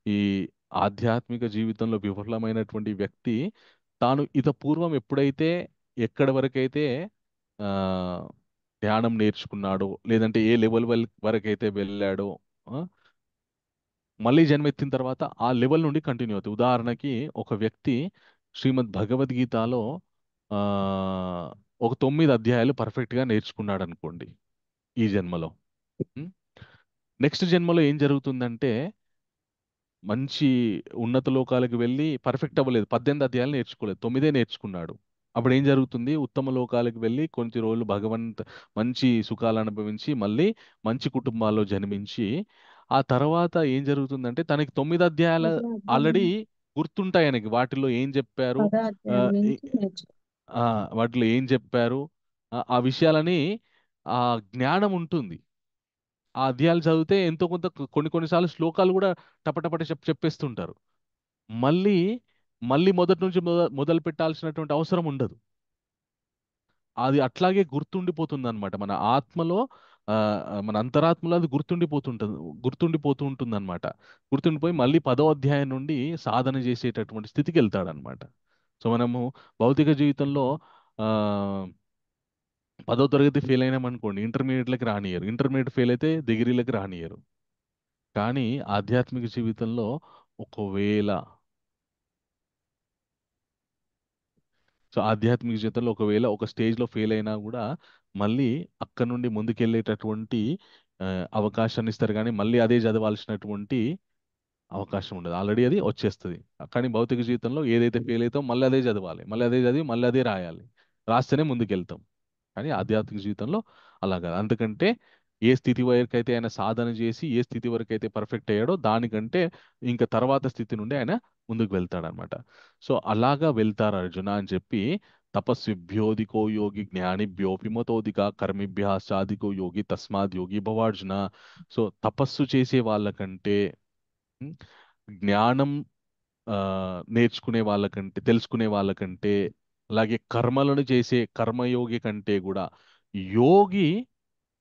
ఈ ఆధ్యాత్మిక జీవితంలో విఫలమైనటువంటి వ్యక్తి తాను పూర్వం ఎప్పుడైతే ఎక్కడి వరకైతే ఆ ధ్యానం నేర్చుకున్నాడో, లేదంటే ఏ లెవెల్ వరకైతే వెళ్ళాడో, ఆ, మళ్ళీ జన్మెత్తిన తర్వాత ఆ లెవెల్ నుండి కంటిన్యూ అవుతుంది. ఉదాహరణకి ఒక వ్యక్తి శ్రీమద్ భగవద్గీతలో ఆ, ఒక 9 అధ్యాయాలు పర్ఫెక్ట్గా నేర్చుకున్నాడు అనుకోండి ఈ జన్మలో. నెక్స్ట్ జన్మలో ఏం జరుగుతుందంటే మంచి ఉన్నత లోకాలకు వెళ్ళి పర్ఫెక్ట్ అవ్వలేదు, 18 అధ్యాయాలు నేర్చుకోలేదు, 9 నేర్చుకున్నాడు. అప్పుడు ఏం జరుగుతుంది? ఉత్తమ లోకాలకు వెళ్ళి కొన్ని రోజులు మంచి సుఖాలు అనుభవించి మళ్ళీ మంచి కుటుంబాల్లో జన్మించి ఆ తర్వాత ఏం జరుగుతుందంటే తనకి 9 అధ్యాయాలు ఆల్రెడీ గుర్తుంటాయి ఆయనకి, వాటిలో ఏం చెప్పారు, పదో ఆ, అధ్యాయం ఈ- నుంచి నేర్చుకో. వాటిలో ఏం చెప్పారు, ఆ విషయాలని ఆ జ్ఞానం ఉంటుంది. ఆ అధ్యాయాలు చదివితే ఎంతో కొంత కొన్నిసార్లు శ్లోకాలు కూడా టపటపట చెప్పేస్తుంటారు. మళ్ళీ మళ్ళీ మొదటి నుంచి మొదలు పెట్టాల్సినటువంటి అవసరం ఉండదు. అది అట్లాగే గుర్తుండిపోతుంది అనమాట మన ఆత్మలో. ఆ, మన అంతరాత్మలో అది గుర్తుండిపోతూ ఉంటుంది అనమాట. గుర్తుండిపోయి మళ్ళీ 10వ అధ్యాయం నుండి సాధన చేసేటటువంటి స్థితికి వెళ్తాడనమాట. సో మనము భౌతిక జీవితంలో ఆ 10వ తరగతి ఫెయిల్ అయినామనుకోండి, ఇంటర్మీడియట్లకి రానియరు, ఇంటర్మీడియట్ ఫెయిల్ అయితే డిగ్రీలకి రానియరు. కానీ ఆధ్యాత్మిక జీవితంలో ఒకవేళ ఆధ్యాత్మిక జీవితంలో ఒకవేళ ఒక స్టేజ్లో ఫెయిల్ అయినా కూడా మళ్ళీ అక్కడ నుండి ముందుకెళ్ళేటటువంటి ఆ, అవకాశాన్ని ఇస్తారు, కానీ మళ్ళీ అదే చదవాల్సినటువంటి అవకాశం ఉండదు, ఆల్రెడీ అది వచ్చేస్తుంది. కానీ భౌతిక జీవితంలో ఏదైతే ఫెయిల్ అవుతామో మళ్ళీ అదే చదవాలి, మళ్ళీ అదే చదివి మళ్ళీ అదే రాయాలి, రాస్తేనే ముందుకెళ్తాం. కానీ ఆధ్యాత్మిక జీవితంలో అలా కాదు. అందుకంటే ఏ స్థితి వరకు అయితే ఆయన సాధన చేసి ఏ స్థితి వరకు అయితే పర్ఫెక్ట్ అయ్యాడో దానికంటే ఇంకా తర్వాత స్థితి నుండి ఆయన ముందుకు వెళ్తాడనమాట. సో అలాగా వెళ్తారు అర్జున అని చెప్పి, తపస్విభ్యోధికో యోగి జ్ఞానిభ్యోపిమతోధిక కర్మిభ్యాసాధికో యోగి తస్మాత్ యోగి భవార్జున. సో తపస్సు చేసే వాళ్ళకంటే ఉమ్, జ్ఞానం ఆ, నేర్చుకునే వాళ్ళకంటే, తెలుసుకునే వాళ్ళకంటే, అలాగే కర్మలను చేసే కర్మయోగి కంటే కూడా యోగి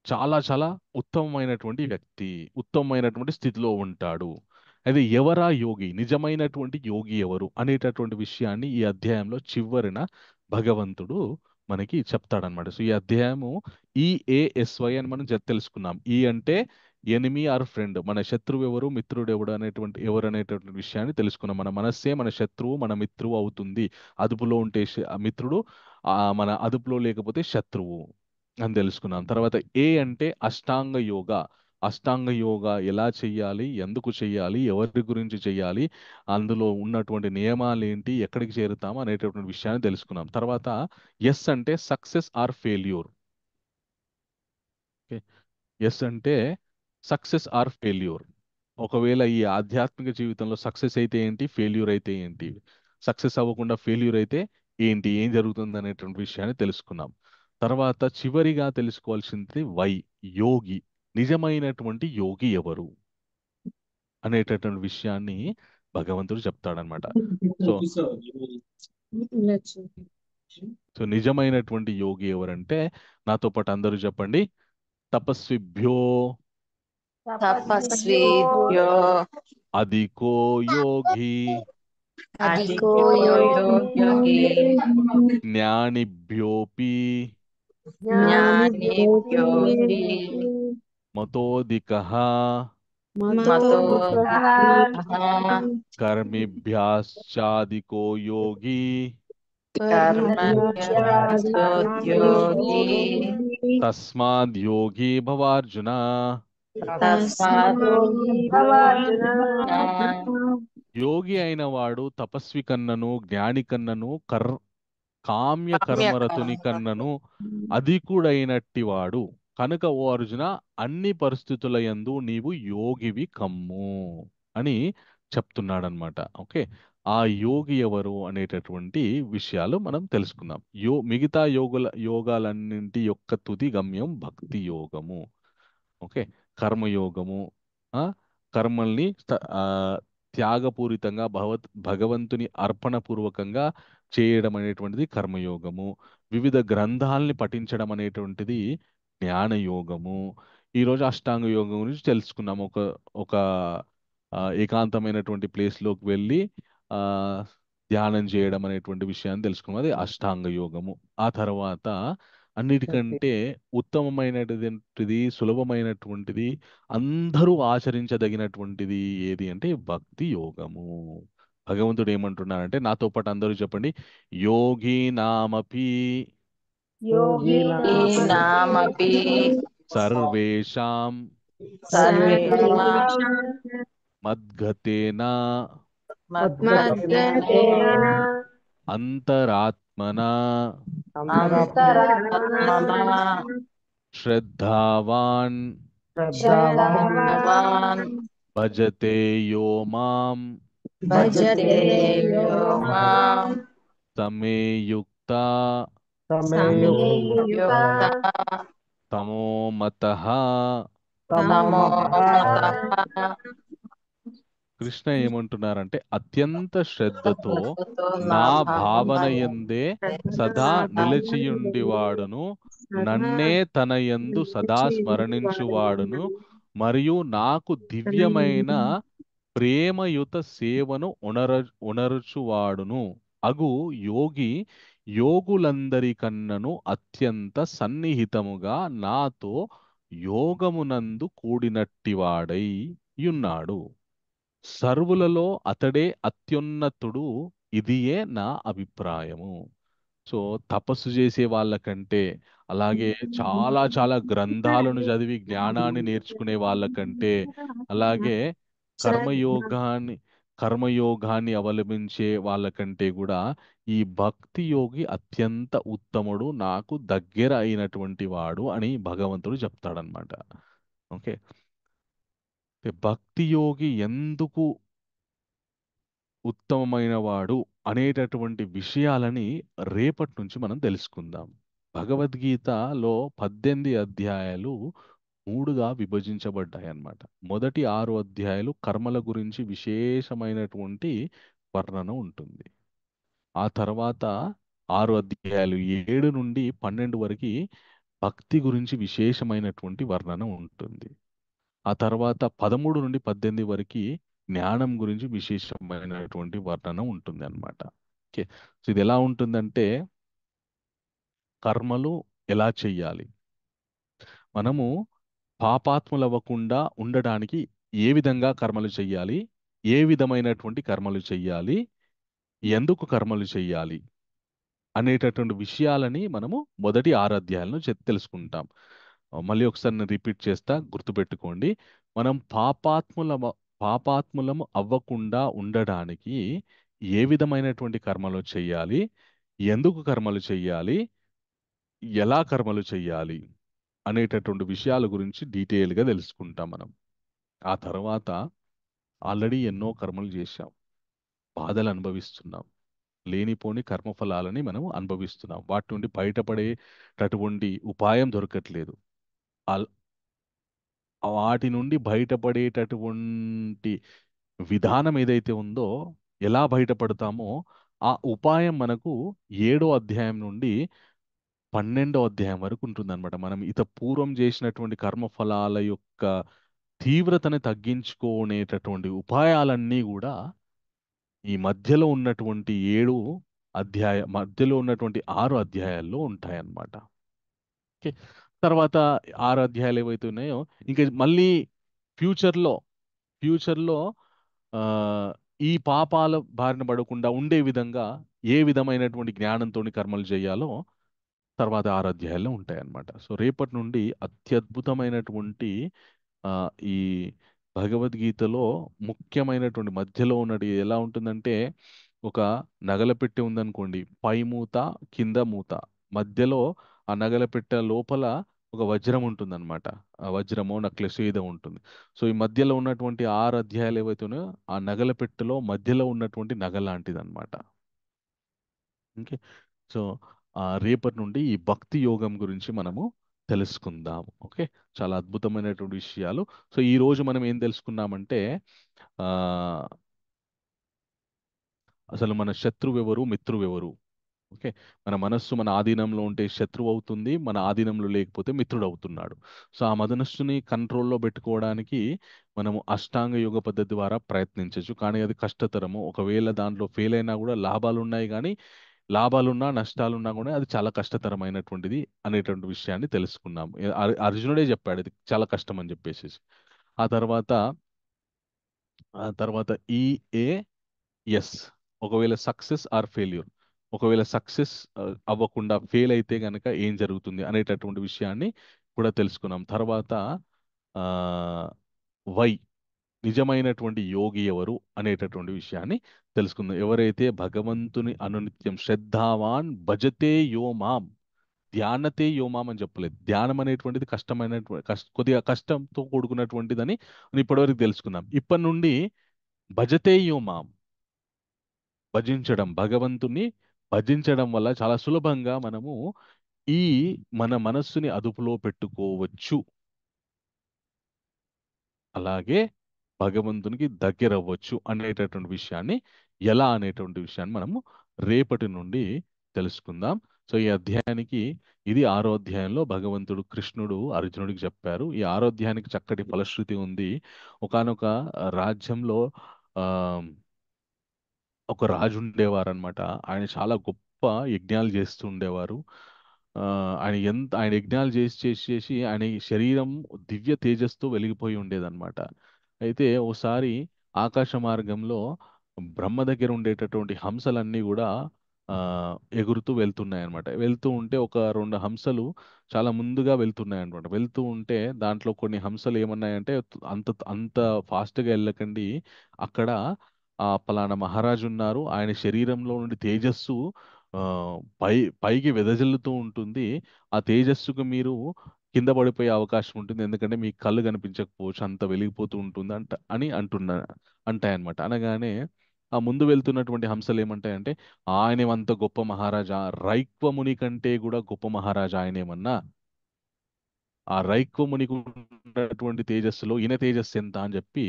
చాలా చాలా ఉత్తమమైనటువంటి వ్యక్తి, ఉత్తమమైనటువంటి స్థితిలో ఉంటాడు. అయితే ఎవరా యోగి, నిజమైనటువంటి యోగి ఎవరు అనేటటువంటి విషయాన్ని ఈ అధ్యాయంలో చివరిన భగవంతుడు మనకి చెప్తాడనమాట. సో ఈ అధ్యాయము ఈఏఎస్వై అని మనం తెలుసుకున్నాం. ఈ అంటే ఎనిమి ఆర్ ఫ్రెండ్, మన శత్రువు ఎవరు, మిత్రుడు ఎవరు అనేటువంటి విషయాన్ని తెలుసుకున్నాం. మన మనస్సే మన శత్రువు, మన మిత్రువు అవుతుంది. అదుపులో ఉంటే మిత్రుడు, మన అదుపులో లేకపోతే శత్రువు అని తెలుసుకున్నాం. తర్వాత ఏ అంటే అష్టాంగ యోగ. అష్టాంగ యోగ ఎలా చెయ్యాలి, ఎందుకు చెయ్యాలి, ఎవరి గురించి చెయ్యాలి, అందులో ఉన్నటువంటి నియమాలు ఏంటి, ఎక్కడికి చేరుతాము అనేటటువంటి విషయాన్ని తెలుసుకున్నాం. తర్వాత ఎస్ అంటే సక్సెస్ ఆర్ ఫెయిల్యూర్. ఎస్ అంటే సక్సెస్ ఆర్ ఫెయిల్యూర్. ఒకవేళ ఈ ఆధ్యాత్మిక జీవితంలో సక్సెస్ అయితే ఏంటి, ఫెయిల్యూర్ అయితే ఏంటి, సక్సెస్ అవ్వకుండా ఫెయిల్యూర్ అయితే ఏంటి, ఏం జరుగుతుంది అనేటువంటి విషయాన్ని తెలుసుకున్నాం. తర్వాత చివరిగా తెలుసుకోవాల్సింది వై, యోగి, నిజమైనటువంటి యోగి ఎవరు అనేటటువంటి విషయాన్ని భగవంతుడు చెప్తాడనమాట. సో ఉండొచ్చు. సో నిజమైనటువంటి యోగి ఎవరంటే, నాతో పాటు అందరూ చెప్పండి, తపస్విభ్యో తపస్విభ్యో అధికో యోగి అధికో యోగి జ్ఞానిభ్యోపి జ్ఞానిభ్యోపి మతోధికః మతోధికః కర్మిభ్యాశ్చాధికో యోగి కర్మభ్యాసోద్యోగి తస్మాద్ యోగి భవార్జున. తస్మాత్ యోగి అయిన వాడు తపస్వి కన్నను, జ్ఞాని కన్నను, కామ్య కర్మరతుని కన్నను అధికుడైనట్టి వాడు కనుక ఓ అర్జున, అన్ని పరిస్థితుల యందు నీవు యోగివి కమ్ము అని చెప్తున్నాడనమాట. ఓకే, ఆ యోగి ఎవరు అనేటటువంటి విషయాలు మనం తెలుసుకుందాం. మిగతా యోగాలన్నింటి యొక్క తుది గమ్యం భక్తి యోగము. ఓకే, కర్మయోగము, ఆ, కర్మల్ని త్యాగపూరితంగా భగవంతుని అర్పణపూర్వకంగా చేయడం అనేటువంటిది కర్మయోగము. వివిధ గ్రంథాలని పఠించడం అనేటువంటిది జ్ఞానయోగము. ఈరోజు అష్టాంగ యోగం గురించి తెలుసుకున్నాము. ఒక ఒక ఏకాంతమైనటువంటి ప్లేస్లోకి వెళ్ళి ఆ, ధ్యానం చేయడం అనేటువంటి విషయాన్ని తెలుసుకున్నాం, అది అష్టాంగ యోగము. ఆ తర్వాత అన్నిటికంటే ఉత్తమమైనటువంటిది, సులభమైనటువంటిది, అందరూ ఆచరించదగినటువంటిది ఏది అంటే భక్తి యోగము. భగవంతుడు ఏమంటున్నారంటే, నాతో పాటు అందరూ చెప్పండి, యోగి నామపి నామపి సర్వేషాం సర్వేషాం మద్గతేన మద్గతేన అంతరాత్మనా అంతరాత్మనా శ్రద్ధావాన్ శ్రద్ధావాన్ భజతే యో మాం భజతే యో మాం సమేయుక్త సమయుక్త తమోమతః. తమోమతః. కృష్ణ ఏమంటున్నారంటే అత్యంత శ్రద్ధతో శ్రద్ధతో నా భావన భావన యందే సదా నిలిచియుండివాడును, నన్నే తన యందు సదా స్మరణించువాడును, మరియు నాకు దివ్యమైన ప్రేమయుత సేవను ఉణరుచువాడును అగు యోగి యోగులందరికన్నను అత్యంత సన్నిహితముగా నాతో యోగమునందు కూడినట్టివాడై యున్నాడు. సర్వులలో అతడే అత్యున్నతుడు, ఇదియే నా అభిప్రాయము. సో తపస్సు చేసే వాళ్ళకంటే, అలాగే చాలా చాలా గ్రంథాలను చదివి జ్ఞానాన్ని నేర్చుకునే వాళ్ళకంటే, అలాగే కర్మయోగాన్ని కర్మయోగాన్ని అవలంబించే వాళ్ళకంటే కూడా ఈ భక్తి యోగి అత్యంత ఉత్తముడు, నాకు దగ్గర అయినటువంటి వాడు అని భగవంతుడు చెప్తాడనమాట. ఓకే, భక్తి యోగి ఎందుకు ఉత్తమమైన వాడు అనేటటువంటి విషయాలని రేపటి నుంచి మనం తెలుసుకుందాం. భగవద్గీతలో 18 అధ్యాయాలు 3గా విభజించబడ్డాయి అన్నమాట. మొదటి 6 అధ్యాయాలు కర్మల గురించి విశేషమైనటువంటి వర్ణన ఉంటుంది. ఆ తర్వాత 6 అధ్యాయాలు 7 నుండి 12 వరకు భక్తి గురించి విశేషమైనటువంటి వర్ణన ఉంటుంది. ఆ తర్వాత 13 నుండి 18 వరకు జ్ఞానం గురించి విశేషమైనటువంటి వర్ణన ఉంటుంది అన్నమాట. ఓకే, సో ఇది ఎలా ఉంటుందంటే కర్మలు ఎలా చెయ్యాలి, మనము పాపాత్ములు అవ్వకుండా ఉండడానికి ఏ విధంగా కర్మలు చెయ్యాలి, ఏ విధమైనటువంటి కర్మలు చెయ్యాలి, ఎందుకు కర్మలు చెయ్యాలి అనేటటువంటి విషయాలని మనము మొదటి 6 అధ్యాయాలను తెలుసుకుంటాం. మళ్ళీ ఒకసారి నేను రిపీట్ చేస్తా, గుర్తుపెట్టుకోండి. మనం పాపాత్ములము అవ్వకుండా ఉండడానికి ఏ విధమైనటువంటి కర్మలు చెయ్యాలి, ఎందుకు కర్మలు చెయ్యాలి, ఎలా కర్మలు చెయ్యాలి అనేటటువంటి విషయాల గురించి డీటెయిల్గా తెలుసుకుంటాం మనం. ఆ తర్వాత ఆల్రెడీ ఎన్నో కర్మలు చేశాం, బాధలు అనుభవిస్తున్నాం, లేనిపోని కర్మఫలాలని మనం అనుభవిస్తున్నాం, వాటి నుండి బయటపడేటటువంటి ఉపాయం దొరకట్లేదు. వాటి నుండి బయటపడేటటువంటి విధానం ఏదైతే ఉందో, ఎలా బయటపడతామో ఆ ఉపాయం మనకు 7వ అధ్యాయం నుండి 12వ అధ్యాయం వరకు ఉంటుందన్నమాట. మనం పూర్వం చేసినటువంటి కర్మఫలాల యొక్క తీవ్రతని తగ్గించుకునేటటువంటి ఉపాయాలన్నీ కూడా ఈ మధ్యలో ఉన్నటువంటి 6 అధ్యాయాల్లో ఉంటాయన్నమాట. ఓకే, తర్వాత 6 అధ్యాయాలు ఏవైతే ఉన్నాయో ఇంకా మళ్ళీ ఫ్యూచర్లో ఫ్యూచర్లో ఈ పాపాల బారిన పడకుండా ఉండే విధంగా ఏ విధమైనటువంటి జ్ఞానంతో కర్మలు చేయాలో తర్వాత 6 అధ్యాయాల్లో ఉంటాయన్నమాట. సో రేపటి నుండి అత్యద్భుతమైనటువంటి ఈ భగవద్గీతలో ముఖ్యమైనటువంటి మధ్యలో ఉన్నది ఎలా ఉంటుందంటే, ఒక నగల పెట్టె ఉందనుకోండి, పై మూత కింద మూత, మధ్యలో ఆ నగల పెట్టె లోపల ఒక వజ్రం ఉంటుందన్నమాట. ఆ వజ్రమో నెక్లెస్ ఏదో ఉంటుంది. సో ఈ మధ్యలో ఉన్నటువంటి 6 అధ్యాయాలు ఏవైతే ఉన్నాయో ఆ నగల పెట్టెలో మధ్యలో ఉన్నటువంటి నగ లాంటిది అనమాట. ఓకే, సో రేపటి నుండి ఈ భక్తి యోగం గురించి మనము తెలుసుకుందాం. ఓకే, చాలా అద్భుతమైనటువంటి విషయాలు. సో ఈ రోజు మనం ఏం తెలుసుకున్నామంటే ఆ అసలు మన శత్రువు ఎవరు, మిత్రువు ఎవరు. ఓకే, మన మనస్సు మన ఆధీనంలో ఉంటే శత్రువు అవుతుంది, మన ఆధీనంలో లేకపోతే మిత్రుడు అవుతున్నాడు. సో ఆ మనస్సుని కంట్రోల్లో పెట్టుకోవడానికి మనము అష్టాంగ యోగ పద్ధతి ద్వారా ప్రయత్నించవచ్చు, కానీ అది కష్టతరము. ఒకవేళ దాంట్లో ఫెయిల్ అయినా కూడా లాభాలు ఉన్నాయి, కానీ లాభాలున్నా నష్టాలున్నా కూడా అది చాలా కష్టతరమైనటువంటిది అనేటువంటి విషయాన్ని తెలుసుకున్నాము. అర్జునుడే చెప్పాడు ఇది చాలా కష్టం అని చెప్పేసి. ఆ తర్వాత ఎస్, ఒకవేళ సక్సెస్ ఆర్ ఫెయిల్యూర్, ఒకవేళ సక్సెస్ అవ్వకుండా ఫెయిల్ అయితే కనుక ఏం జరుగుతుంది అనేటటువంటి విషయాన్ని కూడా తెలుసుకున్నాం. తర్వాత వై నిజమైనటువంటి యోగి ఎవరు అనేటటువంటి విషయాన్ని తెలుసుకుందాం. ఎవరైతే భగవంతుని అనునిత్యం శ్రద్ధావాన్ భజతే యో మాం, ధ్యానతే యో మాం అని చెప్పలేదు. ధ్యానం అనేటువంటిది కొద్దిగా కష్టంతో కూడుకున్నటువంటిదని ఇప్పటివరకు తెలుసుకున్నాం. ఇప్పటి నుండి భజతే యో మాం, భజించడం, భగవంతుని భజించడం వల్ల చాలా సులభంగా మనము ఈ మన మనస్సుని అదుపులో పెట్టుకోవచ్చు. అలాగే భగవంతునికి దగ్గర అవ్వచ్చు అనేటటువంటి విషయాన్ని, ఎలా అనేటువంటి విషయాన్ని మనము రేపటి నుండి తెలుసుకుందాం. సో ఈ అధ్యాయానికి, ఇది 6వ అధ్యాయంలో భగవంతుడు కృష్ణుడు అర్జునుడికి చెప్పారు. ఈ 6వ అధ్యాయానికి చక్కటి ఫలశ్రుతి ఉంది. ఒకానొక రాజ్యంలో ఆ ఒక రాజు ఉండేవారనమాట. ఆయన చాలా గొప్ప యజ్ఞాలు చేస్తూ ఉండేవారు. ఆ, ఆయన యజ్ఞాలు చేసి ఆయన ఈ శరీరం దివ్య తేజస్తో వెలిగిపోయి ఉండేదన్నమాట. అయితే ఓసారి ఆకాశ మార్గంలో బ్రహ్మ దగ్గర ఉండేటటువంటి హంసలన్నీ కూడా ఆ, ఎగురుతూ వెళ్తున్నాయి అనమాట. వెళ్తూ ఉంటే ఒక 2 హంసలు చాలా ముందుగా వెళ్తున్నాయి అనమాట. వెళ్తూ ఉంటే దాంట్లో కొన్ని హంసలు ఏమన్నాయంటే, అంత అంత ఫాస్ట్గా వెళ్ళకండి, అక్కడ పలానా మహారాజు ఉన్నారు, ఆయన శరీరంలో నుండి తేజస్సు ఆ, పైకి వెదజల్లుతూ ఉంటుంది, ఆ తేజస్సుకు మీరు కింద పడిపోయే అవకాశం ఉంటుంది, ఎందుకంటే మీ కళ్ళు కనిపించకపోవచ్చు, అంత వెలిగిపోతూ ఉంటుంది అంటాయన్నమాట. అనగానే ఆ ముందు వెళ్తున్నటువంటి హంసలు ఏమంటాయంటే, ఆయనేమంత గొప్ప మహారాజా, రైక్వముని కంటే కూడా గొప్ప మహారాజా ఆయనేమన్నా, ఆ రైక్వమునికి ఉన్నటువంటి తేజస్సులో ఈయన తేజస్సు ఎంత అని చెప్పి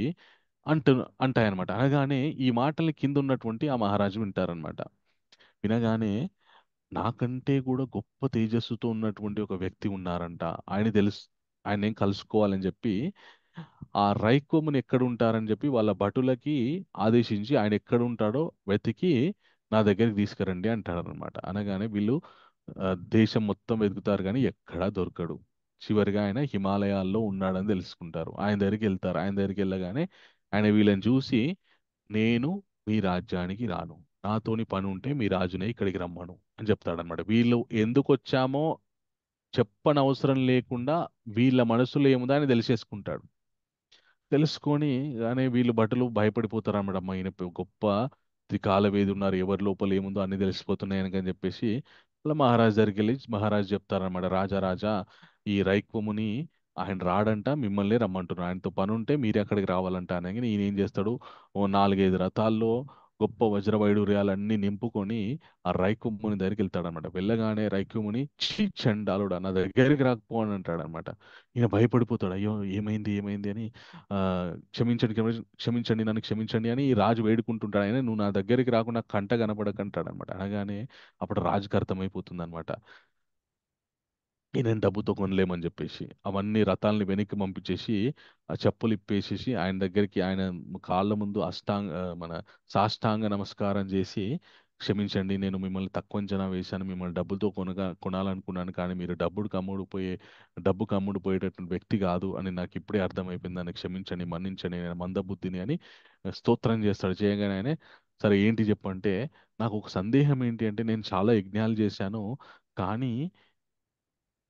అంటు అంటాయన్నమాట. అనగానే ఈ మాటల్ని కింద ఉన్నటువంటి ఆ మహారాజు వింటారనమాట. వినగానే, నాకంటే కూడా గొప్ప తేజస్సుతో ఉన్నటువంటి ఒక వ్యక్తి ఉన్నారంట, ఆయన నేను కలుసుకోవాలని చెప్పి ఆ రైకోముని ఎక్కడ ఉంటారని చెప్పి వాళ్ళ భటులకి ఆదేశించి, ఆయన ఎక్కడ ఉంటాడో వెతికి నా దగ్గరికి తీసుకురండి అంటారనమాట. అనగానే వీళ్ళు దేశం మొత్తం వెతుకుతారు కానీ ఎక్కడా దొరకడు. చివరిగా ఆయన హిమాలయాల్లో ఉన్నాడని తెలుసుకుంటారు. ఆయన దగ్గరికి వెళ్తారు. ఆయన దగ్గరికి వెళ్ళగానే ఆయన వీళ్ళని చూసి, నేను మీ రాజ్యానికి రాను, నాతోని పని ఉంటే మీ రాజునే ఇక్కడికి రమ్మను అని చెప్తాడనమాట. వీళ్ళు ఎందుకు వచ్చామో చెప్పనవసరం లేకుండా వీళ్ళ మనసులో ఏముందో ఆయన తెలిసేసుకుంటాడు. తెలుసుకొని కానీ వీళ్ళు భటులు భయపడిపోతారు అన్నమాట. అమ్మ ఈయన గొప్ప త్రికాలవేది ఉన్నారు, ఎవరి లోపల ఏముందో అన్ని తెలిసిపోతున్నాయి అని చెప్పేసి వాళ్ళ మహారాజ్ దగ్గరికి వెళ్ళి మహారాజ్ చెప్తారనమాట, రాజా రాజా, ఈ రైక్వముని ఆయన రాడంట, మిమ్మల్ని రమ్మంటున్నారు, ఆయనతో పని ఉంటే మీరే అక్కడికి రావాలంట. అనగానే ఈయన ఏం చేస్తాడు, ఓ 4-5 రథాల్లో గొప్ప వజ్ర వైడూర్యాలన్నీ నింపుకొని ఆ రైక్వముని దగ్గరికి వెళ్తాడనమాట. వెళ్ళగానే రైక్వముని, చీ చండాలుడా, నా దగ్గరికి రాకపో అని అంటాడనమాట. ఈయన భయపడిపోతాడు, అయ్యో ఏమైంది ఏమైంది అని. ఆ, క్షమించండి క్షమించండి, నన్ను క్షమించండి అని ఈ రాజు వేడుకుంటుంటాడు. ఆయన, నువ్వు నా దగ్గరికి రాకుండా కంట కనపడకంటాడు అనమాట. అనగానే అప్పుడు రాజుకి అర్థమైపోతుంది అనమాట, ఈయన డబ్బుతో కొనలేమని చెప్పేసి అవన్నీ రథాలని వెనక్కి పంపించేసి ఆ చెప్పులు ఇప్పేసేసి ఆయన దగ్గరికి, ఆయన కాళ్ళ ముందు మన సాష్టాంగ నమస్కారం చేసి, క్షమించండి, నేను మిమ్మల్ని తక్కువ అంచనా వేశాను, మిమ్మల్ని డబ్బులతో కొనాలనుకున్నాను, కానీ మీరు డబ్బుకు అమ్ముడు పోయేటటువంటి వ్యక్తి కాదు అని నాకు ఇప్పుడే అర్థమైపోయింది, నన్ను క్షమించండి, మన్నించండి, నేను మందబుద్ధిని అని స్తోత్రం చేస్తాడు. చేయగానే ఆయన, సరే ఏంటి చెప్పంటే, నాకు ఒక సందేహం ఏంటి అంటే, నేను చాలా యజ్ఞాలు చేశాను, కానీ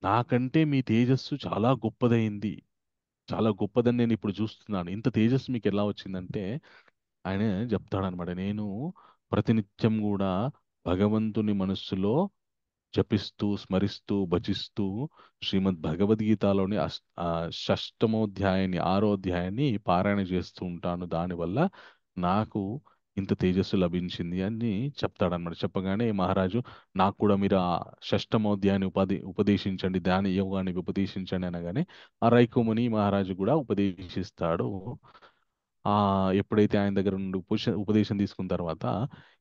నాకంటే మీ తేజస్సు చాలా గొప్పదైంది, చాలా గొప్పదని నేను ఇప్పుడు చూస్తున్నాను, ఇంత తేజస్సు మీకు ఎలా వచ్చిందంటే, ఆయన చెప్తాడనమాట, నేను ప్రతినిత్యం కూడా భగవంతుని మనస్సులో జపిస్తూ, స్మరిస్తూ, భజిస్తూ శ్రీమద్ భగవద్గీతలోని షష్టమోధ్యాయాన్ని, 6వ అధ్యాయాన్ని పారాయణ చేస్తూ ఉంటాను, దానివల్ల నాకు ఇంత తేజస్సు లభించింది అని చెప్తాడనమాట. చెప్పగానే మహారాజు, నాకు కూడా మీరు ఆ షష్టమోధ్యాయాన్ని ఉపదేశించండి, ధ్యాన యోగాన్ని ఉపదేశించండి అనగానే ఆ రైకుముని మహారాజు కూడా ఉపదేశిస్తాడు. ఆ ఎప్పుడైతే ఆయన దగ్గర నుండి ఉపదేశం తీసుకున్న తర్వాత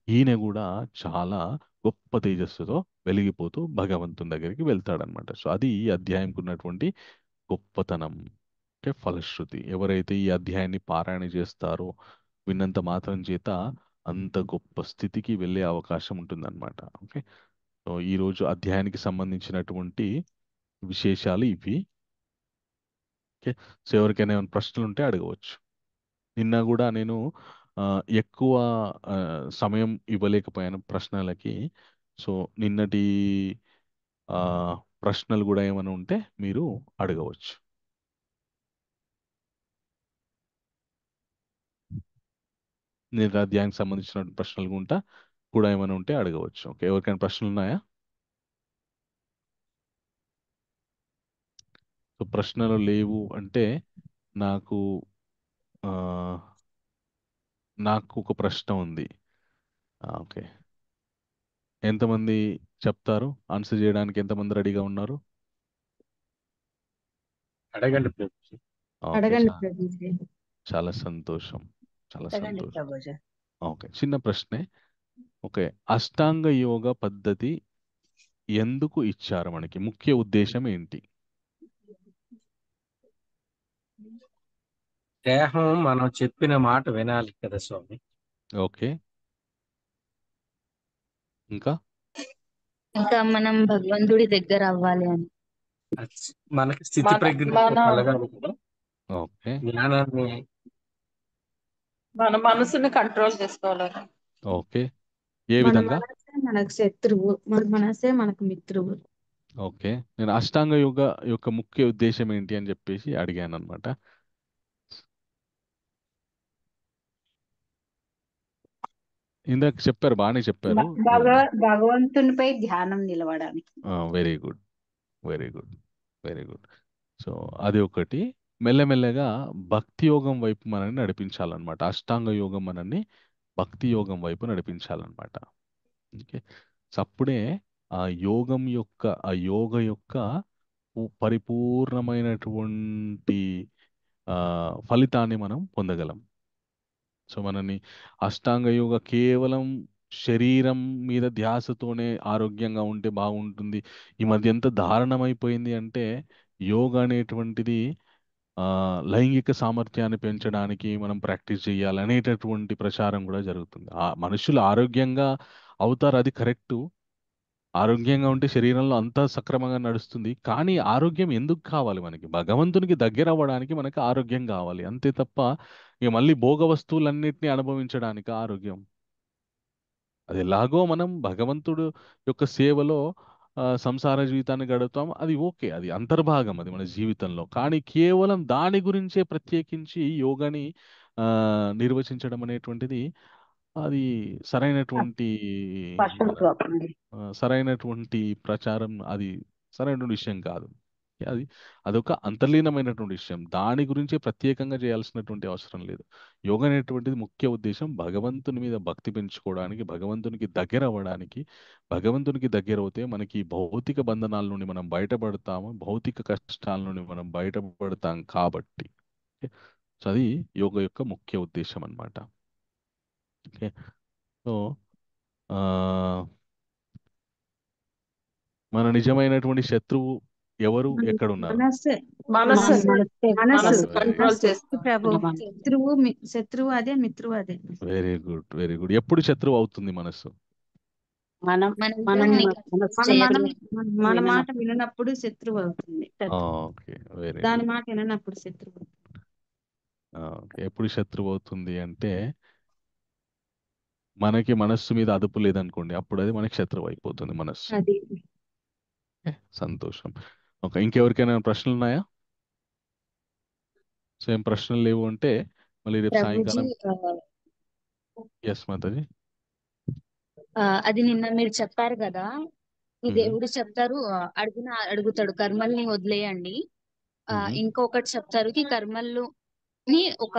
ఈయన కూడా చాలా గొప్ప తేజస్సుతో వెలిగిపోతూ భగవంతుని దగ్గరికి వెళ్తాడనమాట. సో అది ఈ అధ్యాయంకి ఉన్నటువంటి గొప్పతనం, అంటే ఫలశ్రుతి. ఎవరైతే ఈ అధ్యాయాన్ని పారాయణ చేస్తారో, విన్నంత మాత్రం చేత అంత గొప్ప స్థితికి వెళ్ళే అవకాశం ఉంటుందన్నమాట. ఓకే, సో ఈరోజు అధ్యాయానికి సంబంధించినటువంటి విశేషాలు ఇవి. ఓకే, సో ఎవరికైనా ఏమైనా ప్రశ్నలు ఉంటే అడగవచ్చు. నిన్న కూడా నేను ఆ, ఎక్కువ ఆ, సమయం ఇవ్వలేకపోయాను ప్రశ్నలకి. సో నిన్నటి ఆ, ప్రశ్నలు కూడా ఏమైనా ఉంటే మీరు అడగవచ్చు. నేను అధ్యాయానికి సంబంధించిన ప్రశ్నలు కూడా ఏమైనా ఉంటే అడగవచ్చు. ఓకే, ఎవరికైనా ప్రశ్నలు ఉన్నాయా? సో ప్రశ్నలు లేవు అంటే నాకు ఆ, నాకు ఒక ప్రశ్న ఉంది. ఓకే, ఎంతమంది చెప్తారు? ఆన్సర్ చేయడానికి ఎంతమంది రెడీగా ఉన్నారు? అడగండి ప్రభుజీ. ఓకే, అడగండి ప్రభుజీ. చాలా సంతోషం, చాలా అడగండి సంతోషం. ప్రభుజీ. ఓకే, చిన్న ప్రశ్నే. ఓకే, అష్టాంగ యోగ పద్ధతి ఎందుకు ఇచ్చారు మనకి? ముఖ్య ఉద్దేశం ఏంటి? దేహం మనం చెప్పిన మాట వినాలి కదా స్వామి. ఓకే, ఇంకా ఇంకా మనం భగవంతుడి దగ్గర అవ్వాలి అని. అది మనకి స్థితి మన ప్రజ్ఞ మన కలగాలి కదా. ఓకే, జ్ఞానాన్ని మన మనసుని కంట్రోల్ చేసుకోవాలని. ఓకే, ఏ మన విధంగా? మనసే మనకు శత్రువు, మన మనసే మనకు మిత్రువు. ఓకే, నేను అష్టాంగ యోగ యొక్క ముఖ్య ఉద్దేశం ఏంటి అని చెప్పేసి అడిగాను అనమాట. ఇందాక చెప్పారు, బాగానే చెప్పారు. భగవంతునిపై ధ్యానం నిలవడానికి. Very good, very good, very good. So అది ఒకటి. మెల్లమెల్లగా భక్తి యోగం వైపు మనల్ని నడిపించాలన్నమాట. అష్టాంగ యోగం మనల్ని భక్తి యోగం వైపు నడిపించాలన్నమాట. ఓకే, సో అప్పుడే ఆ యోగ యొక్క పరిపూర్ణమైనటువంటి ఫలితాన్ని మనం పొందగలం. సో మనని అష్టాంగ యోగ కేవలం శరీరం మీద ధ్యాసతోనే ఆరోగ్యంగా ఉంటే బాగుంటుంది. ఈ మధ్య ఎంత దారుణమైపోయింది అంటే యోగా అనేటువంటిది ఆ, లైంగిక సామర్థ్యాన్ని పెంచడానికి మనం ప్రాక్టీస్ చేయాలి అనేటటువంటి ప్రచారం కూడా జరుగుతుంది. ఆ మనుషులు ఆరోగ్యంగా అవుతారు, అది కరెక్టు. ఆరోగ్యంగా ఉంటే శరీరంలో అంతా సక్రమంగా నడుస్తుంది. కానీ ఆరోగ్యం ఎందుకు కావాలి మనకి? భగవంతునికి దగ్గర అవ్వడానికి మనకి ఆరోగ్యం కావాలి, అంతే తప్ప ఇక మళ్ళీ భోగ వస్తువులన్నిటిని అనుభవించడానికి ఆరోగ్యం. అది ఎలాగో మనం భగవంతుడు యొక్క సేవలో సంసార జీవితాన్ని గడుపుతాం, అది ఓకే, అది అంతర్భాగం, అది మన జీవితంలో. కానీ కేవలం దాని గురించే ప్రత్యేకించి యోగాని ఆ, నిర్వచించడం అనేటువంటిది అది సరైనటువంటి మన పశుత్వం. సరైనటువంటి ప్రచారం, అది సరైనటువంటి విషయం కాదు. అది అదొక అంతర్లీనమైనటువంటి విషయం, దాని గురించే ప్రత్యేకంగా చేయాల్సినటువంటి అవసరం లేదు. యోగా అనేటువంటిది ముఖ్య ఉద్దేశం భగవంతుని మీద భక్తి పెంచుకోవడానికి, భగవంతునికి దగ్గర అవ్వడానికి. భగవంతునికి దగ్గర అవుతే మనకి ఈ భౌతిక బంధనాల నుండి మనం బయటపడతాము, భౌతిక కష్టాల నుండి మనం బయటపడతాం కాబట్టి. సో అది యోగ యొక్క ముఖ్య ఉద్దేశం అన్నమాట. ఓకే, సో ఆ, మన నిజమైనటువంటి శత్రువు ఎవరు, ఎక్కడున్నారు? మనస్సే మనసు మనస్సే మనసు మనస్సు కంట్రోల్ మనస్సు చేసుకోవాలి. ప్రభు. శత్రువు అదే, మిత్రువు అదే. Very good, very good. ఎప్పుడు శత్రువు అవుతుంది మనస్సు? మనం మనం మనం దాన్ని మనస్సు చేయడం మన మాట విననప్పుడు శత్రువు అవుతుంది. ఓకే, వెరీ దాని గుడ్. మాట విననప్పుడు శత్రువు. ఓకే, ఎప్పుడు శత్రువు అవుతుంది అంటే మనకి మనస్సు మీద అదుపు లేదనుకోండి, అప్పుడు అది మనకి శత్రువు అయిపోతుంది మనస్సు. అది ఓకే, సంతోషం. ఓకే, ఇంకెవరికైనా ప్రశ్నలు ఉన్నాయా? సో ఏం ప్రశ్నలు లేవు అంటే మళ్ళీ రేపు ప్రభుజీ సాయంకాలం. ఎస్ మాతాజీ. అది నిన్న మీరు చెప్పారు కదా, ఈ మ్మ్. దేవుడు చెప్తారు అడుగుతాడు కర్మల్ని వదిలేయండి. మ్మ్. ఇంకొకటి చెప్తారు కి కర్మలు ని ఒక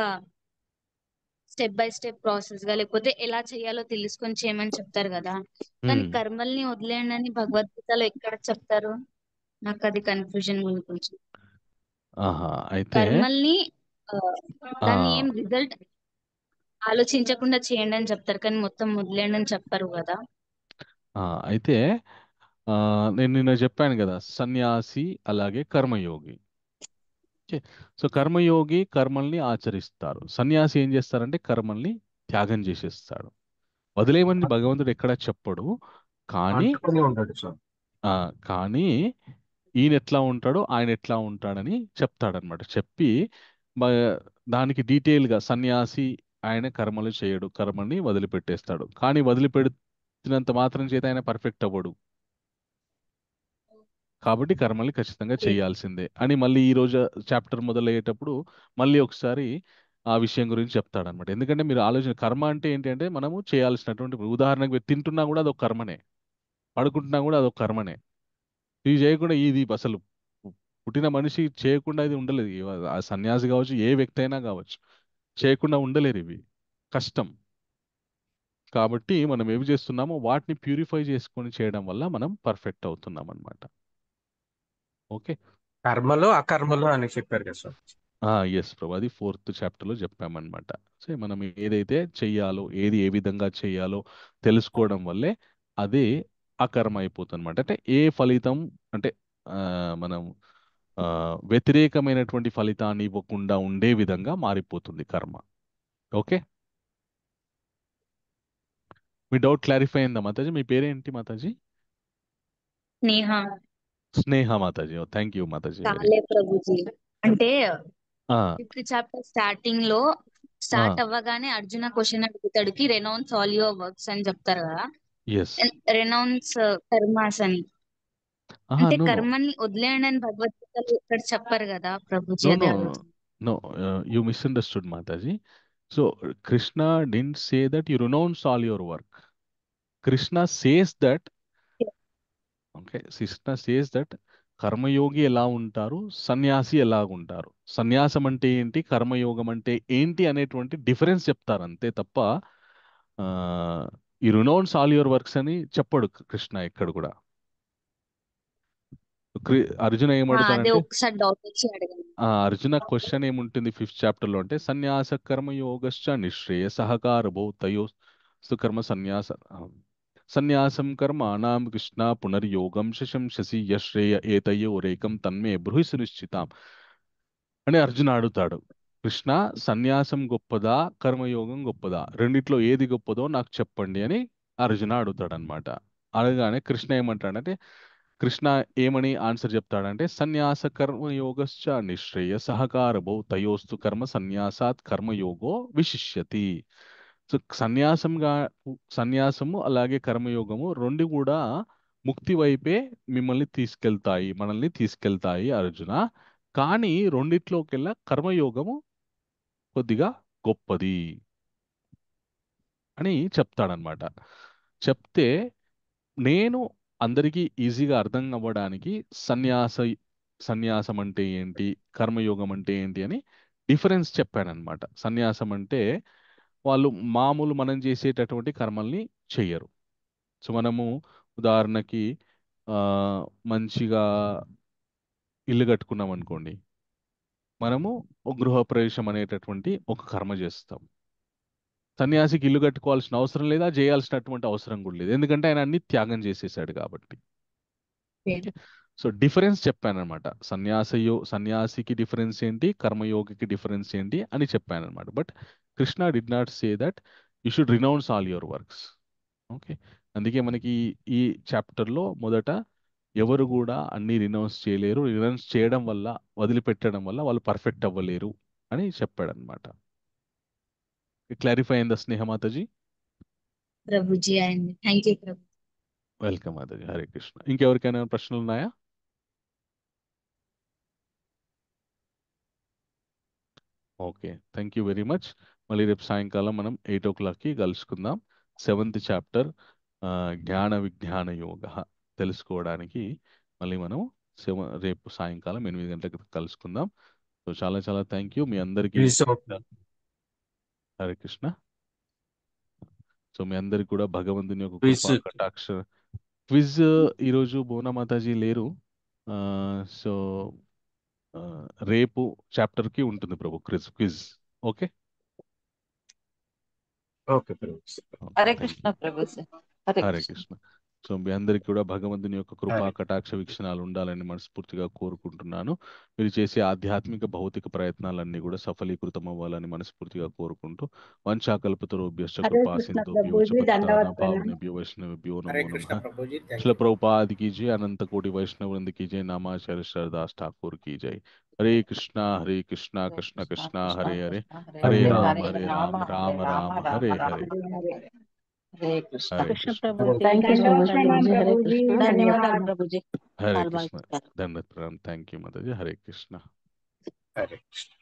స్టెప్ బై స్టెప్ ప్రాసెస్ గా లేకపోతే ఎలా చేయాలో తెలుసుకొని చేయమని చెప్తారు కదా. కానీ మ్మ్. కర్మల్ని వదిలేయండి అని భగవద్గీతలో ఎక్కడ చెప్తారు? నాకు అది కన్ఫ్యూజన్ ఉంది కొంచెం. ఆహా, అయితే కర్మల్ని ఆ, ఆ, దాన్ని ఏం రిజల్ట్ ఆలోచించకుండా చేయండి అని చెప్తారు, కానీ మొత్తం వదిలేయండి అని చెప్పరు కదా. అయితే నేను నిన్న చెప్పాను కదా, సన్యాసి అలాగే కర్మయోగి. ఓకే, సో కర్మయోగి కర్మల్ని ఆచరిస్తారు, సన్యాసి ఏం చేస్తారంటే కర్మల్ని త్యాగం చేసేస్తాడు. వదిలేయమని భగవంతుడు ఎక్కడా చెప్పడు. కానీ అంటుకొని ఉంటాడు స్వామి. ఆ, కానీ ఈయన ఎట్లా ఉంటాడో ఆయన ఎట్లా ఉంటాడని చెప్తాడనమాట. చెప్పి బ- దానికి డీటెయిల్గా సన్యాసి ఆయన కర్మలు చేయడు, కర్మల్ని వదిలిపెట్టేస్తాడు. కానీ వదిలిపెట్టినంత మాత్రం చేత ఆయన పర్ఫెక్ట్ అవ్వడు, కాబట్టి కర్మల్ని ఖచ్చితంగా చేయాల్సిందే అని మళ్ళీ ఈ రోజు చాప్టర్ మొదలయ్యేటప్పుడు మళ్ళీ ఒకసారి ఆ విషయం గురించి చెప్తాడనమాట. ఎందుకంటే మీరు ఆలోచన కర్మ అంటే ఏంటంటే మనము చేయాల్సినటువంటి ఉదాహరణకు మీరు తింటున్నా కూడా అదొక కర్మనే, పడుకుంటున్నా కూడా అదొక కర్మనే. ఇది చేయకుండా ఇది అసలు పుట్టిన మనిషి చేయకుండా ఇది ఉండలేదు. ఆ సన్యాసి కావచ్చు, ఏ వ్యక్తి అయినా కావచ్చు, చేయకుండా ఉండలేరు. ఇవి కష్టం. కాబట్టి మనం ఏమి చేస్తున్నామో వాటిని ప్యూరిఫై చేసుకొని చేయడం వల్ల మనం పర్ఫెక్ట్ అవుతున్నాం అనమాట. ఓకే. కర్మలు అకర్మలు అని చెప్పారు కదా స్వామి. ఎస్ ప్రభు, అది 4th చాప్టర్లో చెప్పామన్నమాట. సో మనం ఏదైతే చెయ్యాలో, ఏది ఏ విధంగా చెయ్యాలో తెలుసుకోవడం వల్లే అదే అకర్మ అయిపోతుంది అనమాట. అంటే ఏ ఫలితం అంటే ఆ, మనం వ్యతిరేకమైనటువంటి ఫలితాన్ని ఇవ్వకుండా ఉండే విధంగా మారిపోతుంది కర్మ. ఓకే. మీ డౌట్ క్లారిఫై అయిందా మాతాజీ? మీ పేరేంటి Mataji? Sneha. Sneha Mataji. Thank you Mataji. Very చాలే ప్రభుజీ. అంటే ఆ 5th చాప్టర్ స్టార్టింగ్ లో స్టార్ట్ అవ్వగానే అర్జున క్వశ్చన్ అడుగుతాడుకి రెనౌన్స్ ఆల్ యువర్ వర్క్స్ అని చెప్తారు కదా. ఎస్. రెనౌన్స్ కర్మాస్ అని, అంటే నో నో కర్మని వదిలేయండి అని భగవద్గీతలో ఇక్కడ చెప్పారు కదా ప్రభుజీ. నో అదే నో అడుగుతుంది. no, you misunderstood Mataji. So Krishna didn't say that you renounce all your work. Krishna says that, okay, Krishna says that కర్మయోగి ఎలా ఉంటారు, సన్యాసి ఎలా ఉంటారు, సన్యాసం అంటే ఏంటి, కర్మయోగం అంటే ఏంటి అనేటువంటి డిఫరెన్స్ చెప్తారు అంతే తప్ప ఈ రినౌన్స్ ఆల్ యువర్ వర్క్స్ అని చెప్పడు కృష్ణ ఎక్కడ కూడా. అర్జున అదే ఏమడుతాడంటే, ఒకసారి డౌట్ వచ్చి అడగండి. అర్జున క్వశ్చన్ ఏముంటుంది 5th చాప్టర్లో అంటే సన్యాస కర్మయోగశ్చ నిశ్రేయ సహకారభౌ తయోస్తు కర్మ సన్యాస సన్యాసం కర్మాణం కృష్ణ పునర్యోగం శశంససి యశ్రేయ ఏతయోరేకం తన్మే బ్రూహి సునిశ్చితాం అని అర్జున అడుగుతాడు. కృష్ణ, సన్యాసం గొప్పదా కర్మయోగం గొప్పదా, రెండిట్లో ఏది గొప్పదో నాకు చెప్పండి అని అర్జున అడుగుతాడు అనమాట. అడగానే కృష్ణ ఏమంటాడంటే, కృష్ణ ఏమని ఆన్సర్ చెప్తాడంటే సన్యాస కర్మయోగశ్చ నిశ్రేయ సహకారభౌ తయోస్తు కర్మ సన్యాసాత్ కర్మయోగో విశిష్యతి. సో సన్యాసము అలాగే కర్మయోగము రెండు కూడా ముక్తి వైపే మిమ్మల్ని తీసుకెళ్తాయి, మనల్ని తీసుకెళ్తాయి అర్జున. కానీ రెండిట్లోకెల్లా కర్మయోగము కొద్దిగా గొప్పది అని చెప్తాడనమాట. చెప్తే నేను అందరికీ ఈజీగా అర్థం అవ్వడానికి సన్యాసం అంటే ఏంటి, కర్మయోగం అంటే ఏంటి అని డిఫరెన్స్ చెప్పానన్నమాట. సన్యాసం అంటే వాళ్ళు మామూలు మనం చేసేటటువంటి కర్మల్ని చెయ్యరు. సో మనము ఉదాహరణకి ఆ, మంచిగా ఇల్లు కట్టుకున్నాం అనుకోండి, మనము ఒక గృహప్రవేశం అనేటటువంటి ఒక కర్మ చేస్తాం. సన్యాసికి ఇల్లు కట్టుకోవాల్సిన అవసరం లేదా, చేయాల్సినటువంటి అవసరం కూడా లేదు, ఎందుకంటే ఆయన అన్ని త్యాగం చేసేసాడు కాబట్టి. ఓకే. సో డిఫరెన్స్ చెప్పానమాట. సన్యాసికి డిఫరెన్స్ ఏంటి, కర్మయోగికి డిఫరెన్స్ ఏంటి అని చెప్పానమాట. But Krishna did not say that you should renounce all your works. Okay. అందుకే మనకి ఈ చాప్టర్లో మొదట ఎవరు కూడా అన్ని రినౌన్స్ చేయలేరు, రినౌన్స్ చేయడం వల్ల, వదిలిపెట్టడం వల్ల వాళ్ళు పర్ఫెక్ట్ అవ్వలేరు అని చెప్పాడనమాట. క్లారిఫై అయిందా స్నేహ మాతాజీ? ప్రభుజీ అయింది. Thank you Prabhu. Welcome Mataji. Hare Krishna. ఇంకెవరికైనా ప్రశ్నలు ఉన్నాయా? Okay, thank you very much. మళ్ళీ రేపు సాయంకాలం మనం 8 o'clockకి కలుసుకుందాం. 7th చాప్టర్ జ్ఞాన విజ్ఞాన యోగ తెలుసుకోవడానికి మళ్ళీ మనం రేపు సాయంకాలం 8 గంటలకు కలుసుకుందాం. సో చాలా చాలా థ్యాంక్ యూ మీ అందరికీ. Please, okay. Hare Krishna. So మీ అందరికి కూడా భగవంతుని యొక్క Please, కృపా కటాక్ష. క్విజ్ ఈరోజు భువన మాతాజీ లేరు. సో రేపు చాప్టర్కి ఉంటుంది Prabhu quiz. Okay. okay, please. Hare Krishna Prabhuji. Hare Hare Krishna. Krishna. So మీ అందరికి కూడా భగవంతుని యొక్క కృపా హరే. కటాక్ష వీక్షణాలు ఉండాలని మనస్ఫూర్తిగా కోరుకుంటున్నాను. మీరు చేసే ఆధ్యాత్మిక భౌతిక ప్రయత్నాలన్నీ కూడా సఫలీకృతం అవ్వాలని మనస్ఫూర్తిగా కోరుకుంటూ వంచాకల్పతరుభ్యశ్చ హరే కృపా కృష్ణ సింధుభ్యో చ ప్రభుజీ, పతితానాం దండవత్ ప్రణామ్. పావనేభ్యో వైష్ణవేభ్యో హరే నమో కృష్ణ నమః. ప్రభుజీ, థ్యాంక్ శిల యూ. ప్రభుపాద్ की जय, अनंत कोटि वैष्णव वृंद की जय, नामाचार्य दास ठाकुर की जय. हरे कृष्णा कृष्ण హరే कृष्ण కృష్ణ कृष्ण కృష్ణ हरे हरे, కృష్ణ हरे హరే राम హరే हरे రామ राम హరే राम రామ राम రామ हरे రామ हरे. హరే హరే. హరే కృష్ణ. हरे కృష్ణ कृष्ण. Prabhuji, thank you దండవత్ Mataji. ప్రణామ్ హరే ప్రభుజీ. కృష్ణ. ధన్యవాదాలు ధన్యవాదాలు. ప్రభుజీ. हरे పాల్గొంటారు. कृष्ण. दंडवत प्रणाम. थैंक यू माता जी. हरे कृष्ण. Hare Krishna.